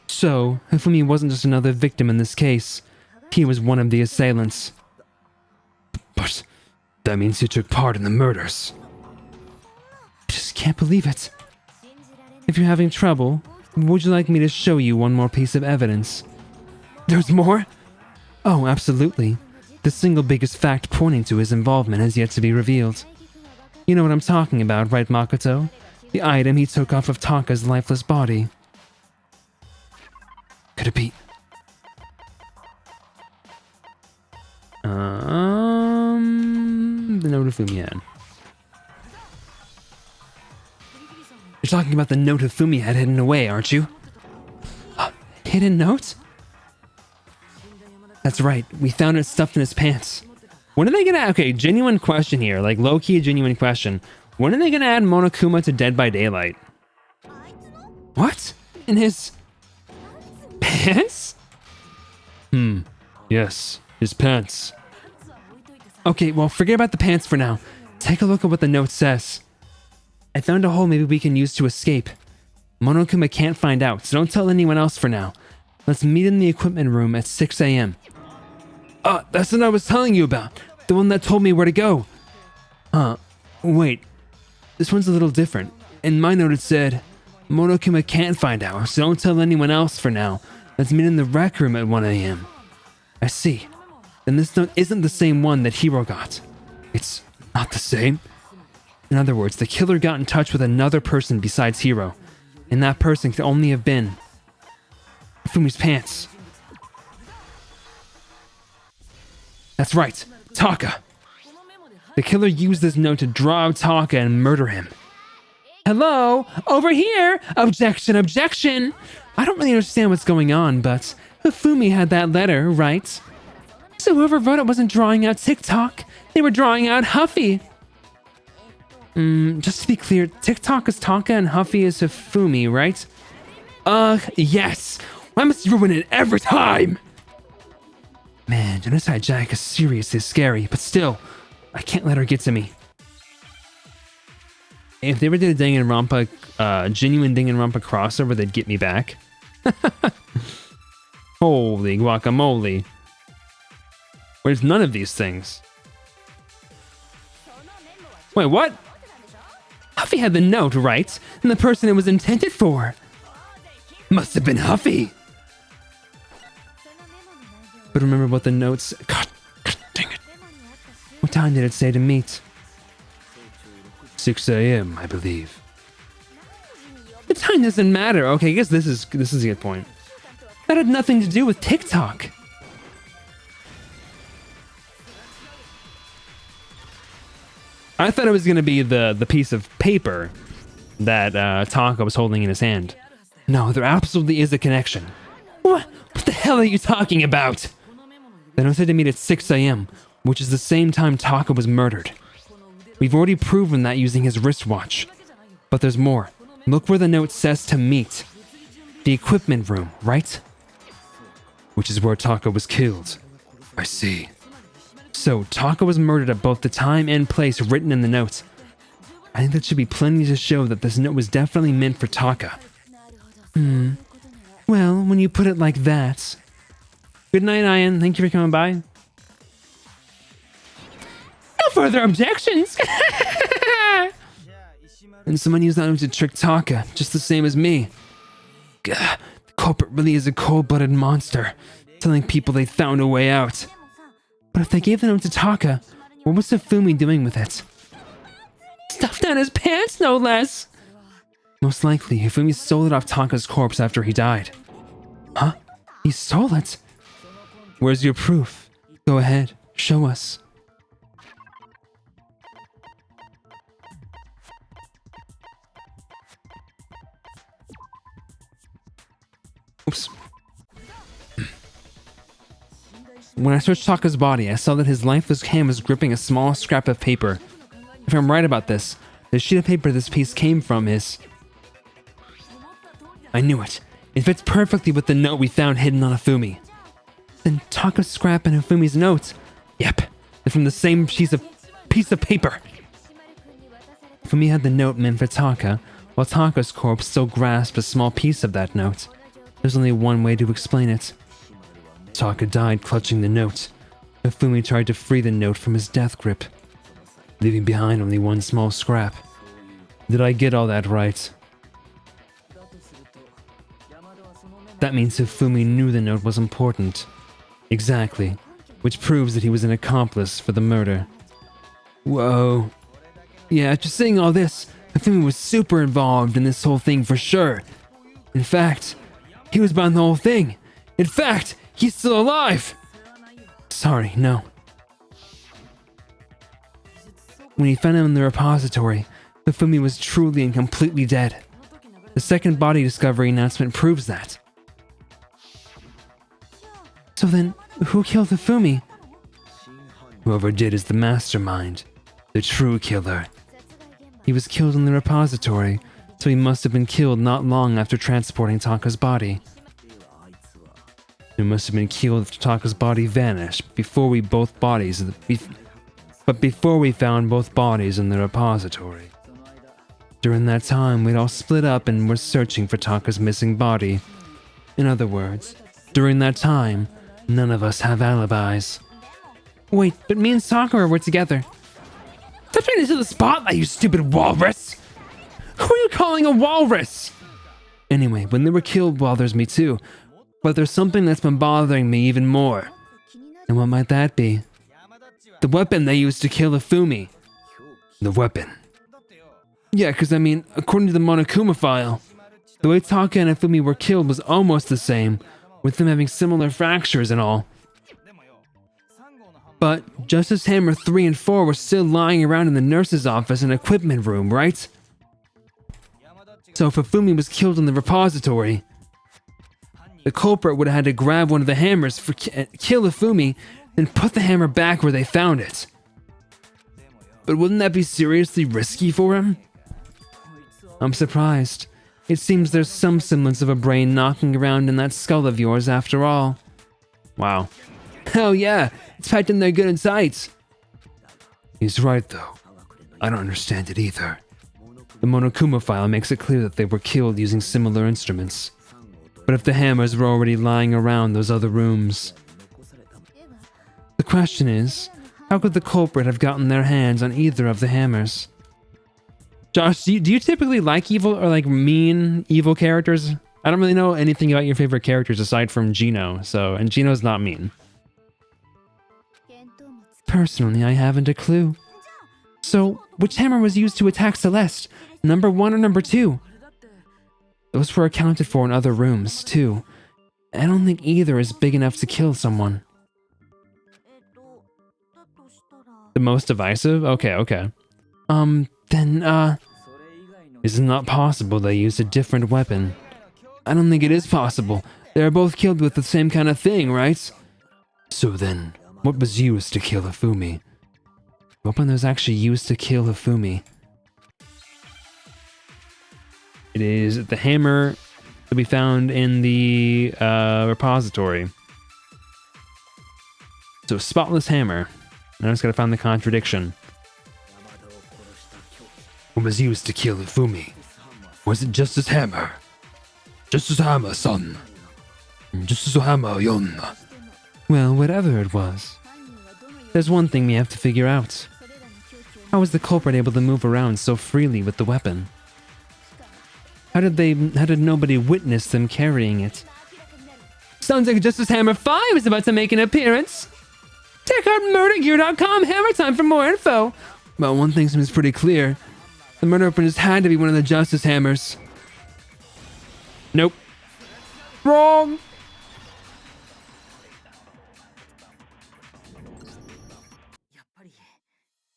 So, Hifumi wasn't just another victim in this case. He was one of the assailants. But that means he took part in the murders. I just can't believe it. If you're having trouble, would you like me to show you one more piece of evidence? There's more? Oh, absolutely. The single biggest fact pointing to his involvement has yet to be revealed. You know what I'm talking about, right, Makoto? The item he took off of Taka's lifeless body. Could it be? The note of Fumi had. You're talking about the note Hifumi had hidden away, aren't you? Hidden note? That's right, we found it stuffed in his pants. When are they gonna... Okay, genuine question here, like low-key genuine question. When are they gonna add Monokuma to Dead by Daylight? What? In his... pants? Yes, his pants. Okay, well, forget about the pants for now. Take a look at what the note says. I found a hole maybe we can use to escape. Monokuma can't find out, so don't tell anyone else for now. Let's meet in the equipment room at 6 a.m. That's what I was telling you about. The one that told me where to go. Wait. This one's a little different. In my note it said, Monokuma can't find out, so don't tell anyone else for now. Let's meet in the rec room at 1 a.m. I see. Then this note isn't the same one that Hiro got. It's not the same? In other words, the killer got in touch with another person besides Hiro. And that person could only have been... Fumi's pants. That's right, Taka. The killer used this note to draw out Taka and murder him. Hello, over here! Objection, objection! I don't really understand what's going on, but Hifumi had that letter, right? So whoever wrote it wasn't drawing out TikTok, they were drawing out Huffy. Just to be clear, TikTok is Taka and Huffy is Hifumi, right? Yes! I must ruin it every time! Man, Genocide Jack is seriously scary, but still, I can't let her get to me. If they ever did a Danganronpa, genuine Danganronpa crossover, they'd get me back. Holy guacamole. Where's none of these things? Wait, what? Huffy had the note, right? And the person it was intended for. Must have been Huffy. But remember what the notes... God dang it. What time did it say to meet? 6 a.m., I believe. The time doesn't matter. Okay, I guess this is a good point. That had nothing to do with TikTok. I thought it was going to be the piece of paper that Taka was holding in his hand. No, there absolutely is a connection. What the hell are you talking about? They don't say to meet at 6 a.m., which is the same time Taka was murdered. We've already proven that using his wristwatch. But there's more. Look where the note says to meet. The equipment room, right? Which is where Taka was killed. I see. So, Taka was murdered at both the time and place written in the note. I think that should be plenty to show that this note was definitely meant for Taka. Well, when you put it like that... Good night, Ian. Thank you for coming by. No further objections! And someone used that note to trick Taka, just the same as me. Gah, the culprit really is a cold-blooded monster, telling people they found a way out. But if they gave the note to Taka, What was Hifumi doing with it? Stuffed down his pants, no less! Most likely, Hifumi stole it off Taka's corpse after he died. Huh? He stole it? Where's your proof? Go ahead, show us. Oops. When I searched Taka's body, I saw that his lifeless hand was gripping a small scrap of paper. If I'm right about this, the sheet of paper this piece came from is... I knew it. It fits perfectly with the note we found hidden on Hifumi. Then Taka's scrap and Hifumi's notes. Yep, they're from the same piece of paper. Hifumi had the note meant for Taka, while Taka's corpse still grasped a small piece of that note. There's only one way to explain it. Taka died clutching the note. Hifumi tried to free the note from his death grip, leaving behind only one small scrap. Did I get all that right? That means Hifumi knew the note was important. Exactly. Which proves that he was an accomplice for the murder. Whoa. Yeah, after seeing all this, Hifumi was super involved in this whole thing for sure. In fact, he was behind the whole thing. In fact, he's still alive! Sorry, no. When he found him in the repository, Hifumi was truly and completely dead. The second body discovery announcement proves that. So then, who killed Hifumi? Whoever did is the mastermind, the true killer. He was killed in the repository, so he must have been killed not long after transporting Taka's body. He must have been killed after Taka's body vanished, before we found both bodies in the repository. During that time, we'd all split up and were searching for Taka's missing body. In other words, during that time, none of us have alibis. Wait, but me and Sakura were together. Stop trying into the spotlight, you stupid walrus! Who are you calling a walrus? Anyway, when they were killed, well, there's me too. But there's something that's been bothering me even more. And what might that be? The weapon they used to kill Hifumi. The weapon. Yeah, because I mean, according to the Monokuma file, the way Taka and Hifumi were killed was almost the same, with them having similar fractures and all. But Justice Hammer 3 and 4 were still lying around in the nurse's office and equipment room, right? So if Hifumi was killed in the repository, the culprit would have had to grab one of the hammers, kill Hifumi, then put the hammer back where they found it. But wouldn't that be seriously risky for him? I'm surprised. It seems there's some semblance of a brain knocking around in that skull of yours after all. Wow. Hell yeah, it's packed in there good and tight. He's right though. I don't understand it either. The Monokuma file makes it clear that they were killed using similar instruments. But if the hammers were already lying around those other rooms... The question is, how could the culprit have gotten their hands on either of the hammers? Josh, do you typically like evil or like mean evil characters? I don't really know anything about your favorite characters aside from Gino, and Gino's not mean. Personally, I haven't a clue. So, which hammer was used to attack Celeste? Number 1 or number 2? Those were accounted for in other rooms, too. I don't think either is big enough to kill someone. The most divisive? Okay. Is it not possible they used a different weapon? I don't think it is possible. They are both killed with the same kind of thing, right? So then, what was used to kill Hifumi? The weapon that was actually used to kill Hifumi. It is the hammer that we found in the repository. So, spotless hammer. Now I just gotta find the contradiction. What was used to kill Hifumi? Was it Justice Hammer? Justice Hammer, son. Justice Hammer, yon. Well, whatever it was. There's one thing we have to figure out. How was the culprit able to move around so freely with the weapon? How did nobody witness them carrying it? Sounds like Justice Hammer 5 is about to make an appearance. Check out murdergear.com hammer time for more info. Well, one thing seems pretty clear. The murder weapon just had to be one of the justice hammers. Nope. Wrong.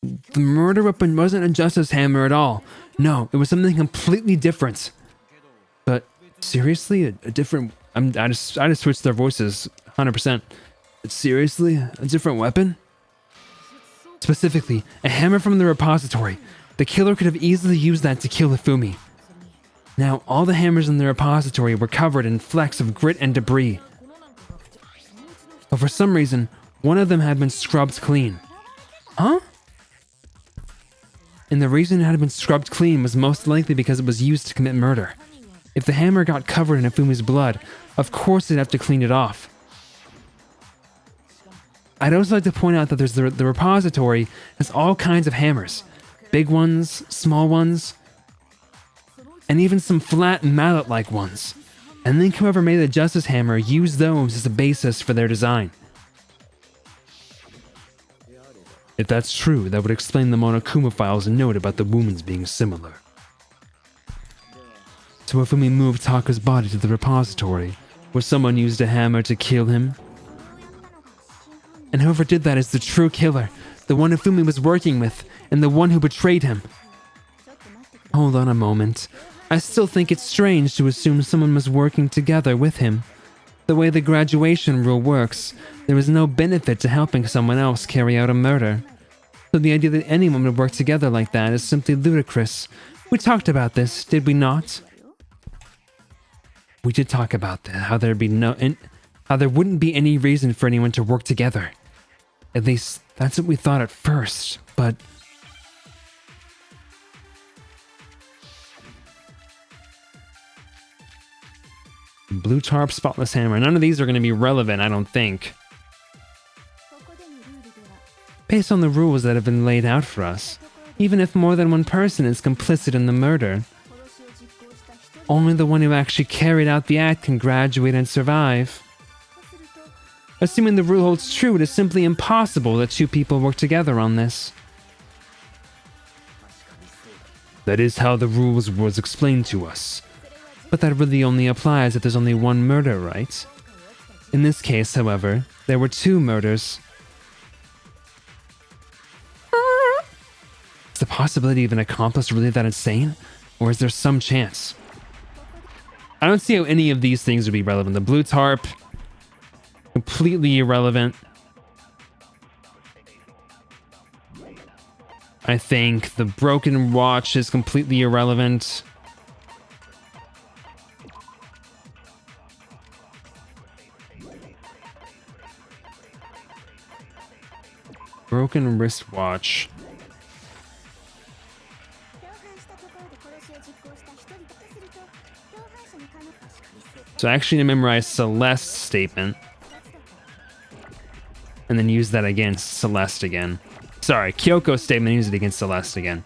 The murder weapon wasn't a justice hammer at all. No, it was something completely different. But seriously, a different... I just switched their voices 100%. But seriously, a different weapon? Specifically, a hammer from the repository. The killer could have easily used that to kill Hifumi. Now, all the hammers in the repository were covered in flecks of grit and debris. But for some reason, one of them had been scrubbed clean. Huh? And the reason it had been scrubbed clean was most likely because it was used to commit murder. If the hammer got covered in Hifumi's blood, of course they'd have to clean it off. I'd also like to point out that there's the repository has all kinds of hammers. Big ones, small ones, and even some flat mallet-like ones. And then whoever made the Justice Hammer used those as a basis for their design. If that's true, that would explain the Monokuma file's note about the wounds being similar. So if we moved Taka's body to the repository, where someone used a hammer to kill him? And whoever did that is the true killer, the one Hifumi was working with, and the one who betrayed him. Hold on a moment. I still think it's strange to assume someone was working together with him. The way the graduation rule works, there is no benefit to helping someone else carry out a murder. So the idea that anyone would work together like that is simply ludicrous. We talked about this, did we not? We did talk about that, how there wouldn't be any reason for anyone to work together. At least, that's what we thought at first, but... Blue tarp, spotless hammer. None of these are going to be relevant, I don't think. Based on the rules that have been laid out for us, even if more than one person is complicit in the murder, only the one who actually carried out the act can graduate and survive. Assuming the rule holds true, it is simply impossible that two people work together on this. That is how the rules was explained to us. But that really only applies if there's only one murder, right? In this case, however, there were two murders. Is the possibility of an accomplice really that insane? Or is there some chance? I don't see how any of these things would be relevant. The blue tarp, completely irrelevant. I think the broken watch is completely irrelevant. Broken wristwatch. So I actually memorize Celeste's statement. And then use that against Celeste again. Sorry, Kyoko's statement, use it against Celeste again.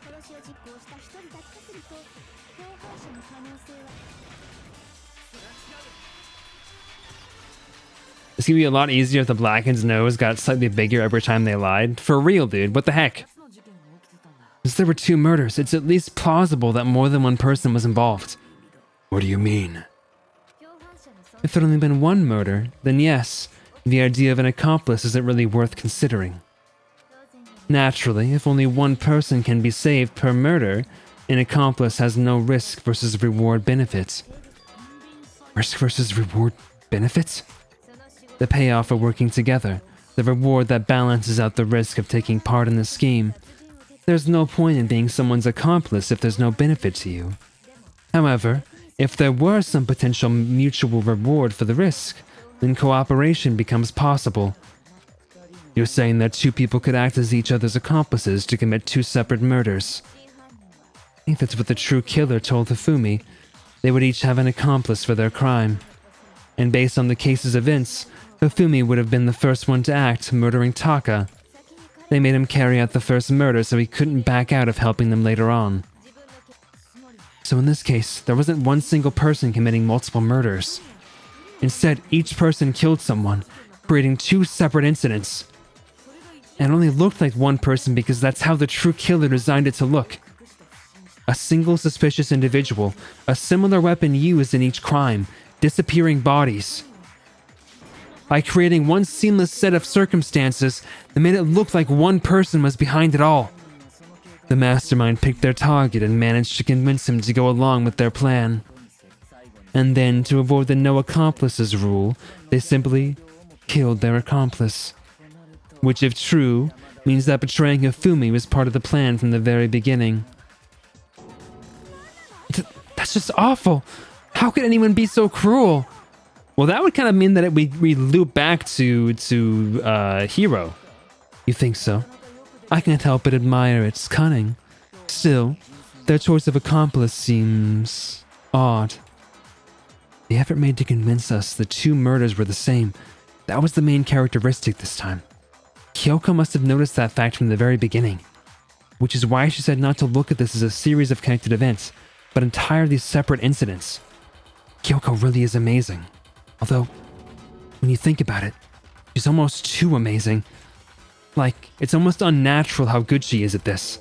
It's gonna be a lot easier if the Blackened's nose got slightly bigger every time they lied. For real, dude, what the heck? Since there were two murders, it's at least plausible that more than one person was involved. What do you mean? If there'd only been one murder, then yes, the idea of an accomplice isn't really worth considering. Naturally, if only one person can be saved per murder, an accomplice has no risk versus reward benefits. Risk versus reward benefits? The payoff for working together, the reward that balances out the risk of taking part in the scheme. There's no point in being someone's accomplice if there's no benefit to you. However, if there were some potential mutual reward for the risk, then cooperation becomes possible. You're saying that two people could act as each other's accomplices to commit two separate murders. I think that's what the true killer told Hifumi. They would each have an accomplice for their crime. And based on the case's events, Hifumi would have been the first one to act, murdering Taka. They made him carry out the first murder so he couldn't back out of helping them later on. So in this case, there wasn't one single person committing multiple murders. Instead, each person killed someone, creating two separate incidents. And it only looked like one person because that's how the true killer designed it to look. A single suspicious individual, a similar weapon used in each crime, disappearing bodies. By creating one seamless set of circumstances that made it look like one person was behind it all. The mastermind picked their target and managed to convince him to go along with their plan. And then, to avoid the no accomplices rule, they simply killed their accomplice. Which, if true, means that betraying Hifumi was part of the plan from the very beginning. That's just awful. How could anyone be so cruel? Well, that would kind of mean that we loop back to Hero. You think so? I can't help but admire its cunning. Still, their choice of accomplice seems odd. The effort made to convince us the two murders were the same. That was the main characteristic this time. Kyoko must have noticed that fact from the very beginning, which is why she said not to look at this as a series of connected events, but entirely separate incidents. Kyoko really is amazing. Although, when you think about it, she's almost too amazing. Like, it's almost unnatural how good she is at this.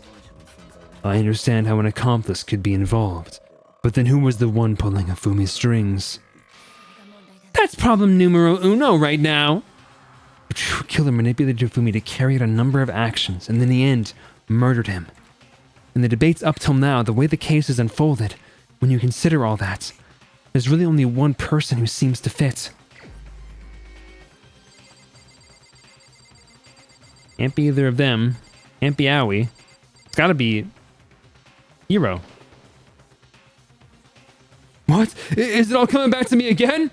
I understand how an accomplice could be involved, but then who was the one pulling Hifumi's strings? That's problem numero uno right now! The true killer manipulated Hifumi to carry out a number of actions, and in the end, murdered him. In the debates up till now, the way the case is unfolded, when you consider all that, there's really only one person who seems to fit. Can't be either of them. Can't be Aoi. It's gotta be Hiro. What? Is it all coming back to me again?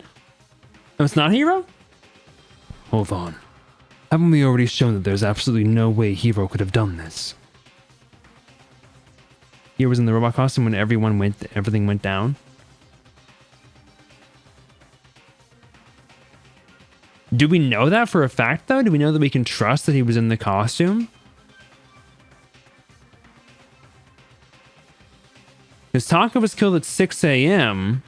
No, it's not Hiro? Hold on. Haven't we already shown that there's absolutely no way Hiro could have done this? Hiro was in the robot costume when everything went down. Do we know that for a fact, though? Do we know that we can trust that he was in the costume? Because Taka was killed at 6 a.m.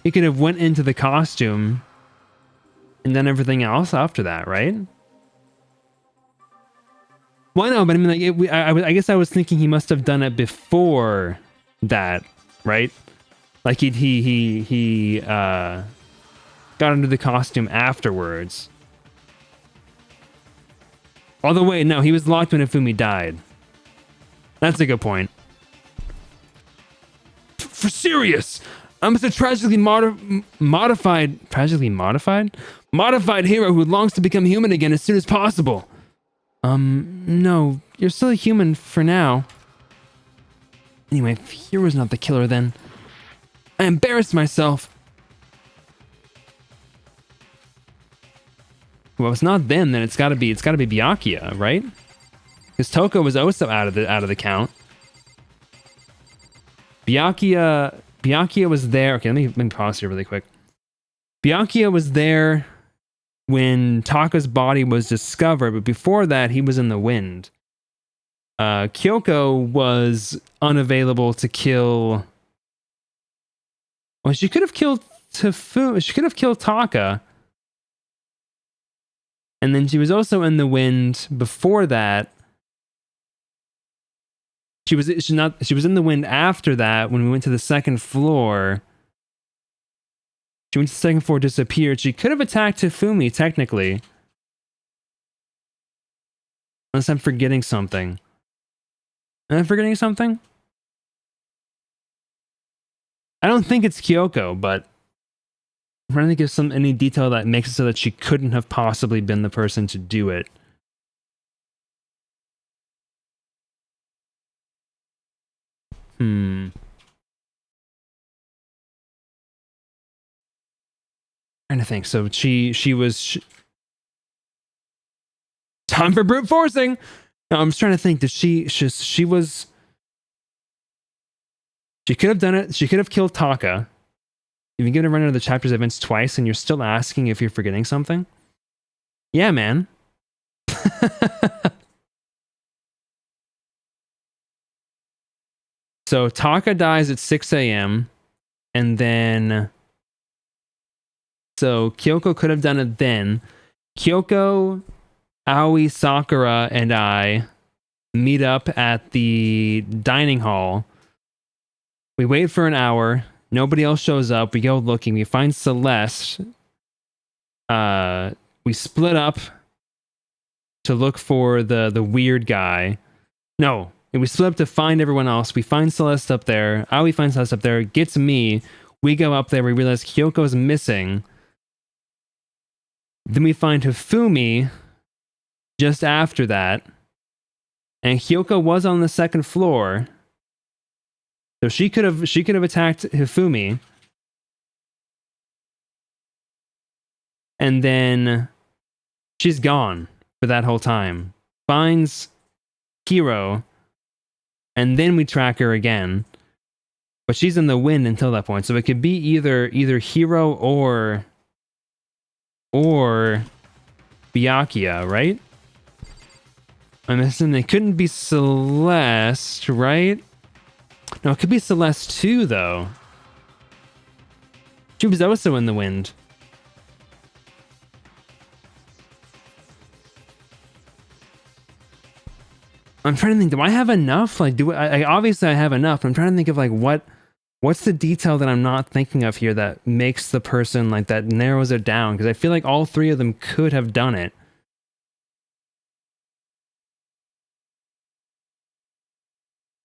He could have went into the costume and done everything else after that, right? Well, no, but I mean, like, I guess I was thinking he must have done it before that, right? Like he got into the costume afterwards. Although wait, no, he was locked when Hifumi died. That's a good point. For serious, I'm a tragically modified hero who longs to become human again as soon as possible. No, you're still a human for now. Anyway, if Hero's not the killer, then I embarrassed myself. Well, if it's not them, then it's gotta be Byakuya, right? Because Toko was also out of the count. Byakuya was there. Okay, let me pause here really quick. Byakuya was there when Taka's body was discovered, but before that, he was in the wind. Kyoko was unavailable to kill. Well, she could have killed Hifumi. She could have killed Taka. And then she was also in the wind before that. She was in the wind after that when we went to the second floor. She went to the second floor, disappeared. She could have attacked Hifumi, technically. Unless I'm forgetting something. Am I forgetting something? I don't think it's Kyoko, but I'm trying to think of any detail that makes it so that she couldn't have possibly been the person to do it. Trying to think. So she was time for brute forcing. No, I'm just trying to think. Did she could have done it. She could have killed Taka. You've been given a run of the chapter's events twice, and you're still asking if you're forgetting something? Yeah, man. So Taka dies at 6 a.m. And then... So Kyoko could have done it then. Kyoko, Aoi, Sakura, and I meet up at the dining hall. We wait for an hour. Nobody else shows up. We go looking. We find Celeste. We split up to look for the weird guy. No, we split up to find everyone else. We find Celeste up there. Aoi finds Celeste up there. Gets me. We go up there. We realize Kyoko's missing. Then we find Hifumi just after that. And Kyoko was on the second floor. So she could have attacked Hifumi. And then she's gone for that whole time. Finds Hiro. And then we track her again. But she's in the wind until that point. So it could be either Hiro or Byakuya, right? I'm assuming it couldn't be Celeste, right? No, it could be Celeste too, though. She was also in the wind. I'm trying to think, do I have enough? Like, obviously I have enough. I'm trying to think of like what's the detail that I'm not thinking of here that makes the person like that narrows it down? Because I feel like all three of them could have done it.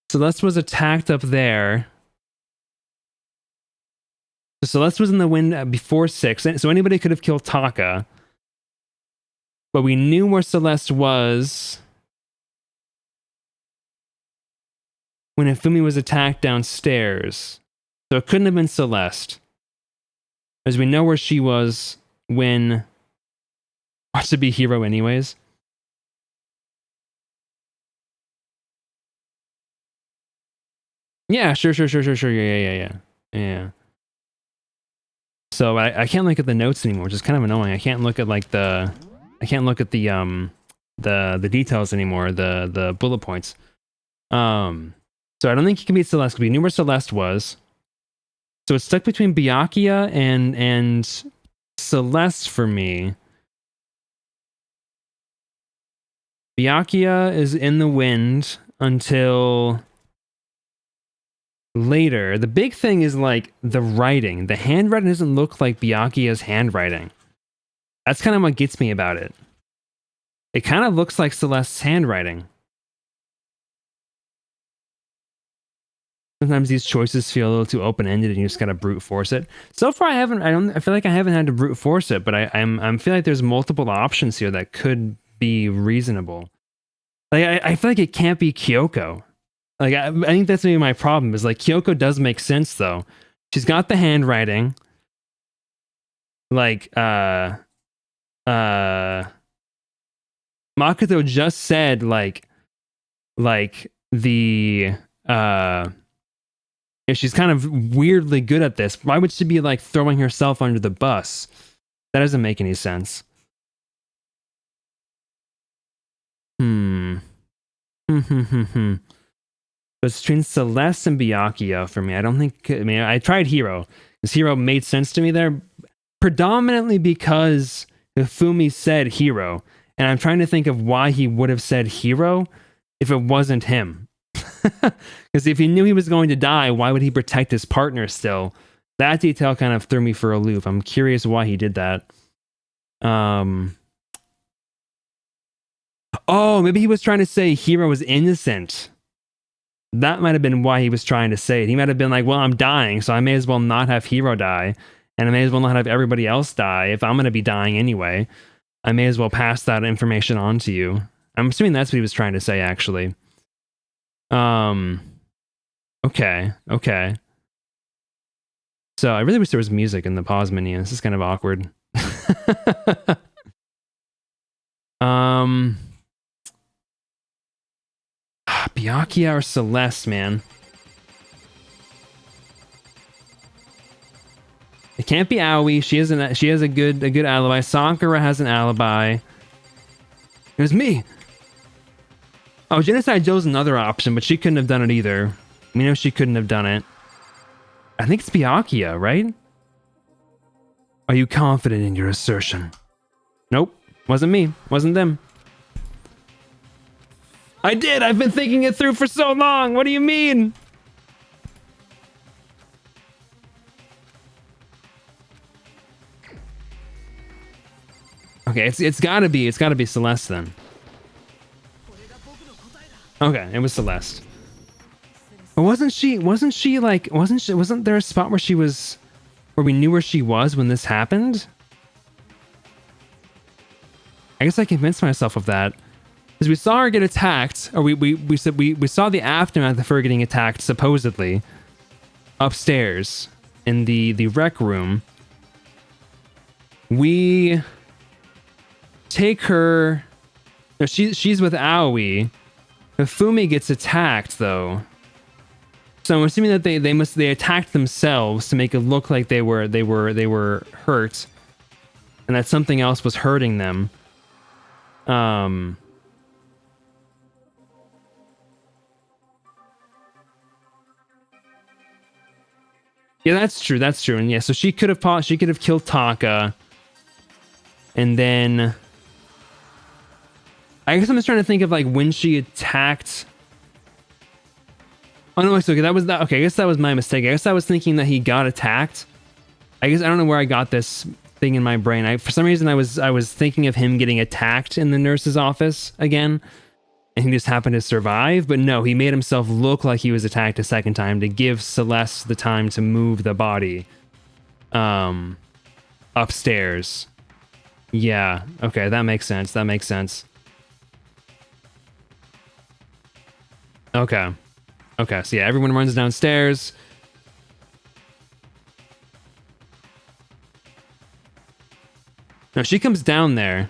Celeste was attacked up there. So Celeste was in the wind before 6, so anybody could have killed Taka. But we knew where Celeste was when Hifumi was attacked downstairs. So it couldn't have been Celeste. As we know where she was when... Wants to be Hiro anyways. Yeah, sure. Yeah. So I can't look at the notes anymore, which is kind of annoying. I can't look at like the details anymore, the bullet points. So I don't think it can be Celeste because we knew where Celeste was. So it's stuck between Byakuya and Celeste for me. Byakuya is in the wind until later. The big thing is like the writing. The handwriting doesn't look like Byakuya's handwriting. That's kind of what gets me about it. It kind of looks like Celeste's handwriting. Sometimes these choices feel a little too open-ended and you just gotta brute force it. So far I feel like I haven't had to brute force it, but I feel like there's multiple options here that could be reasonable. Like I feel like it can't be Kyoko. Like I think that's maybe my problem is like Kyoko does make sense though. She's got the handwriting. Like Makoto just said like the she's kind of weirdly good at this. Why would she be like throwing herself under the bus? That doesn't make any sense. But it's between Celeste and Byakuya for me. I tried Hiro. Because Hiro made sense to me there. Predominantly because Hifumi said Hiro. And I'm trying to think of why he would have said Hiro if it wasn't him. Because if he knew he was going to die, why would he protect his partner still? That detail kind of threw me for a loop. I'm curious why he did that. Oh, maybe he was trying to say Hiro was innocent. That might have been why he was trying to say it. He might have been like, well, I'm dying, so I may as well not have Hiro die. And I may as well not have everybody else die. If I'm going to be dying anyway, I may as well pass that information on to you. I'm assuming that's what he was trying to say, actually. Okay. So I really wish there was music in the pause menu. This is kind of awkward. Byakuya or Celeste, man. It can't be Aoi. She has a good alibi. Sakura has an alibi. It was me. Oh, Genocide Joe's another option, but she couldn't have done it either. We know she couldn't have done it. I think it's Byakuya, right? Are you confident in your assertion? Nope. Wasn't me. Wasn't them. I did! I've been thinking it through for so long! What do you mean? Okay, it's gotta be Celeste then. Okay, it was Celeste. But wasn't there a spot where we knew where she was when this happened? I guess I convinced myself of that. Because we saw her get attacked, or we saw the aftermath of her getting attacked, supposedly, upstairs in the rec room. We take her. No, she's with Aoi. Fumi gets attacked though. So I'm assuming that they attacked themselves to make it look like they were hurt, and that something else was hurting them. Yeah, that's true. That's true. And yeah, so she could have killed Taka, and then I guess I'm just trying to think of like when she attacked. Oh no, okay, that was that. Okay, I guess that was my mistake. I guess I was thinking that he got attacked. I guess I don't know where I got this thing in my brain. For some reason I was thinking of him getting attacked in the nurse's office again, and he just happened to survive. But no, he made himself look like he was attacked a second time to give Celeste the time to move the body upstairs. Yeah, okay, that makes sense. That makes sense. Okay. Okay, so yeah, everyone runs downstairs. No, she comes down there.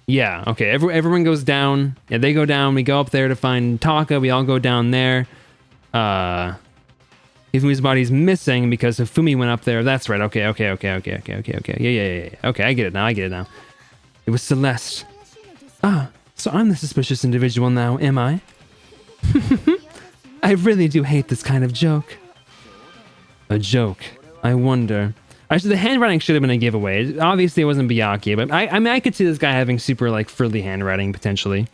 Yeah, okay, everyone goes down. Yeah, they go down. We go up there to find Taka. We all go down there. Hifumi's body's missing because Hifumi went up there. That's right. Okay. Yeah. Okay, I get it now. It was Celeste. Ah, so I'm the suspicious individual now, am I? I really do hate this kind of joke. A joke. I wonder. Actually, the handwriting should have been a giveaway. Obviously, it wasn't Byakuya, but I mean, I could see this guy having super, like, frilly handwriting, potentially.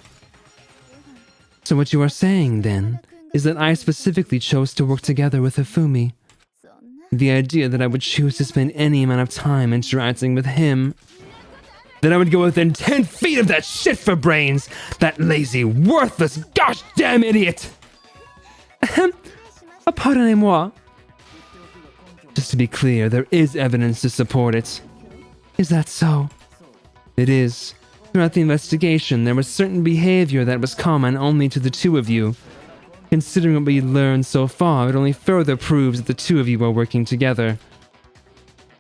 So what you are saying, then, is that I specifically chose to work together with Hifumi. The idea that I would choose to spend any amount of time interacting with him, that I would go within 10 feet of that shit for brains, that lazy, worthless, gosh damn idiot! Pardonnez-moi. Just to be clear, there is evidence to support it. Is that so? It is. Throughout the investigation, there was certain behavior that was common only to the two of you. Considering what we learned so far, it only further proves that the two of you are working together.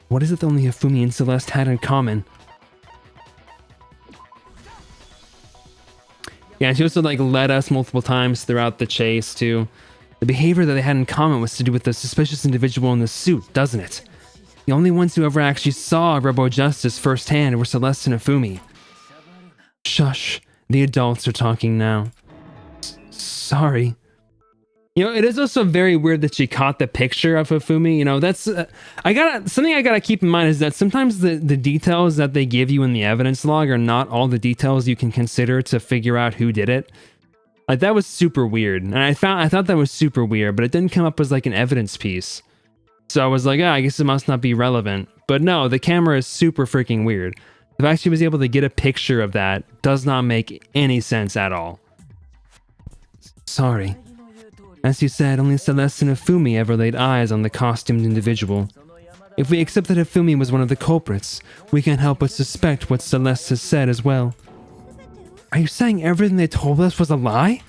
What is it that only Hifumi and Celeste had in common? Yeah, she also like led us multiple times throughout the chase too. The behavior that they had in common was to do with the suspicious individual in the suit, doesn't it? The only ones who ever actually saw Robo Justice firsthand were Celeste and Hifumi. Shush, the adults are talking now. Sorry. You know, it is also very weird that she caught the picture of Hifumi. You know, that's something I gotta keep in mind is that sometimes the details that they give you in the evidence log are not all the details you can consider to figure out who did it. Like, that was super weird, and I thought that was super weird, but it didn't come up as like an evidence piece. So I was like, I guess it must not be relevant. But no, the camera is super freaking weird. The fact she was able to get a picture of that does not make any sense at all. Sorry. As you said, only Celeste and Hifumi ever laid eyes on the costumed individual. If we accept that Hifumi was one of the culprits, we can't help but suspect what Celeste has said as well. Are you saying everything they told us was a lie?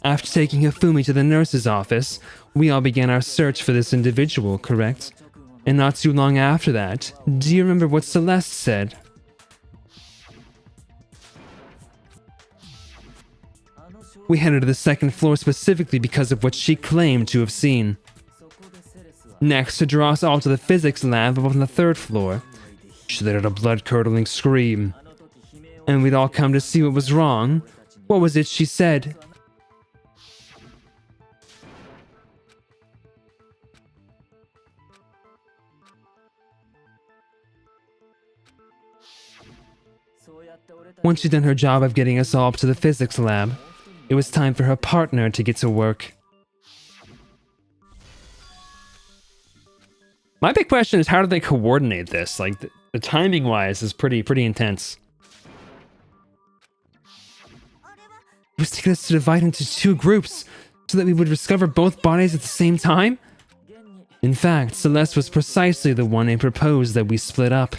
After taking Hifumi to the nurse's office, we all began our search for this individual, correct? And not too long after that, do you remember what Celeste said? We headed to the second floor specifically because of what she claimed to have seen. Next, to draw us all to the physics lab up on the third floor, she let out a blood-curdling scream. And we'd all come to see what was wrong. What was it she said? Once she'd done her job of getting us all up to the physics lab, it was time for her partner to get to work. My big question is, how do they coordinate this? Like, the timing-wise is pretty intense. It was taking us to divide into 2 groups so that we would discover both bodies at the same time? In fact, Celeste was precisely the one who proposed that we split up.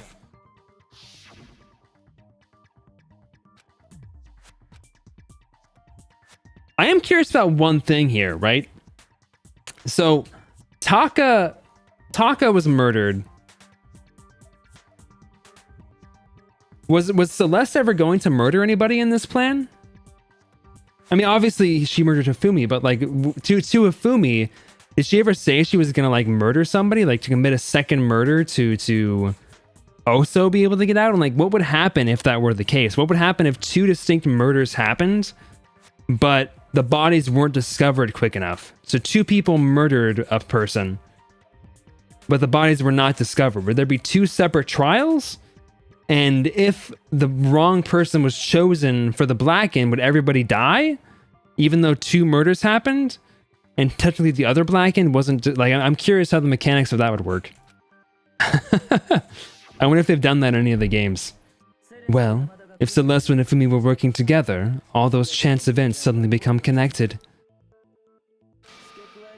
I am curious about one thing here, right? So, Taka was murdered. Was Celeste ever going to murder anybody in this plan? I mean, obviously she murdered Hifumi, but like to Hifumi, did she ever say she was gonna like murder somebody, like to commit a second murder to also be able to get out? And like, what would happen if that were the case? What would happen if 2 distinct murders happened, but the bodies weren't discovered quick enough? So 2 people murdered a person, but the bodies were not discovered. Would there be 2 separate trials? And if the wrong person was chosen for the Blackened, would everybody die? Even though 2 murders happened? And technically the other Blackened wasn't... Like, I'm curious how the mechanics of that would work. I wonder if they've done that in any of the games. Well, if Celeste and Hifumi were working together, all those chance events suddenly become connected.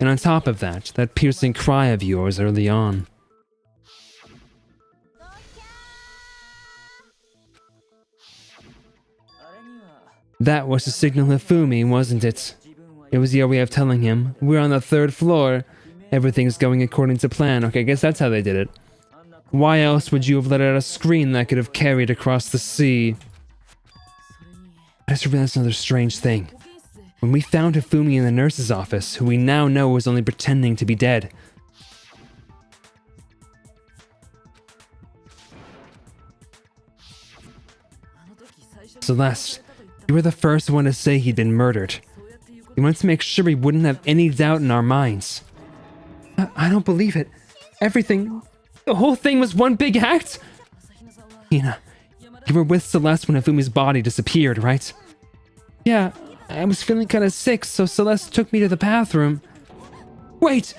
And on top of that, that piercing cry of yours early on. That was to signal Hifumi, wasn't it? It was your way of telling him, we're on the 3rd floor. Everything's going according to plan. Okay, I guess that's how they did it. Why else would you have let out a scream that could have carried across the sea? I just realized another strange thing. When we found Hifumi in the nurse's office, who we now know was only pretending to be dead. Celeste, you were the first one to say he'd been murdered. We wanted to make sure we wouldn't have any doubt in our minds. I don't believe it. Everything... The whole thing was one big act? Hina, you were with Celeste when Hifumi's body disappeared, right? Yeah, I was feeling kind of sick, so Celeste took me to the bathroom. Wait,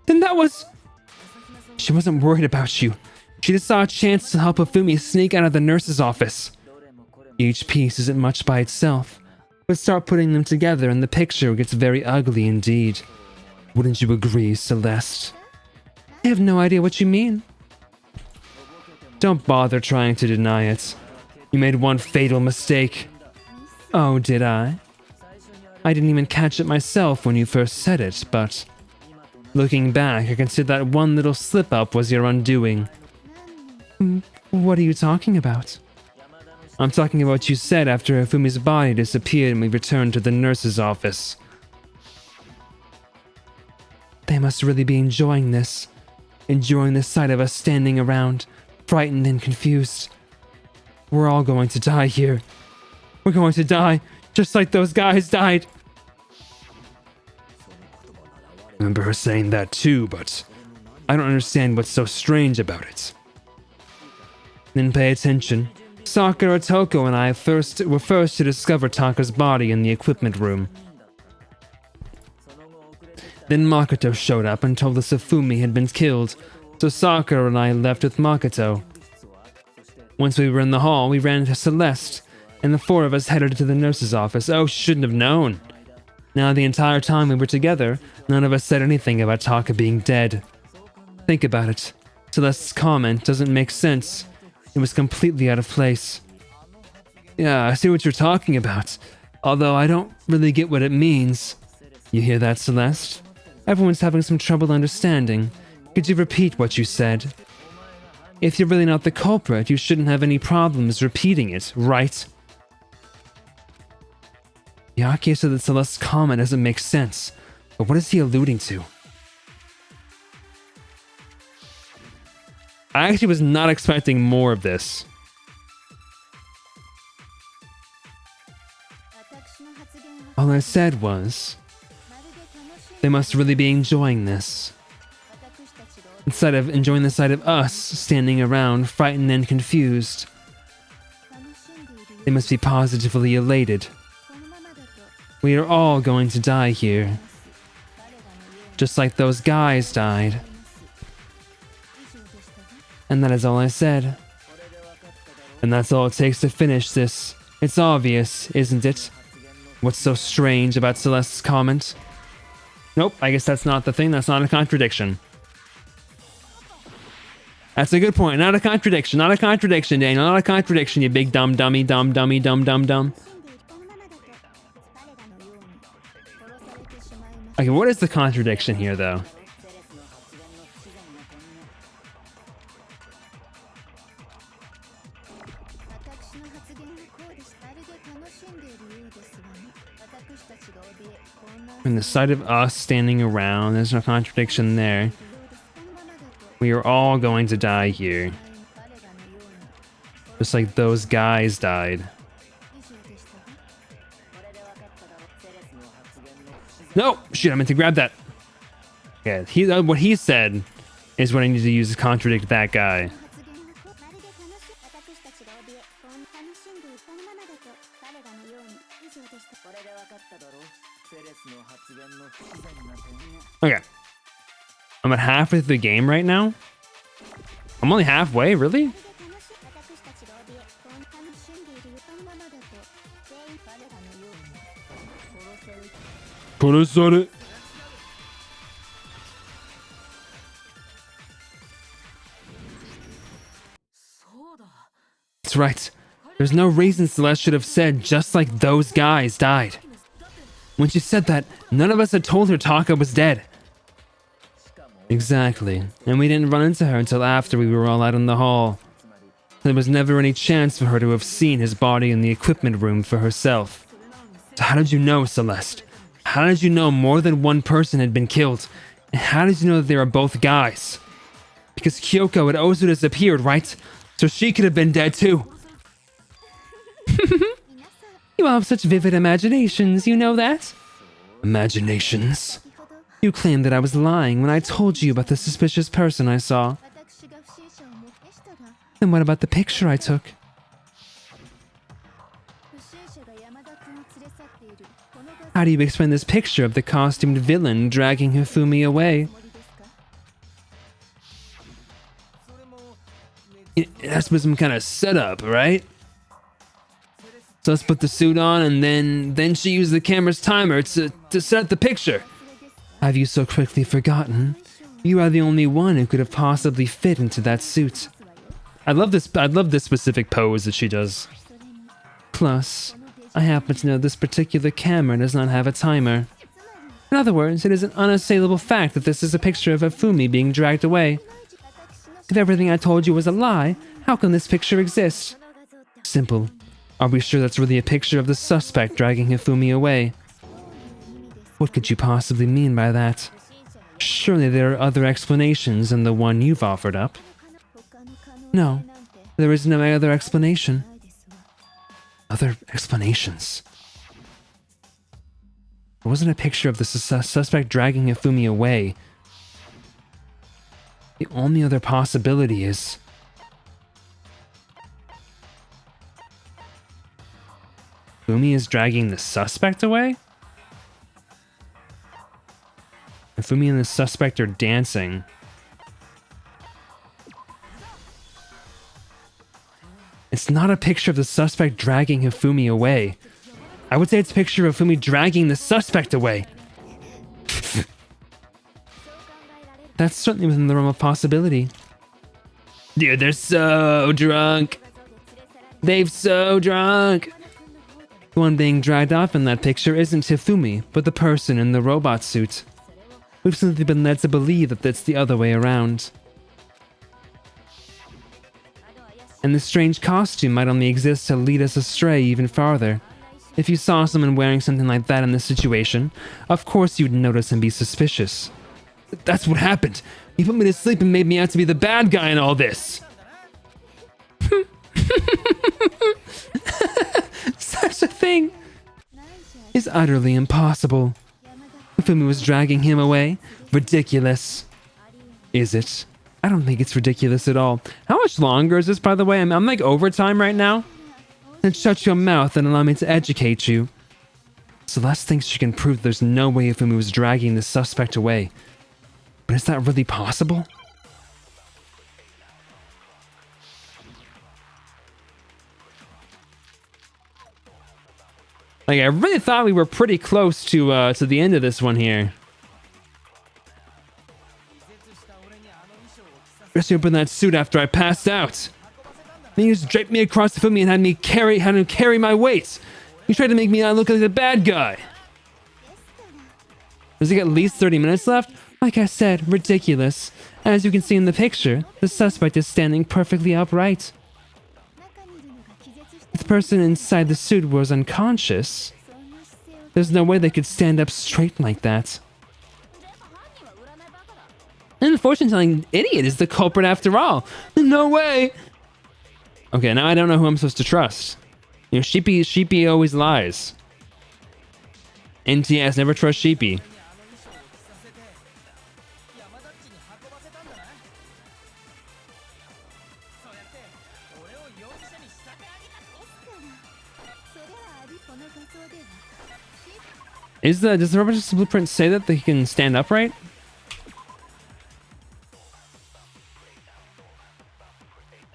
then that was... She wasn't worried about you. She just saw a chance to help Hifumi sneak out of the nurse's office. Each piece isn't much by itself, but start putting them together and the picture gets very ugly indeed. Wouldn't you agree, Celeste? I have no idea what you mean. Don't bother trying to deny it. You made one fatal mistake. Oh, did I? I didn't even catch it myself when you first said it, but... Looking back, I consider that one little slip-up was your undoing. What are you talking about? I'm talking about what you said after Hifumi's body disappeared and we returned to the nurse's office. They must really be enjoying this. Enjoying the sight of us standing around, frightened and confused. We're all going to die here. We're going to die, just like those guys died. I remember her saying that too, but I don't understand what's so strange about it. Then pay attention. Sakura, Toko, and I were first to discover Taka's body in the equipment room. Then Makoto showed up and told us Hifumi had been killed, so Sakura and I left with Makoto. Once we were in the hall, we ran into Celeste, and the 4 of us headed to the nurse's office. Oh, shouldn't have known. Now, the entire time we were together, none of us said anything about Taka being dead. Think about it. Celeste's comment doesn't make sense. It was completely out of place. Yeah, I see what you're talking about, although I don't really get what it means. You hear that, Celeste? Everyone's having some trouble understanding. Could you repeat what you said? If you're really not the culprit, you shouldn't have any problems repeating it, right? Yake said that Celeste's comment doesn't make sense, but what is he alluding to? I actually was not expecting more of this. All I said was, they must really be enjoying this. Instead of enjoying the sight of us standing around, frightened and confused. They must be positively elated. We are all going to die here. Just like those guys died. And that is all I said. And that's all it takes to finish this. It's obvious, isn't it? What's so strange about Celeste's comment? Nope, I guess that's not the thing. That's not a contradiction. That's a good point. Not a contradiction. Not a contradiction, Daniel. Not a contradiction, you big dumb dummy, dumb dummy, dumb dumb dumb. Okay, what is the contradiction here, though? In the sight of us standing around, there's no contradiction there. We are all going to die here. Just like those guys died. No! Shit, I meant to grab that. Yeah, what he said is what I need to use to contradict that guy. Okay. I'm at halfway through the game right now. I'm only halfway, really? That's right. There's no reason Celeste should have said just like those guys died. When she said that, none of us had told her Taka was dead. Exactly. And we didn't run into her until after we were all out in the hall. There was never any chance for her to have seen his body in the equipment room for herself. So how did you know, Celeste? How did you know more than one person had been killed? And how did you know that they were both guys? Because Kyoko had also disappeared, right? So she could have been dead too. You all have such vivid imaginations, you know that? Imaginations? You claimed that I was lying when I told you about the suspicious person I saw. Then what about the picture I took? How do you explain this picture of the costumed villain dragging Hifumi away? That's some kind of setup, right? So let's put the suit on, and then she used the camera's timer to set the picture. Have you so quickly forgotten? You are the only one who could have possibly fit into that suit. I love this specific pose that she does. Plus, I happen to know this particular camera does not have a timer. In other words, it is an unassailable fact that this is a picture of Hifumi being dragged away. If everything I told you was a lie, how can this picture exist? Simple. Are we sure that's really a picture of the suspect dragging Hifumi away? What could you possibly mean by that? Surely there are other explanations than the one you've offered up. No, there is no other explanation. Other explanations? It wasn't a picture of the suspect dragging Hifumi away. The only other possibility is... Hifumi is dragging the suspect away? Hifumi and the suspect are dancing. It's not a picture of the suspect dragging Hifumi away. I would say it's a picture of Hifumi dragging the suspect away. That's certainly within the realm of possibility. Dude, they're so drunk. They're so drunk. The one being dragged off in that picture isn't Hifumi, but the person in the robot suit. We've simply been led to believe that it's the other way around. And this strange costume might only exist to lead us astray even farther. If you saw someone wearing something like that in this situation, of course you'd notice and be suspicious. That's what happened. You put me to sleep and made me out to be the bad guy in all this. Such a thing is utterly impossible. Hifumi was dragging him away. Ridiculous. Is it? I don't think it's ridiculous at all. How much longer is this, by the way? I'm like overtime right now. Then shut your mouth and allow me to educate you. Celeste thinks she can prove there's no way Ifumi was dragging the suspect away. But is that really possible? Like, I really thought we were pretty close to the end of this one here. Just opened that suit after I passed out. Then he just draped me across the Ifumi and had him carry my weight. He tried to make me look like a bad guy. Does he got at least 30 minutes left? Like I said, ridiculous. As you can see in the picture, the suspect is standing perfectly upright. If the person inside the suit was unconscious, there's no way they could stand up straight like that. And the fortune-telling idiot is the culprit after all. No way! Okay, now I don't know who I'm supposed to trust. You know, Sheepy always lies. NTS, never trust Sheepy. Does the rubber justice blueprint say that they can stand upright?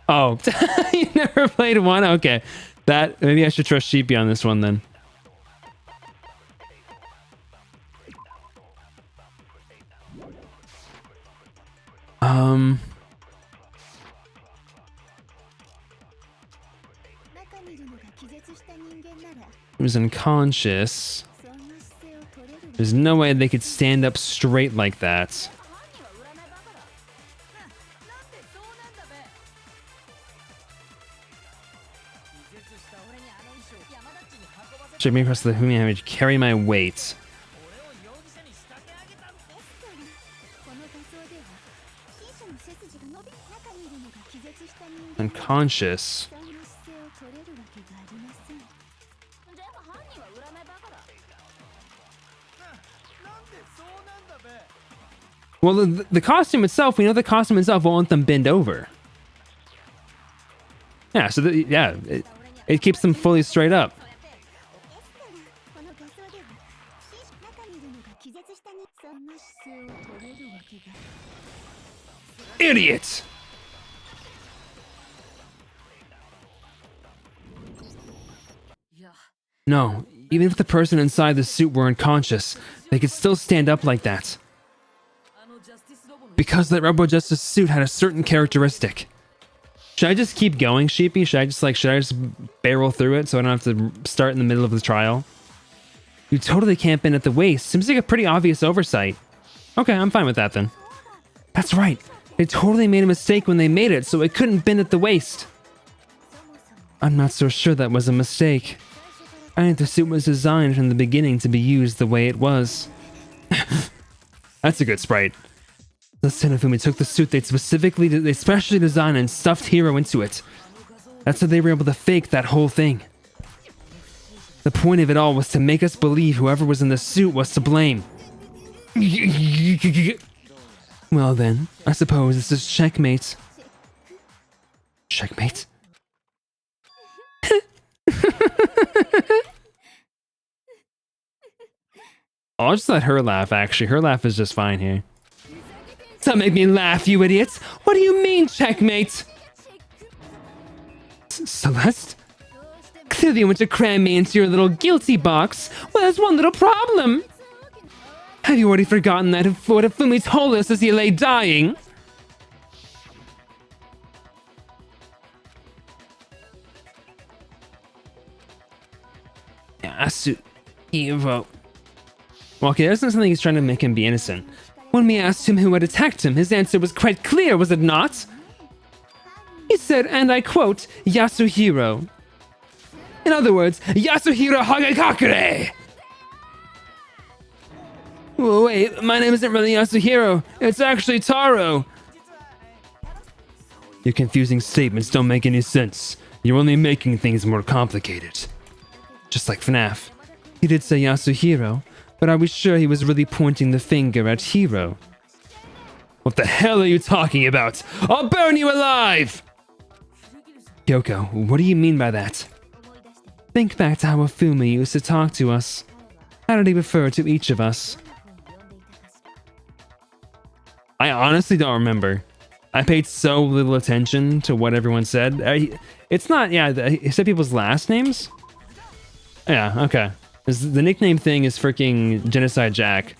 Oh, you never played one? Okay. Maybe I should trust Sheepy on this one then. He was unconscious. There's no way they could stand up straight like that. Should me across the Ifumi and carry my weight. Unconscious. Well, the costume itself, we know the costume itself won't let them bend over. Yeah, so it keeps them fully straight up. Idiot! No, even if the person inside the suit were unconscious, they could still stand up like that. Because that Robo Justice suit had a certain characteristic. Should I just keep going, Sheepy? Should I just barrel through it so I don't have to start in the middle of the trial? You totally can't bend at the waist. Seems like a pretty obvious oversight. Okay, I'm fine with that then. That's right. They totally made a mistake when they made it, so it couldn't bend at the waist. I'm not so sure that was a mistake. I think the suit was designed from the beginning to be used the way it was. That's a good sprite. The Ifumi took the suit they specially designed and stuffed Hero into it. That's how they were able to fake that whole thing. The point of it all was to make us believe whoever was in the suit was to blame. Well then, I suppose this is checkmate. Checkmate? I'll just let her laugh, actually. Her laugh is just fine here. Don't make me laugh, you idiots! What do you mean, checkmate? Celeste? Clearly you want to cram me into your little guilty box. Well, there's one little problem. Have you already forgotten that what Ifumi told us as he lay dying? Yasuhiro. Well, okay, that's not something he's trying to make him be innocent. When we asked him who had attacked him, his answer was quite clear, was it not? He said, and I quote, Yasuhiro. In other words, Yasuhiro Hagakakure! Wait, my name isn't really Yasuhiro. It's actually Taro. Your confusing statements don't make any sense. You're only making things more complicated. Just like FNAF. He did say Yasuhiro, but are we sure he was really pointing the finger at Hiro? What the hell are you talking about? I'll burn you alive! Kyoko, what do you mean by that? Think back to how Afumi used to talk to us. How did he refer to each of us? I honestly don't remember. I paid so little attention to what everyone said. It's not, yeah, he said people's last names? Yeah, okay. The nickname thing is freaking Genocide Jack.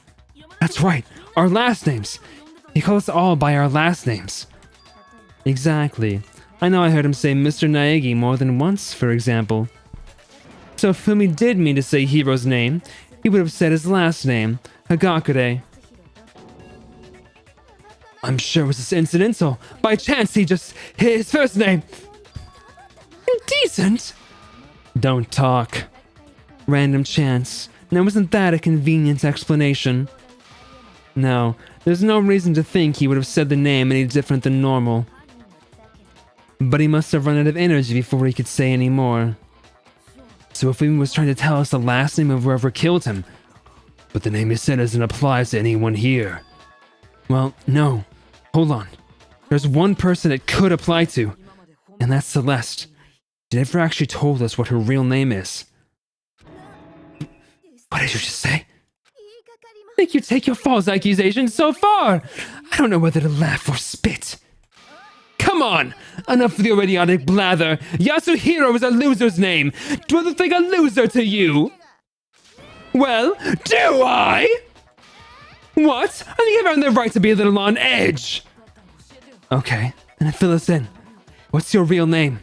That's right, our last names. He called us all by our last names. Exactly. I know I heard him say Mr. Naegi more than once, for example. So if Fumi did mean to say Hiro's name, he would have said his last name, Hagakure. I'm sure it was just incidental. By chance, he just hit his first name. Indecent? Don't talk. Random chance. Now isn't that a convenient explanation? No, there's no reason to think he would have said the name any different than normal. But he must have run out of energy before he could say any more. So if he was trying to tell us the last name of whoever killed him, but the name he said doesn't apply to anyone here. Well, no. Hold on. There's one person it could apply to, and that's Celeste. She never actually told us what her real name is. What did you just say? I think you take your false accusations so far. I don't know whether to laugh or spit. Come on! Enough of the idiotic blather. Yasuhiro is a loser's name. Do I look like a loser to you? Well, do I? What? I think I've earned the right to be a little on edge. Okay, then fill us in. What's your real name?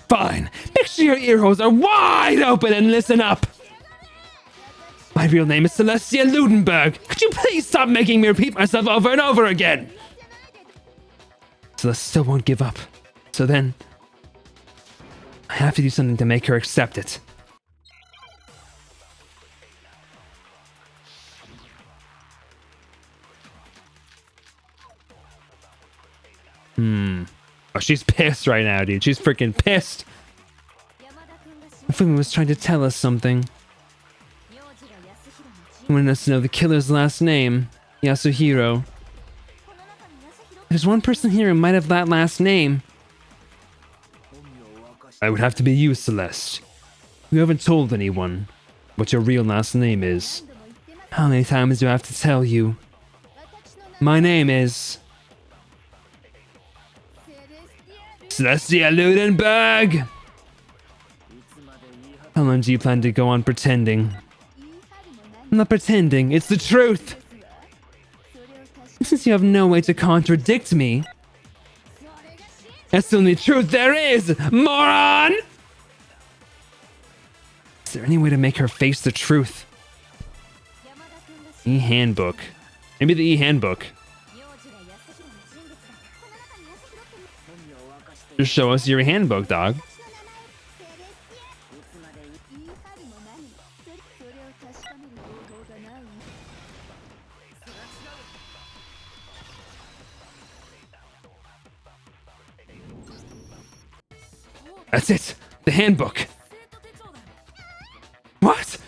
Fine. Make sure your ear holes are wide open and listen up. My real name is Celestia Ludenberg. Could you please stop making me repeat myself over and over again? Celeste still won't give up. So then, I have to do something to make her accept it. Oh, she's pissed right now, dude. She's freaking pissed. Fumi was trying to tell us something. He wanted us to know the killer's last name, Yasuhiro. There's one person here who might have that last name. I would have to be you, Celeste. You haven't told anyone what your real last name is. How many times do I have to tell you? My name is... Celestia Ludenberg! How long do you plan to go on pretending? I'm not pretending, it's the truth! Since you have no way to contradict me, that's the only truth there is, moron! Is there any way to make her face the truth? E-handbook. Maybe the e-handbook. Just show us your handbook, dog. That's it! The handbook! What?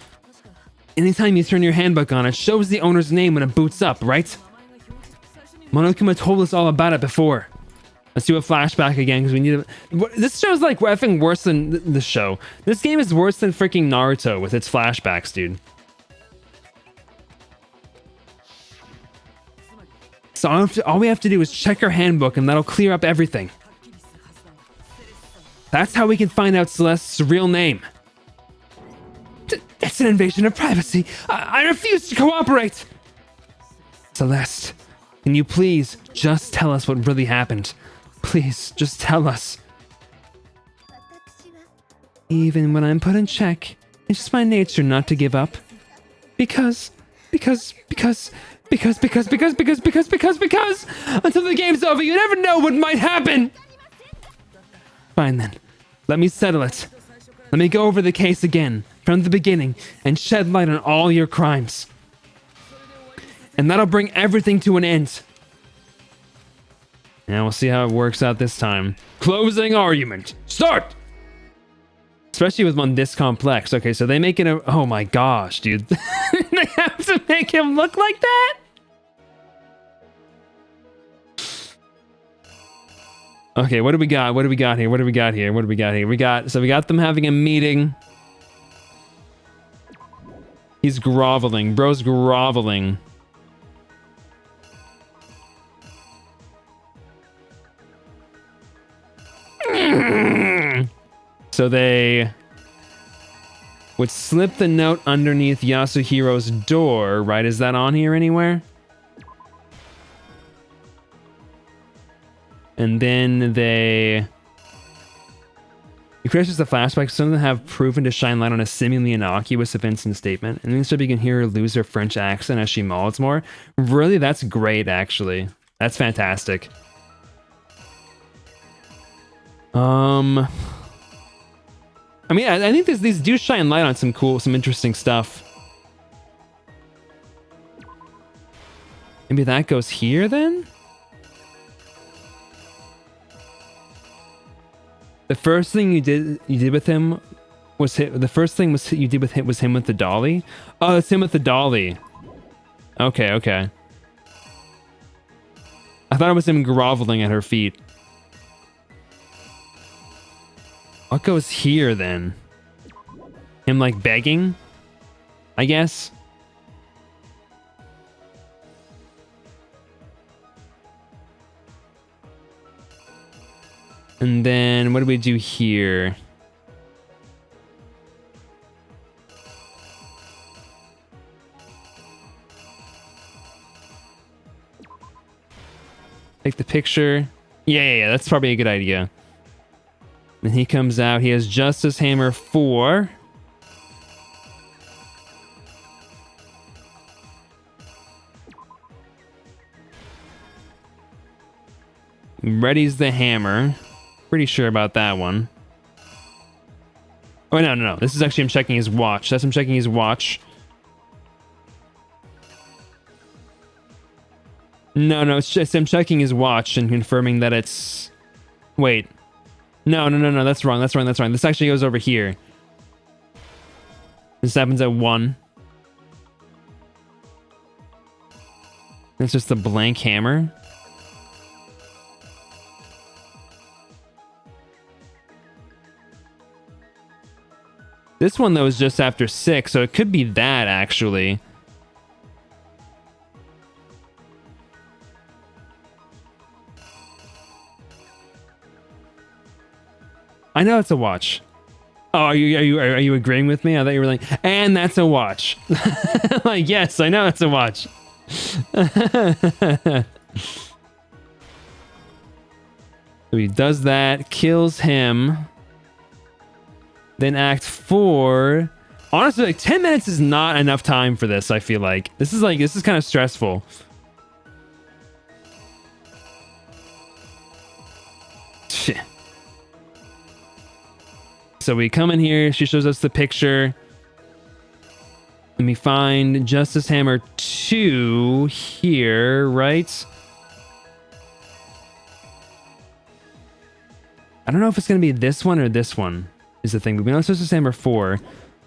Anytime you turn your handbook on, it shows the owner's name when it boots up, right? Monokuma told us all about it before. Let's do a flashback again, because we need to... This show's like effing worse than the show. This game is worse than freaking Naruto with its flashbacks, dude. So all we have to do is check our handbook, and that'll clear up everything. That's how we can find out Celeste's real name. It's an invasion of privacy. I refuse to cooperate. Celeste, can you please just tell us what really happened? Please, just tell us. Even when I'm put in check, it's just my nature not to give up. Because, until the game's over, you never know what might happen. Fine then, let me settle it. Let me go over the case again, from the beginning, and shed light on all your crimes. And that'll bring everything to an end. Now we'll see how it works out this time. Closing argument. Start! Especially with one this complex. Okay, so they make it a... Oh my gosh, dude. They have to make him look like that? Okay, what do we got? What do we got here? What do we got here? What do we got here? We got them having a meeting. He's groveling. Bro's groveling. So they would slip the note underneath Yasuhiro's door, right? Is that on here anywhere? And then they... It creates just a flashback. Some of them have proven to shine light on a seemingly innocuous events and statement. And then so you can hear her lose her French accent as she molds more. Really, that's great, actually. That's fantastic. I mean, I think these do shine light on some interesting stuff. Maybe that goes here then? The first thing you did with him was him with the dolly? Oh, it's him with the dolly. Okay, okay. I thought it was him groveling at her feet. What goes here then? Him like begging? I guess. And then what do we do here? Take the picture. Yeah, that's probably a good idea. And he comes out. He has Justice Hammer 4. Readies the hammer. Pretty sure about that one. Oh, no. This is actually him checking his watch. That's him checking his watch. No, it's just him checking his watch and confirming that it's... Wait. No, that's wrong. This actually goes over here. This happens at 1. It's just a blank hammer. This one, though, is just after 6, so it could be that, actually. I know it's a watch. Oh, are you agreeing with me? I thought you were like, and that's a watch. Like, yes, I know it's a watch. So he does that, kills him. Then Act 4. Honestly, like 10 minutes is not enough time for this, I feel like. This is kind of stressful. Shit. So we come in here, she shows us the picture. And we find Justice Hammer 2 here, right? I don't know if it's going to be this one or this one. Is the thing. But we know it's Justice Hammer 4.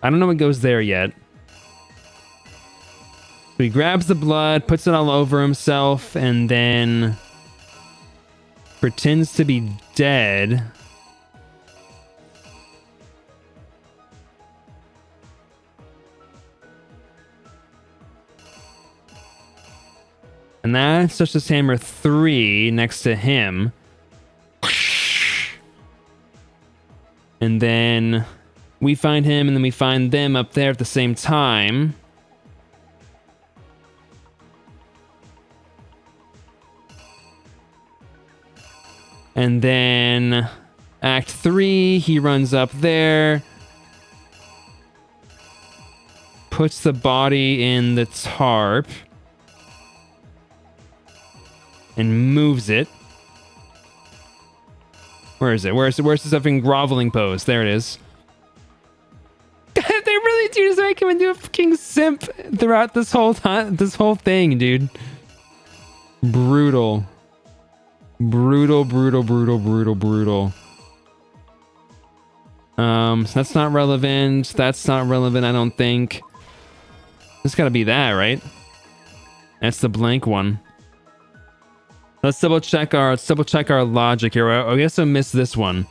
I don't know what goes there yet. So he grabs the blood, puts it all over himself, and then pretends to be dead. And that's Justice Hammer 3 next to him. And then we find him, and then we find them up there at the same time. And then Act 3, he runs up there. Puts the body in the tarp. And moves it. Where is it? Where's the stuffing groveling pose? There it is. They really do just make him into a fucking simp throughout this whole time, this whole thing, dude. Brutal. Brutal. So that's not relevant. That's not relevant, I don't think. It's gotta be that, right? That's the blank one. Let's double check our logic here. I guess I missed this one.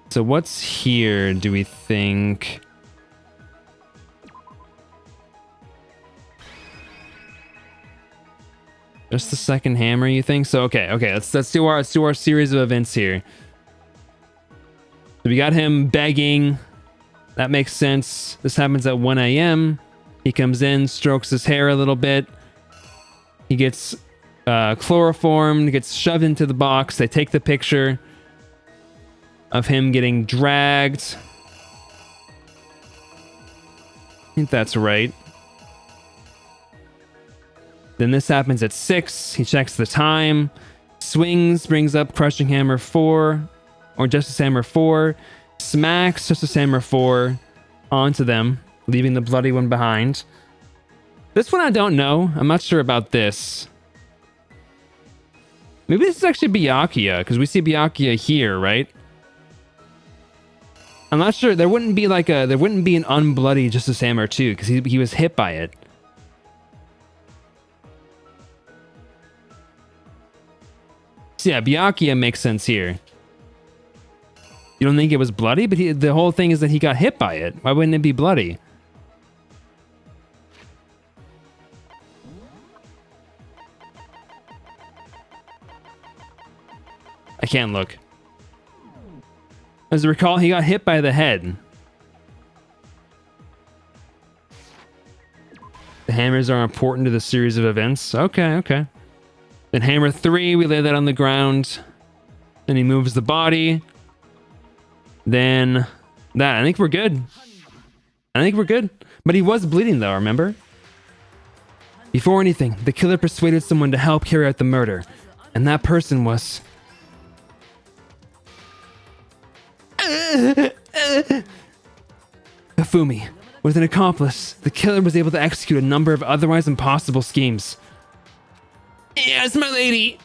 So what's here, do we think? Just the second hammer, you think? So okay, let's do our series of events here. So we got him begging. That makes sense. This happens at 1 a.m. He comes in, strokes his hair a little bit. He gets chloroformed, gets shoved into the box. They take the picture of him getting dragged. I think that's right. Then this happens at 6. He checks the time. Swings, brings up Crushing Hammer 4. Or Justice Hammer 4. Smacks Justice Hammer 4 onto them, leaving the bloody one behind. This one I don't know. I'm not sure about this. Maybe this is actually Byakuya, because we see Byakuya here, right? I'm not sure. There wouldn't be an unbloody Justice Hammer 2, because he was hit by it. So yeah, Byakuya makes sense here. You don't think it was bloody? But the whole thing is that he got hit by it. Why wouldn't it be bloody? I can't look. As I recall, he got hit by the head. The hammers are important to the series of events. Okay. Then hammer 3, we lay that on the ground. Then he moves the body. Then that. I think we're good. But he was bleeding though, remember? Before anything, the killer persuaded someone to help carry out the murder. And that person was... Hifumi. With an accomplice, the killer was able to execute a number of otherwise impossible schemes. Yes, my lady!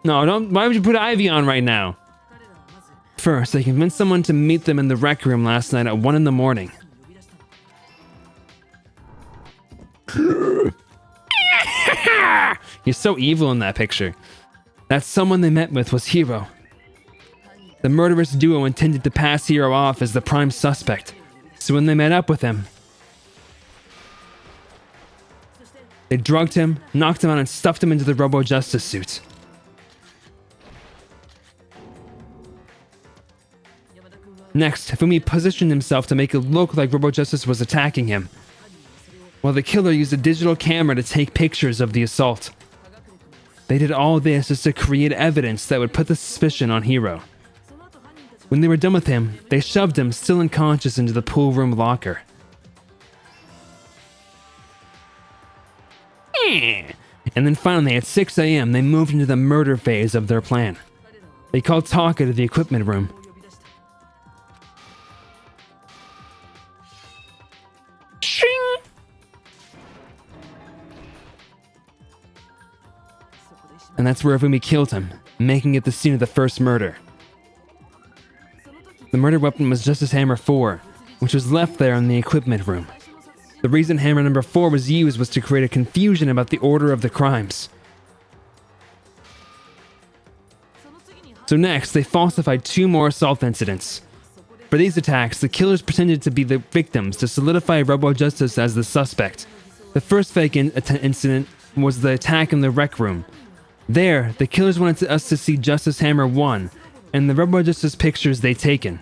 No, don't. Why would you put Ivy on right now? First, they convinced someone to meet them in the rec room last night at 1 in the morning. You're so evil in that picture. That someone they met with was Hiro. The murderous duo intended to pass Hiro off as the prime suspect, so when they met up with him, they drugged him, knocked him out, and stuffed him into the Robo Justice suit. Next, Hifumi positioned himself to make it look like Robo Justice was attacking him, while the killer used a digital camera to take pictures of the assault. They did all this just to create evidence that would put the suspicion on Hiro. When they were done with him, they shoved him, still unconscious, into the pool room locker. And then finally, at 6 a.m., they moved into the murder phase of their plan. They called Taka to the equipment room. Shing! And that's where Hifumi killed him, making it the scene of the first murder. The murder weapon was Justice Hammer 4, which was left there in the equipment room. The reason hammer number 4 was used was to create a confusion about the order of the crimes. So next, they falsified 2 more assault incidents. For these attacks, the killers pretended to be the victims to solidify Robo Justice as the suspect. The first fake incident was the attack in the rec room. There, the killers wanted us to see Justice Hammer 1 and the Robo Justice pictures they'd taken.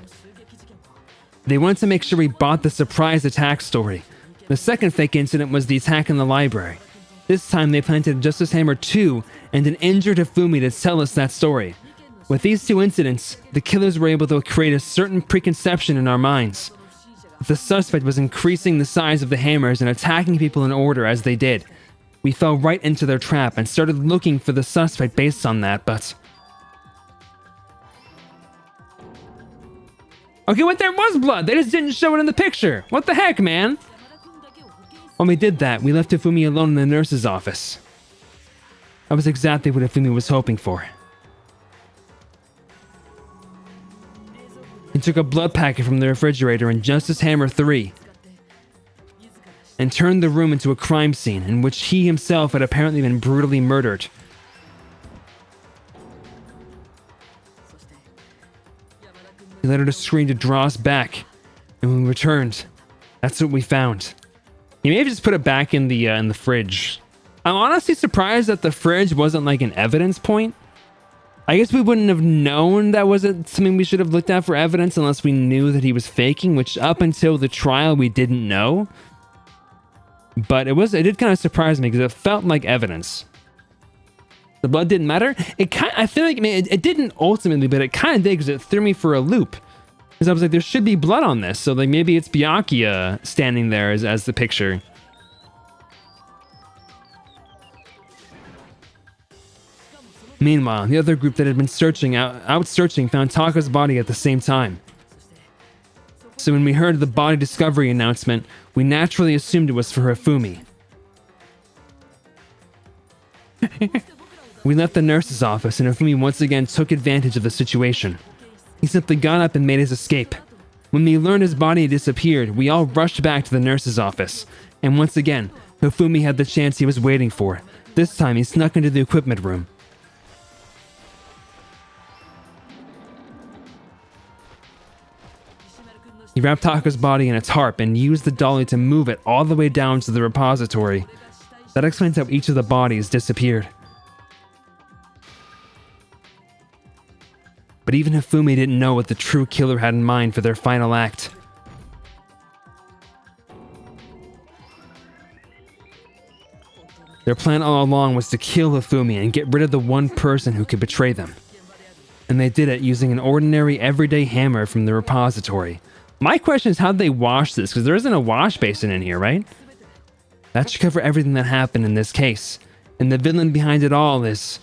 They wanted to make sure we bought the surprise attack story. The second fake incident was the attack in the library. This time they planted Justice Hammer 2 and an injured Hifumi to tell us that story. With these 2 incidents, the killers were able to create a certain preconception in our minds. The suspect was increasing the size of the hammers and attacking people in order as they did. We fell right into their trap and started looking for the suspect based on that, but... Okay, what? There was blood! They just didn't show it in the picture! What the heck, man? When we did that, we left Hifumi alone in the nurse's office. That was exactly what Hifumi was hoping for. He took a blood packet from the refrigerator and Justice Hammer 3. and turned the room into a crime scene in which he himself had apparently been brutally murdered. He let out a scream to draw us back, and when we returned, that's what we found. He may have just put it back in the fridge. I'm honestly surprised that the fridge wasn't like an evidence point. I guess we wouldn't have known that wasn't something we should have looked at for evidence unless we knew that he was faking, which up until the trial we didn't know. But it did kind of surprise me because it felt like evidence. The blood didn't matter. I feel like, I mean, it didn't ultimately, but it kind of did because it threw me for a loop. Because I was like, there should be blood on this, so like maybe it's Byakuya standing there as the picture. Meanwhile, the other group that had been out searching found Taka's body at the same time. So when we heard the body discovery announcement, we naturally assumed it was for Hifumi. We left the nurse's office and Hifumi once again took advantage of the situation. He simply got up and made his escape. When we learned his body had disappeared, we all rushed back to the nurse's office. And once again, Hifumi had the chance he was waiting for. This time he snuck into the equipment room. He wrapped Taka's body in a tarp and used the dolly to move it all the way down to the repository. That explains how each of the bodies disappeared. But even Hifumi didn't know what the true killer had in mind for their final act. Their plan all along was to kill Hifumi and get rid of the one person who could betray them. And they did it using an ordinary everyday hammer from the repository. My question is, how'd they wash this? Because there isn't a wash basin in here, right? That should cover everything that happened in this case. And the villain behind it all is...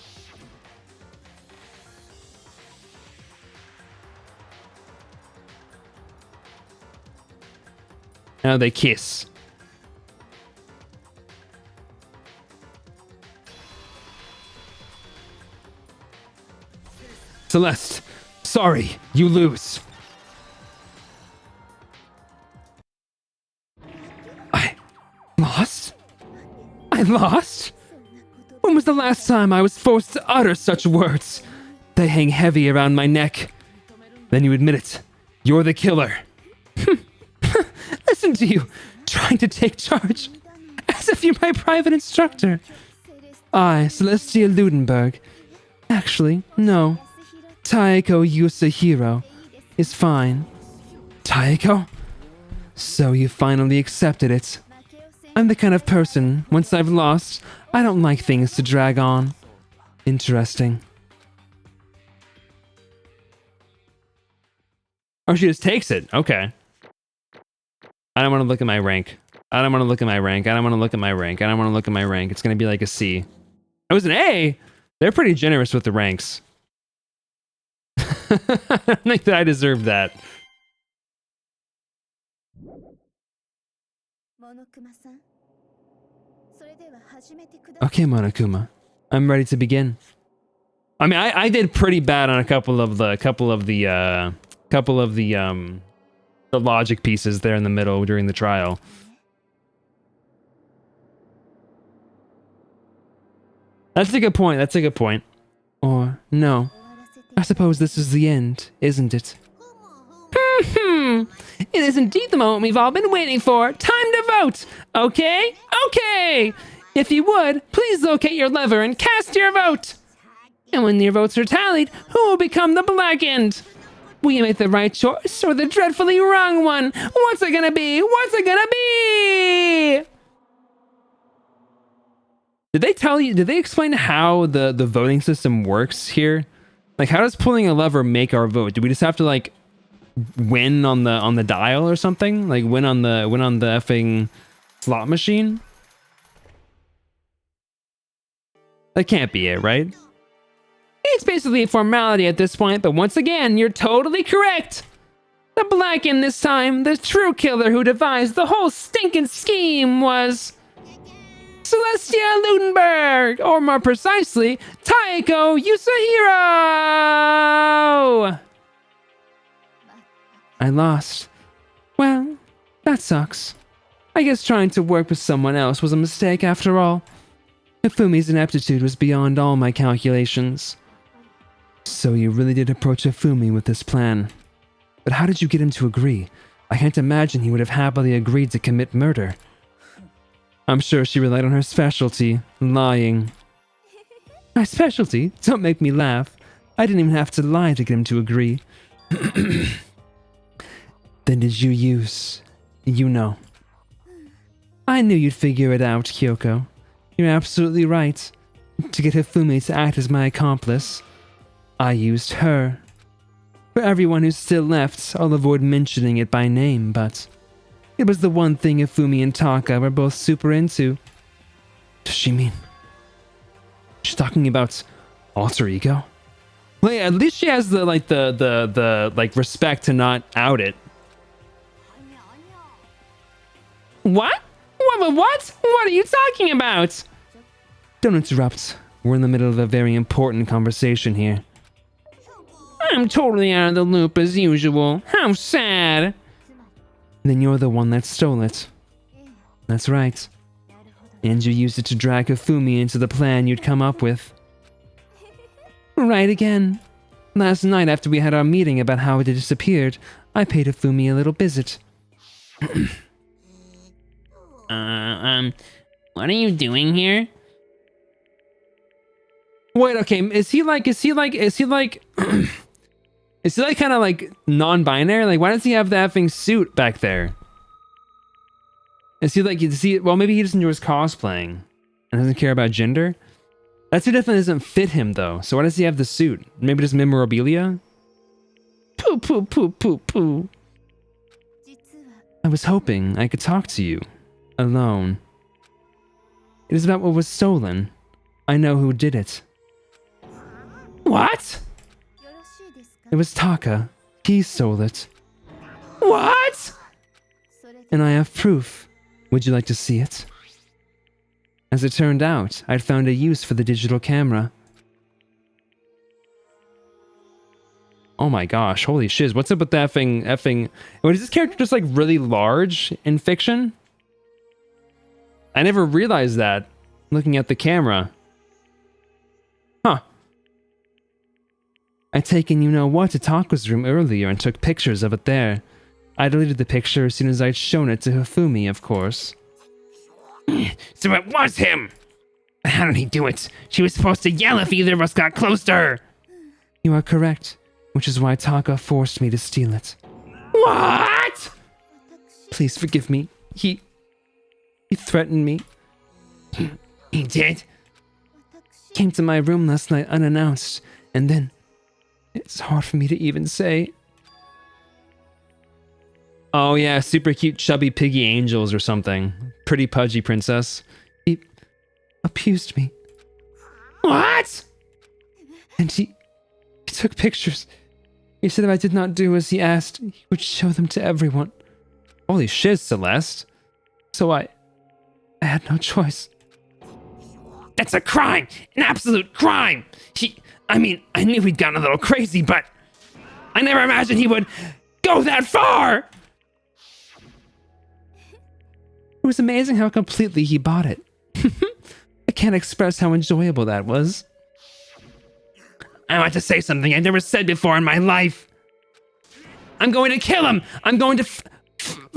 Now they kiss. Celeste, sorry, you lose. Lost? I lost? When was the last time I was forced to utter such words? They hang heavy around my neck. Then you admit it. You're the killer. Listen to you, trying to take charge. As if you're my private instructor. I, Celestia Ludenberg. Actually, no. Taeko Yusahiro is fine. Taeko? So you finally accepted it. I'm the kind of person, once I've lost, I don't like things to drag on. Interesting. Oh, she just takes it. Okay. I don't want to look at my rank. I don't want to look at my rank. I don't want to look at my rank. I don't want to look at my rank. It's going to be like a C. It was an A! They're pretty generous with the ranks. I don't think that I deserve that. Okay, Monokuma. I'm ready to begin. I mean, I did pretty bad on a couple of the logic pieces there in the middle during the trial. That's a good point. That's a good point. Or no. I suppose this is the end, isn't it? It is indeed the moment we've all been waiting for. Time to vote! Okay? Okay! If you would, please locate your lever and cast your vote! And when your votes are tallied, who will become the blackened? Will you make the right choice or the dreadfully wrong one? What's it gonna be? What's it gonna be? Did they tell you, did they explain how the voting system works here? Like, how does pulling a lever make our vote? Do we just have to, like, win on the dial or something? Like, win on the effing slot machine? That can't be it, right? It's basically a formality at this point, but once again, you're totally correct. The Blacken this time, the true killer who devised the whole stinking scheme was... Celestia Ludenberg, or more precisely, Taeko Yusahiro! I lost. Well, that sucks. I guess trying to work with someone else was a mistake after all. Hifumi's ineptitude was beyond all my calculations. So you really did approach Hifumi with this plan. But how did you get him to agree? I can't imagine he would have happily agreed to commit murder. I'm sure she relied on her specialty, lying. My specialty? Don't make me laugh. I didn't even have to lie to get him to agree. Then did you use... You know. I knew you'd figure it out, Kyoko. You're absolutely right. To get Hifumi to act as my accomplice, I used her. For everyone who's still left, I'll avoid mentioning it by name, but... It was the one thing Hifumi and Taka were both super into. Does she mean... She's talking about alter ego? Well, yeah, at least she has the respect to not out it. What? What? What are you talking about? Don't interrupt. We're in the middle of a very important conversation here. I'm totally out of the loop as usual. How sad. Then you're the one that stole it. That's right. And you used it to drag Hifumi into the plan you'd come up with. Right again. Last night after we had our meeting about how it had disappeared, I paid Hifumi a little visit. What are you doing here? Wait, okay, is he like kind of like non-binary? Like, why does he have the effing suit back there? Is he, well, maybe he just enjoys cosplaying and doesn't care about gender? That suit definitely doesn't fit him, though. So why does he have the suit? Maybe just memorabilia? Poo, poo, poo, poo, poo. I was hoping I could talk to you. Alone. It is about what was stolen. I know who did it. What? It was Taka. He stole it. What? And I have proof. Would you like to see it? As it turned out, I'd found a use for the digital camera. Oh my gosh, holy shiz. What's up with that effing... Wait, is this character just like really large in fiction? I never realized that, looking at the camera. Huh. I'd taken you-know-what to Taka's room earlier and took pictures of it there. I deleted the picture as soon as I'd shown it to Hifumi, of course. So it was him! How did he do it? She was supposed to yell if either of us got close to her! You are correct, which is why Taka forced me to steal it. What? Please forgive me. He threatened me. He did? Came to my room last night unannounced, and then... It's hard for me to even say. Oh yeah, super cute chubby piggy angels or something. Pretty pudgy princess. He abused me. What? And he took pictures. He said if I did not do as he asked, he would show them to everyone. Holy shiz, Celeste. So I had no choice. That's a crime! An absolute crime! I knew he'd gone a little crazy, but I never imagined he would go that far! It was amazing how completely he bought it. I can't express how enjoyable that was. I want to say something I've never said before in my life. I'm going to kill him! I'm going to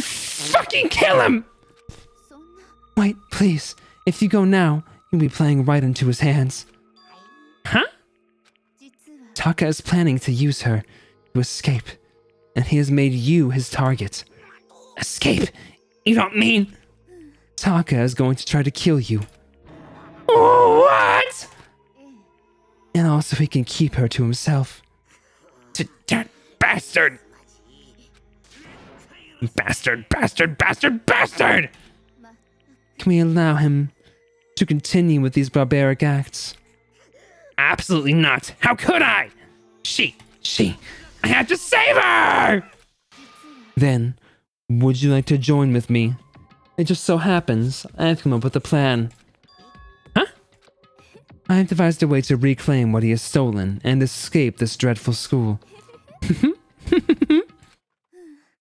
fucking kill him! Wait, please. If you go now, you'll be playing right into his hands. Huh? Taka is planning to use her to escape, and he has made you his target. Escape? You don't mean... Taka is going to try to kill you. What? And also he can keep her to himself. That bastard! Bastard, bastard, bastard, bastard! Can we allow him to continue with these barbaric acts? Absolutely not. How could I? I had to save her! Then, would you like to join with me? It just so happens I've come up with a plan. Huh? I have devised a way to reclaim what he has stolen and escape this dreadful school.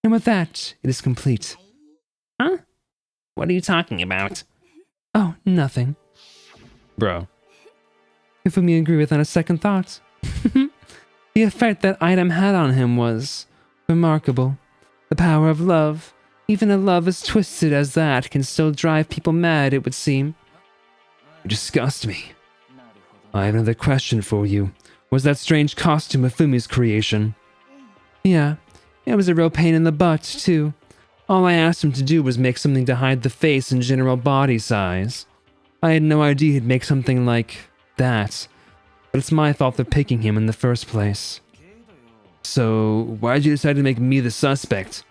And with that, it is complete. Huh? What are you talking about? Oh, nothing. Bro. Hifumi agreed with on a second thought. The effect that item had on him was remarkable. The power of love, even a love as twisted as that, can still drive people mad, it would seem. You disgust me. I have another question for you. Was that strange costume Hifumi's creation? Yeah, it was a real pain in the butt, too. All I asked him to do was make something to hide the face and general body size. I had no idea he'd make something like that. But it's my fault for picking him in the first place. So, why'd you decide to make me the suspect?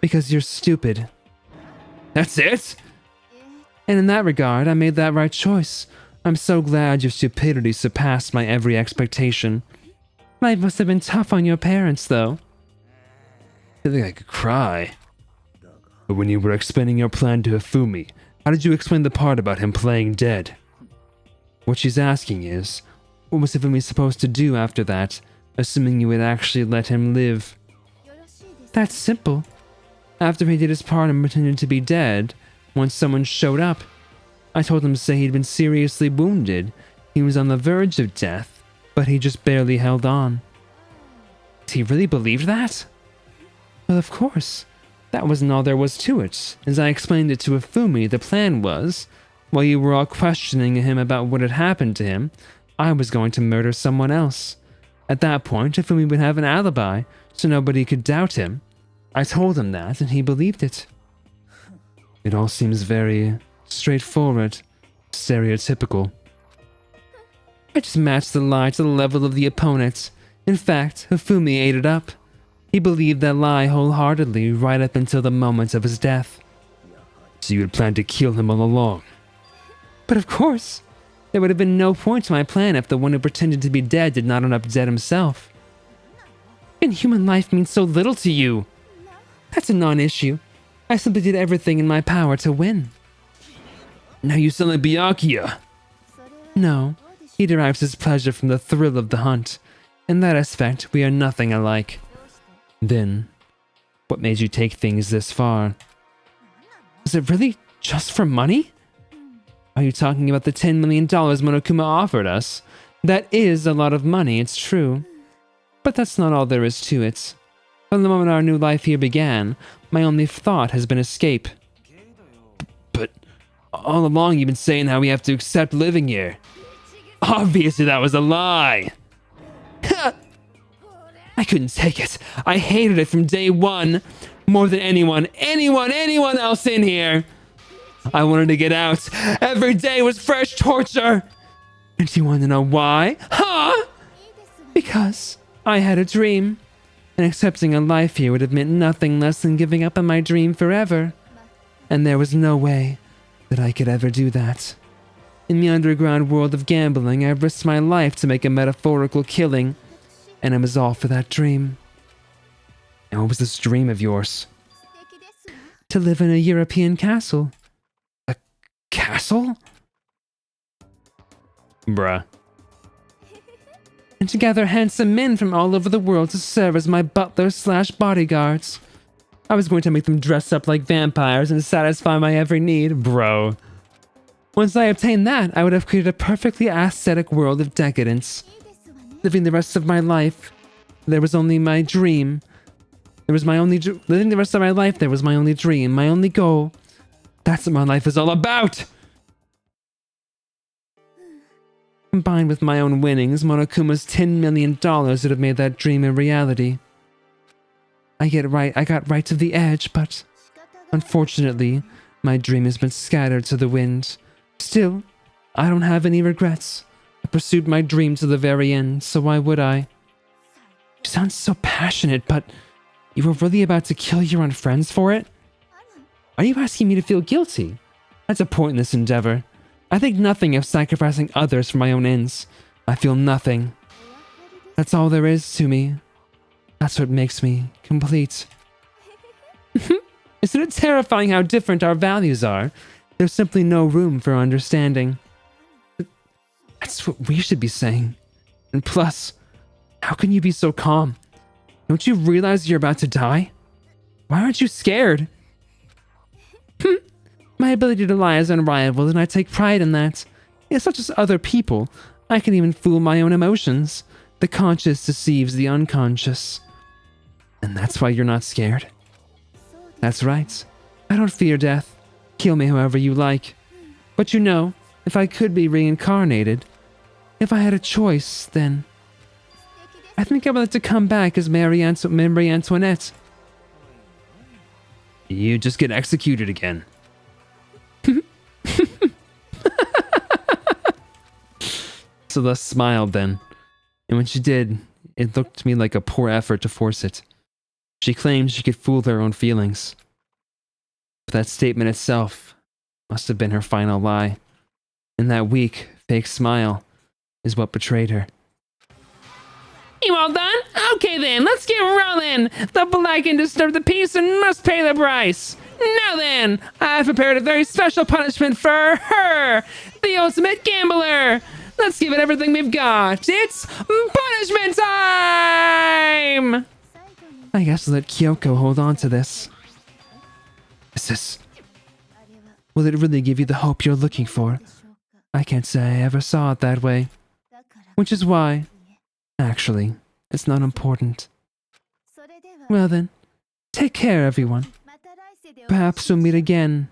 Because you're stupid. That's it? And in that regard, I made that right choice. I'm so glad your stupidity surpassed my every expectation. Life must have been tough on your parents, though. I think I could cry. But when you were explaining your plan to Hifumi, how did you explain the part about him playing dead? What she's asking is, what was Hifumi supposed to do after that, assuming you would actually let him live? That's simple. After he did his part and pretended to be dead, once someone showed up, I told him to say he'd been seriously wounded. He was on the verge of death, but he just barely held on. He really believed that? Well, of course. That wasn't all there was to it. As I explained it to Hifumi, the plan was, while you were all questioning him about what had happened to him, I was going to murder someone else. At that point, Hifumi would have an alibi, so nobody could doubt him. I told him that, and he believed it. It all seems very straightforward, stereotypical. I just matched the lie to the level of the opponent. In fact, Hifumi ate it up. He believed that lie wholeheartedly right up until the moment of his death. So you had planned to kill him all along? But of course! There would have been no point to my plan if the one who pretended to be dead did not end up dead himself. And human life means so little to you! That's a non-issue. I simply did everything in my power to win. Now you sound like Byakuya. No, he derives his pleasure from the thrill of the hunt. In that aspect, we are nothing alike. Then, what made you take things this far? Was it really just for money? Are you talking about the $10 million Monokuma offered us? That is a lot of money, it's true. But that's not all there is to it. From the moment our new life here began, my only thought has been escape. But all along you've been saying how we have to accept living here. Obviously that was a lie. I couldn't take it. I hated it from day one. More than anyone else in here. I wanted to get out. Every day was fresh torture. And you want to know why? Huh? Because I had a dream. And accepting a life here would have meant nothing less than giving up on my dream forever. And there was no way that I could ever do that. In the underground world of gambling, I risked my life to make a metaphorical killing. And it was all for that dream. And what was this dream of yours? To live in a European castle. A castle? Bruh. And to gather handsome men from all over the world to serve as my butlers/bodyguards. I was going to make them dress up like vampires and satisfy my every need. Bro. Once I obtained that, I would have created a perfectly aesthetic world of decadence. Living the rest of my life, there was only my dream. Living the rest of my life, there was my only dream, my only goal. That's what my life is all about! Combined with my own winnings, Monokuma's $10 million would have made that dream a reality. I got right to the edge, but unfortunately, my dream has been scattered to the wind. Still, I don't have any regrets. I pursued my dream to the very end, so why would I? You sound so passionate, but you were really about to kill your own friends for it? Are you asking me to feel guilty? That's a pointless endeavor. I think nothing of sacrificing others for my own ends. I feel nothing. That's all there is to me. That's what makes me complete. Isn't it terrifying how different our values are? There's simply no room for understanding. That's what we should be saying. And plus, how can you be so calm? Don't you realize you're about to die? Why aren't you scared? My ability to lie is unrivaled, and I take pride in that. It's not just other people. I can even fool my own emotions. The conscious deceives the unconscious. And that's why you're not scared. That's right. I don't fear death. Kill me however you like. But you know, if I could be reincarnated, if I had a choice, then I think I would like to come back as Marie Antoinette. You just get executed again. Celeste smiled then, and when she did, it looked to me like a poor effort to force it. She claimed she could fool her own feelings. But that statement itself must have been her final lie. And that weak, fake smile is what betrayed her. You all done? Okay then, let's get rolling. The black can disturb the peace and must pay the price. Now then, I've prepared a very special punishment for her, the ultimate gambler. Let's give it everything we've got. It's punishment time! I guess let Kyoko hold on to this. Will it really give you the hope you're looking for? I can't say I ever saw it that way. Which is why, actually, it's not important. Well then, take care everyone. Perhaps we'll meet again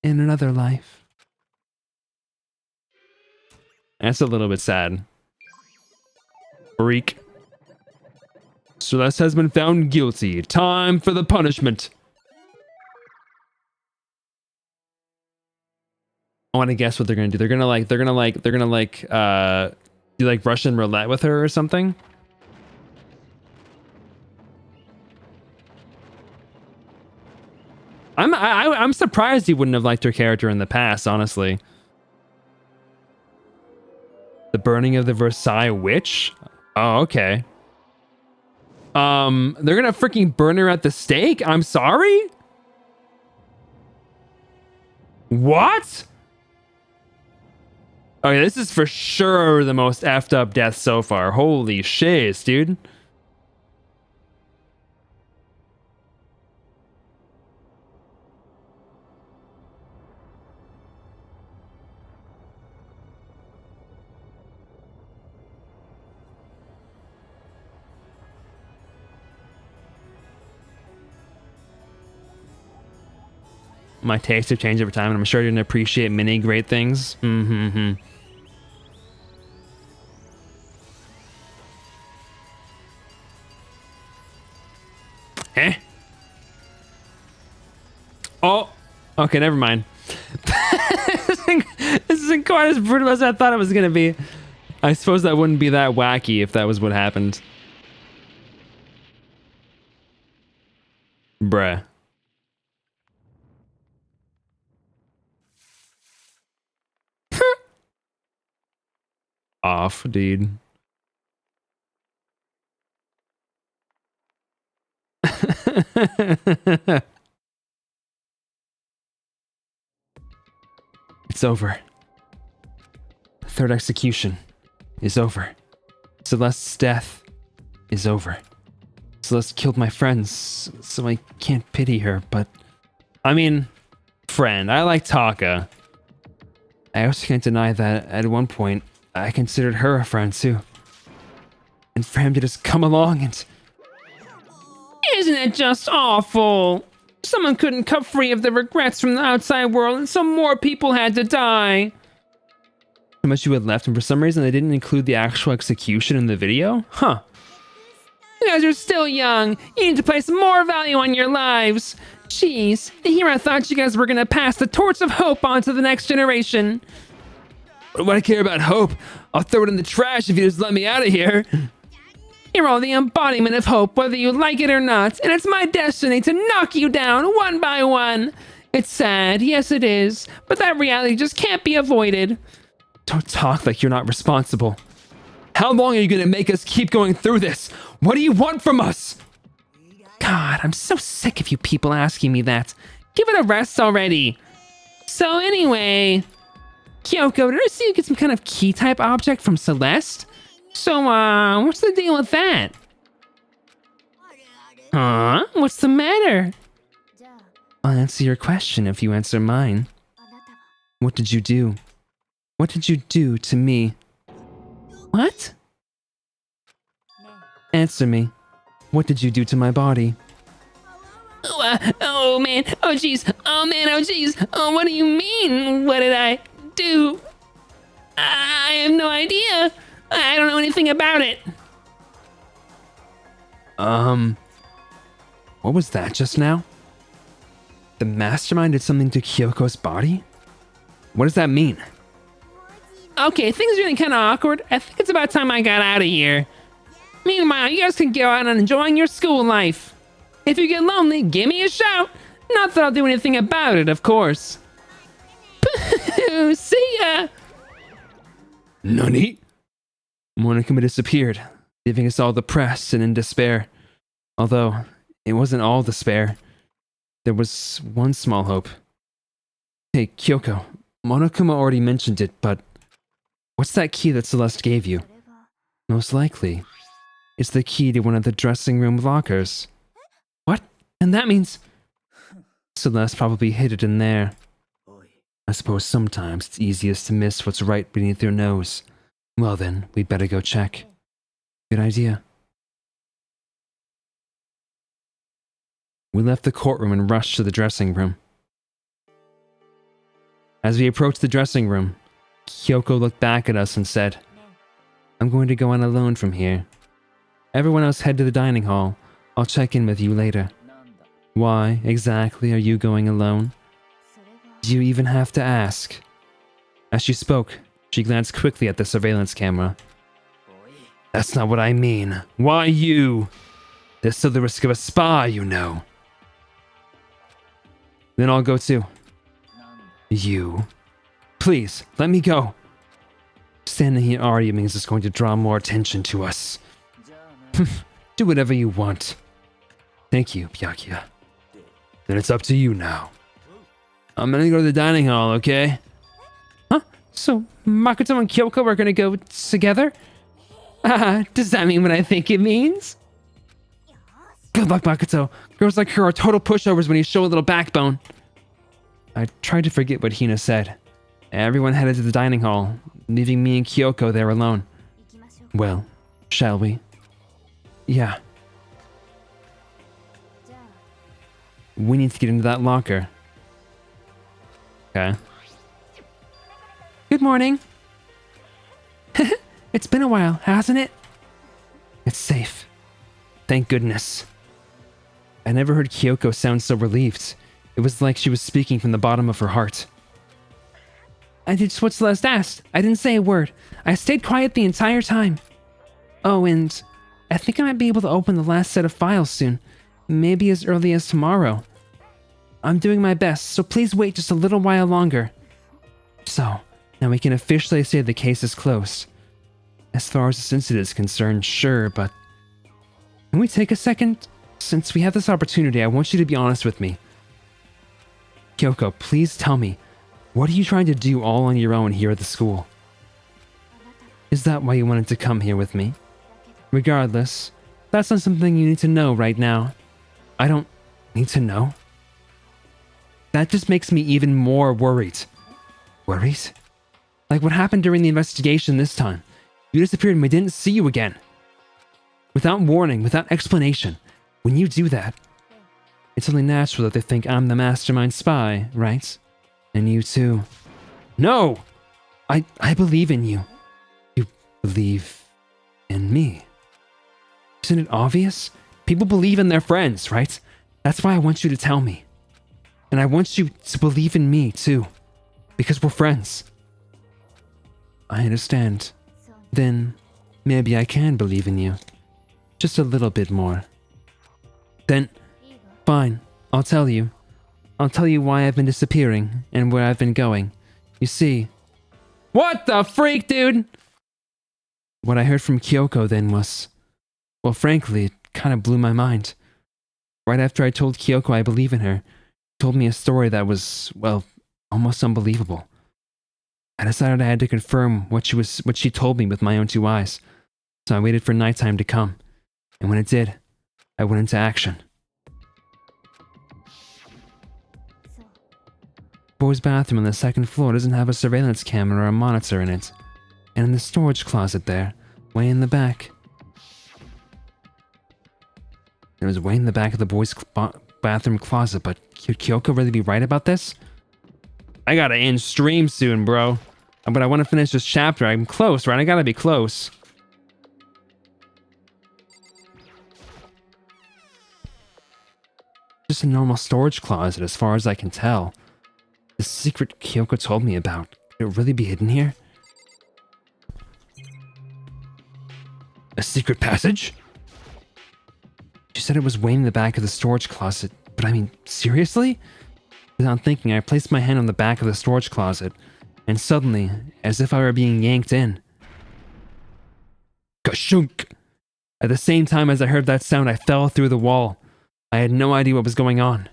in another life. That's a little bit sad. Freak. Celeste has been found guilty. Time for the punishment. I want to guess what they're gonna do. They're gonna do like Russian roulette with her or something. I'm surprised you wouldn't have liked her character in the past, honestly. The burning of the Versailles witch? Oh, okay. They're gonna freaking burn her at the stake? I'm sorry? What? Okay, this is for sure the most effed up death so far. Holy shiz, dude. My tastes have changed over time, and I'm sure you're gonna appreciate many great things. Eh? Oh, okay, never mind. This isn't quite as brutal as I thought it was gonna be. I suppose that wouldn't be that wacky if that was what happened. Bruh. Off, dude. It's over. The third execution is over. Celeste's death is over. Celeste killed my friends, so I can't pity her, but... I mean, friend, I like Taka. I also can't deny that at one point, I considered her a friend too. And for him to just come along and... Isn't it just awful? Someone couldn't cut free of the regrets from the outside world, and so more people had to die. How much you had left, and for some reason they didn't include the actual execution in the video? Huh. You guys are still young. You need to place more value on your lives. Jeez, here I thought you guys were gonna pass the torch of hope on to the next generation. What do I care about hope? I'll throw it in the trash if you just let me out of here. You're all the embodiment of hope, whether you like it or not, and it's my destiny to knock you down one by one. It's sad, yes it is, but that reality just can't be avoided. Don't talk like you're not responsible. How long are you gonna make us keep going through this? What do you want from us? God, I'm so sick of you people asking me that. Give it a rest already. So anyway, Kyoko, did I see you get some kind of key type object from Celeste? So, what's the deal with that? Huh? What's the matter? I'll answer your question if you answer mine. What did you do? What did you do to me? What? Answer me. What did you do to my body? Oh man, oh jeez, oh man, oh jeez, oh what do you mean? What did I do? I have no idea. I don't know anything about it. What was that just now? The mastermind did something to Kyoko's body? What does that mean? Okay, things are getting kind of awkward. I think it's about time I got out of here. Meanwhile, you guys can go out and enjoying your school life. If you get lonely, give me a shout. Not that I'll do anything about it, of course. See ya! Nani? Monokuma disappeared, leaving us all depressed and in despair. Although, it wasn't all despair. There was one small hope. Hey, Kyoko, Monokuma already mentioned it, but what's that key that Celeste gave you? Most likely, it's the key to one of the dressing room lockers. What? And that means Celeste probably hid it in there. I suppose sometimes it's easiest to miss what's right beneath your nose. Well then, we'd better go check. Good idea. We left the courtroom and rushed to the dressing room. As we approached the dressing room, Kyoko looked back at us and said, I'm going to go on alone from here. Everyone else head to the dining hall. I'll check in with you later. Why exactly are you going alone? Do you even have to ask? As she spoke, she glanced quickly at the surveillance camera. That's not what I mean. Why you? There's still the risk of a spy, you know. Then I'll go too. You? Please, let me go. Standing here arguing is just going to draw more attention to us. Do whatever you want. Thank you, Byakuya. Then it's up to you now. I'm gonna go to the dining hall, okay? Huh? So, Makoto and Kyoko are gonna go together? Does that mean what I think it means? Good luck, Makoto. Girls like her are total pushovers when you show a little backbone. I tried to forget what Hina said. Everyone headed to the dining hall, leaving me and Kyoko there alone. Well, shall we? Yeah. We need to get into that locker. Okay. Good morning. It's been a while, hasn't it? It's safe. Thank goodness. I never heard Kyoko sound so relieved. It was like she was speaking from the bottom of her heart. I did just what Celeste asked. I didn't say a word. I stayed quiet the entire time. Oh, and I think I might be able to open the last set of files soon. Maybe as early as tomorrow. I'm doing my best, so please wait just a little while longer. So, now we can officially say the case is closed. As far as this incident is concerned, sure, but... Can we take a second? Since we have this opportunity, I want you to be honest with me. Kyoko, please tell me, what are you trying to do all on your own here at the school? Is that why you wanted to come here with me? Regardless, that's not something you need to know right now. I don't need to know. That just makes me even more worried. Worried? Like what happened during the investigation this time. You disappeared and we didn't see you again. Without warning, without explanation. When you do that, it's only natural that they think I'm the mastermind spy, right? And you too. No! I believe in you. You believe in me. Isn't it obvious? People believe in their friends, right? That's why I want you to tell me. And I want you to believe in me too. Because we're friends. I understand. Then maybe I can believe in you. Just a little bit more. Then, fine, I'll tell you. I'll tell you why I've been disappearing and where I've been going. You see... What the freak, dude? What I heard from Kyoko then was... Well, frankly, it kind of blew my mind. Right after I told Kyoko I believe in her, she told me a story that was, well, almost unbelievable. I decided I had to confirm what she told me with my own two eyes. So I waited for nighttime to come. And when it did, I went into action. boys' bathroom on the second floor doesn't have a surveillance camera or a monitor in it. And in the storage closet there, way in the back. It was way in the back of the boys' bathroom closet, but could Kyoko really be right about this? I gotta end stream soon, bro. But I want to finish this chapter. I'm close, right? I gotta be close. Just a normal storage closet as far as I can tell. The secret Kyoko told me about. Could it really be hidden here? A secret passage? She said it was way in the back of the storage closet, but I mean, seriously? Without thinking, I placed my hand on the back of the storage closet, and suddenly, as if I were being yanked in, kashunk! At the same time as I heard that sound, I fell through the wall. I had no idea what was going on.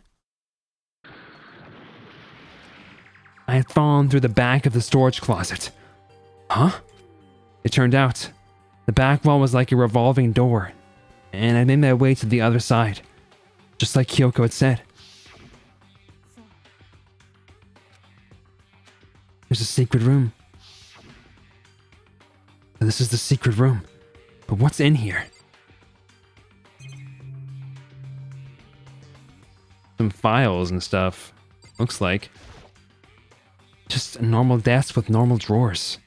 I had fallen through the back of the storage closet. Huh? It turned out, the back wall was like a revolving door, and I made my way to the other side, just like Kyoko had said. There's a secret room. This is the secret room. But what's in here? Some files and stuff. Looks like. Just a normal desk with normal drawers.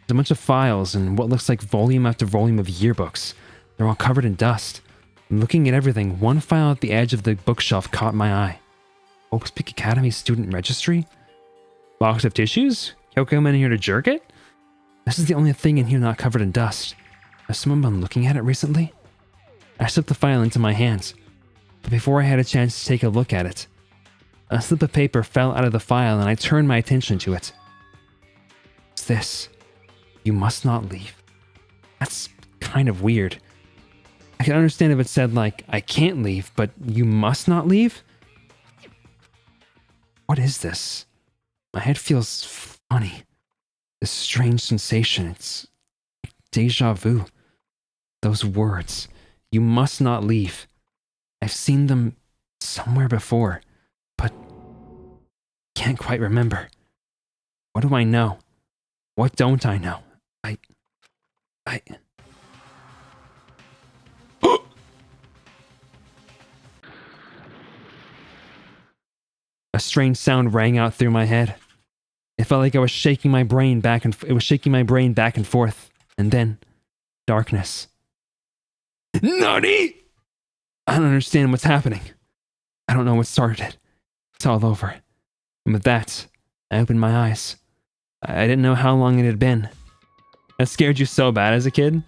There's a bunch of files and what looks like volume after volume of yearbooks. They're all covered in dust. And looking at everything, one file at the edge of the bookshelf caught my eye. Oaks Peak Academy student registry? Box of tissues? Kyoko in here to jerk it? This is the only thing in here not covered in dust. Has someone been looking at it recently? I slipped the file into my hands, but before I had a chance to take a look at it, a slip of paper fell out of the file and I turned my attention to it. What's this? You must not leave. That's kind of weird. I can understand if it said like, I can't leave, but you must not leave? What is this? My head feels funny. This strange sensation. It's deja vu. Those words. You must not leave. I've seen them somewhere before, but can't quite remember. What do I know? What don't I know? I... A strange sound rang out through my head. It felt like I was shaking my brain back and forth. And then, darkness. Nani? I don't understand what's happening. I don't know what started it. It's all over. And with that, I opened my eyes. I didn't know how long it had been. That scared you so bad as a kid?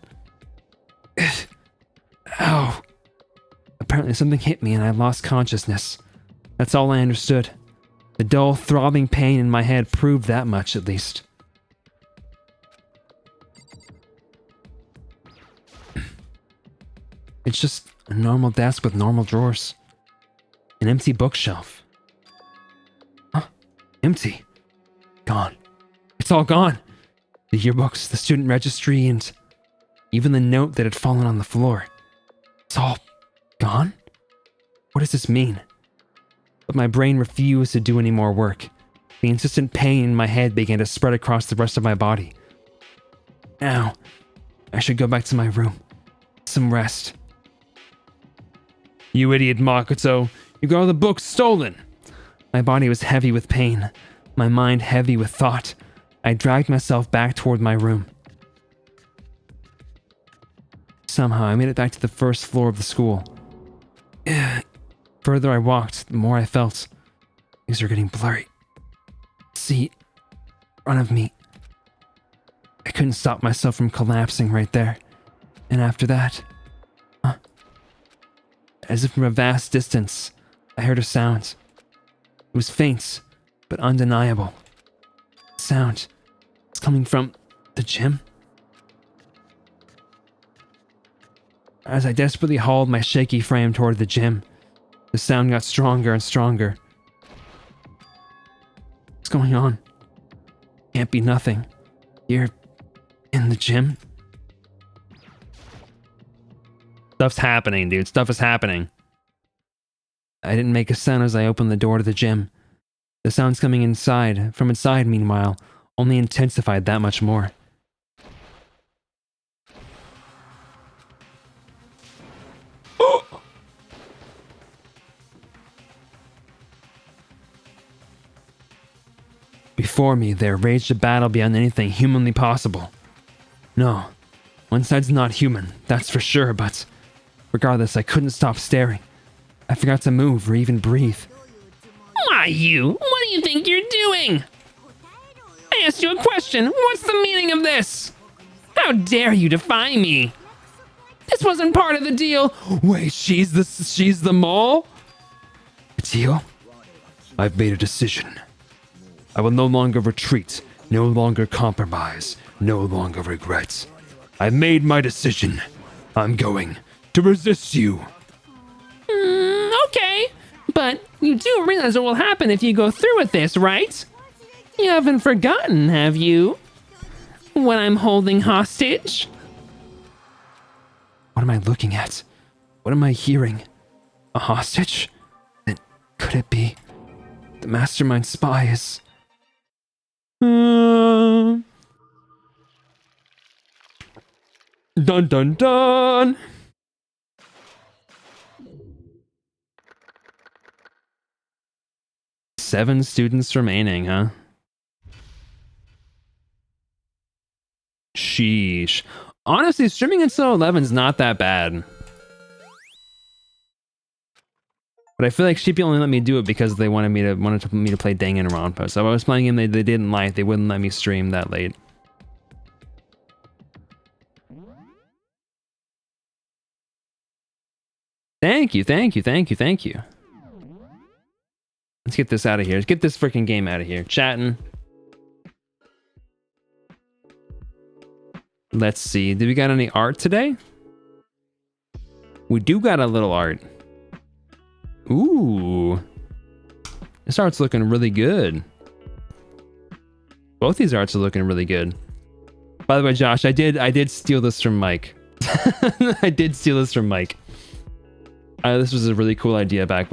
Ow. Apparently something hit me and I lost consciousness. That's all I understood. The dull, throbbing pain in my head proved that much, at least. It's just a normal desk with normal drawers. An empty bookshelf. Huh? Empty. Gone. It's all gone. The yearbooks, the student registry, and even the note that had fallen on the floor. It's all gone? What does this mean? But my brain refused to do any more work. The insistent pain in my head began to spread across the rest of my body. Now, I should go back to my room. Some rest. You idiot, Makoto. You got all the books stolen. My body was heavy with pain. My mind heavy with thought. I dragged myself back toward my room. Somehow, I made it back to the first floor of the school. The further I walked, the more I felt things were getting blurry. See, in front of me. I couldn't stop myself from collapsing right there. And after that, as if from a vast distance, I heard a sound. It was faint, but undeniable. The sound was coming from the gym. As I desperately hauled my shaky frame toward the gym, the sound got stronger and stronger. What's going on? Can't be nothing. You're in the gym? Stuff's happening, dude. Stuff is happening. I didn't make a sound as I opened the door to the gym. The sounds coming from inside, meanwhile, only intensified that much more. Before me, there raged a battle beyond anything humanly possible. No, one side's not human, that's for sure, but regardless, I couldn't stop staring. I forgot to move or even breathe. Why, you? What do you think you're doing? I asked you a question. What's the meaning of this? How dare you defy me? This wasn't part of the deal. Wait, she's the mole? Teal, I've made a decision. I will no longer retreat, no longer compromise, no longer regret. I've made my decision. I'm going to resist you. Okay, but you do realize what will happen if you go through with this, right? You haven't forgotten, have you? What I'm holding hostage? What am I looking at? What am I hearing? A hostage? Then could it be the mastermind spies? Dun dun dun! Seven students remaining, huh? Sheesh. Honestly, streaming until 11 is not that bad. But I feel like Sheepy only let me do it because they wanted me to play Danganronpa. So if I was playing him, they didn't like. They wouldn't let me stream that late. Thank you, thank you, thank you, thank you. Let's get this out of here. Let's get this freaking game out of here. Chatting. Let's see. Did we got any art today? We do got a little art. Ooh. This art's looking really good. Both these arts are looking really good. By the way, Josh, I did steal this from Mike. I did steal this from Mike. This was a really cool idea back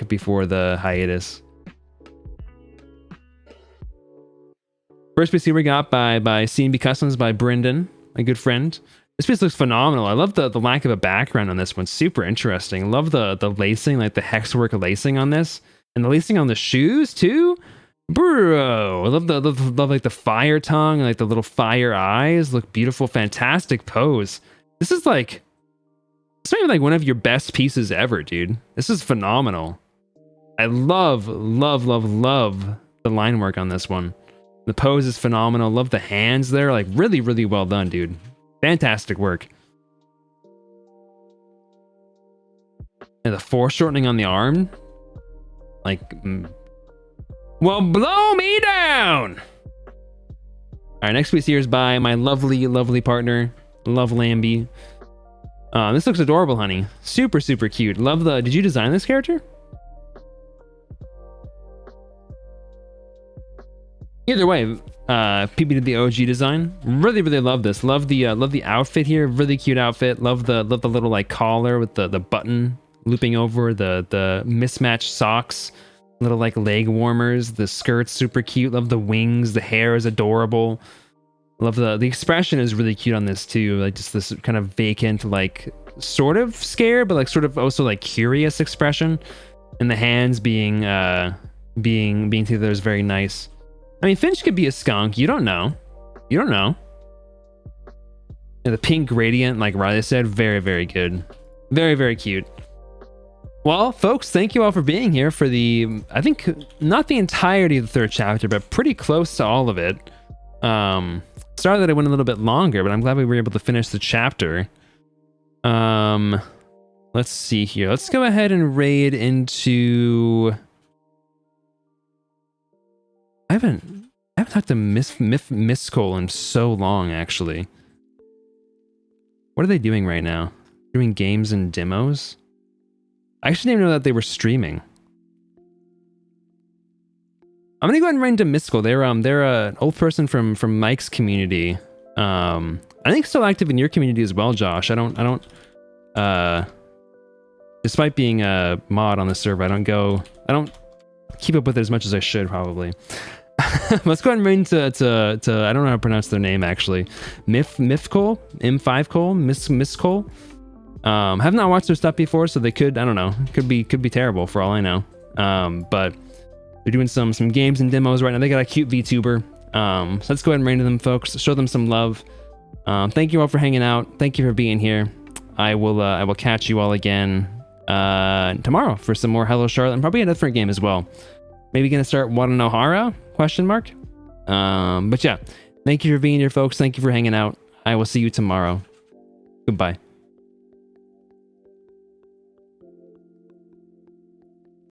before the hiatus. First piece here we got by C&B Customs by Brendan, a good friend. This piece looks phenomenal. I love the lack of a background on this one. Super interesting. I love the lacing, like the hexwork lacing on this. And the lacing on the shoes too. Bro, I love like the fire tongue, like the little fire eyes. Look beautiful, fantastic pose. This is like, it's maybe like one of your best pieces ever, dude. This is phenomenal. I love the line work on this one. The pose is phenomenal. Love the hands there. Like really, really well done, dude. Fantastic work. And the foreshortening on the arm. Like, well, blow me down. All right, next piece here is by my lovely partner, Love Lambie. This looks adorable, honey. Super, super cute. Love the... Did you design this character? Either way, PB did the OG design. Really, really love this. Love the outfit here. Really cute outfit. Love the little like collar with the button looping over the mismatched socks. Little like leg warmers. The skirt's super cute. Love the wings. The hair is adorable. Love the expression is really cute on this too. Like just this kind of vacant, like sort of scared, but like sort of also like curious expression. And the hands being together is very nice. I mean, Finch could be a skunk. You don't know. You don't know. And the pink gradient, like Riley said, very, very good. Very, very cute. Well, folks, thank you all for being here for the, I think, not the entirety of the third chapter, but pretty close to all of it. Sorry that it went a little bit longer, but I'm glad we were able to finish the chapter. Let's see here. Let's go ahead and raid into... I haven't talked to Miss Cole in so long, actually. What are they doing right now? Doing games and demos? I actually didn't know that they were streaming. I'm gonna go ahead and raid into Miss Cole. They're an old person from Mike's community. I think still active in your community as well, Josh. They Despite being a mod on the server, I don't keep up with it as much as I should probably. Let's go ahead and bring to I don't know how to pronounce their name actually. Mifcol? M5col? Miscol? Have not watched their stuff before, so they could, I don't know, could be terrible for all I know. But they're doing some games and demos right now. They got a cute VTuber. So let's go ahead and raid them, folks. Show them some love. Thank you all for hanging out. Thank you for being here. I will catch you all again tomorrow for some more Hello Charlotte and probably a different game as well. Maybe gonna start Watanohara? Question mark. But yeah, thank you for being here, folks. Thank you for hanging out. I will see you tomorrow. Goodbye.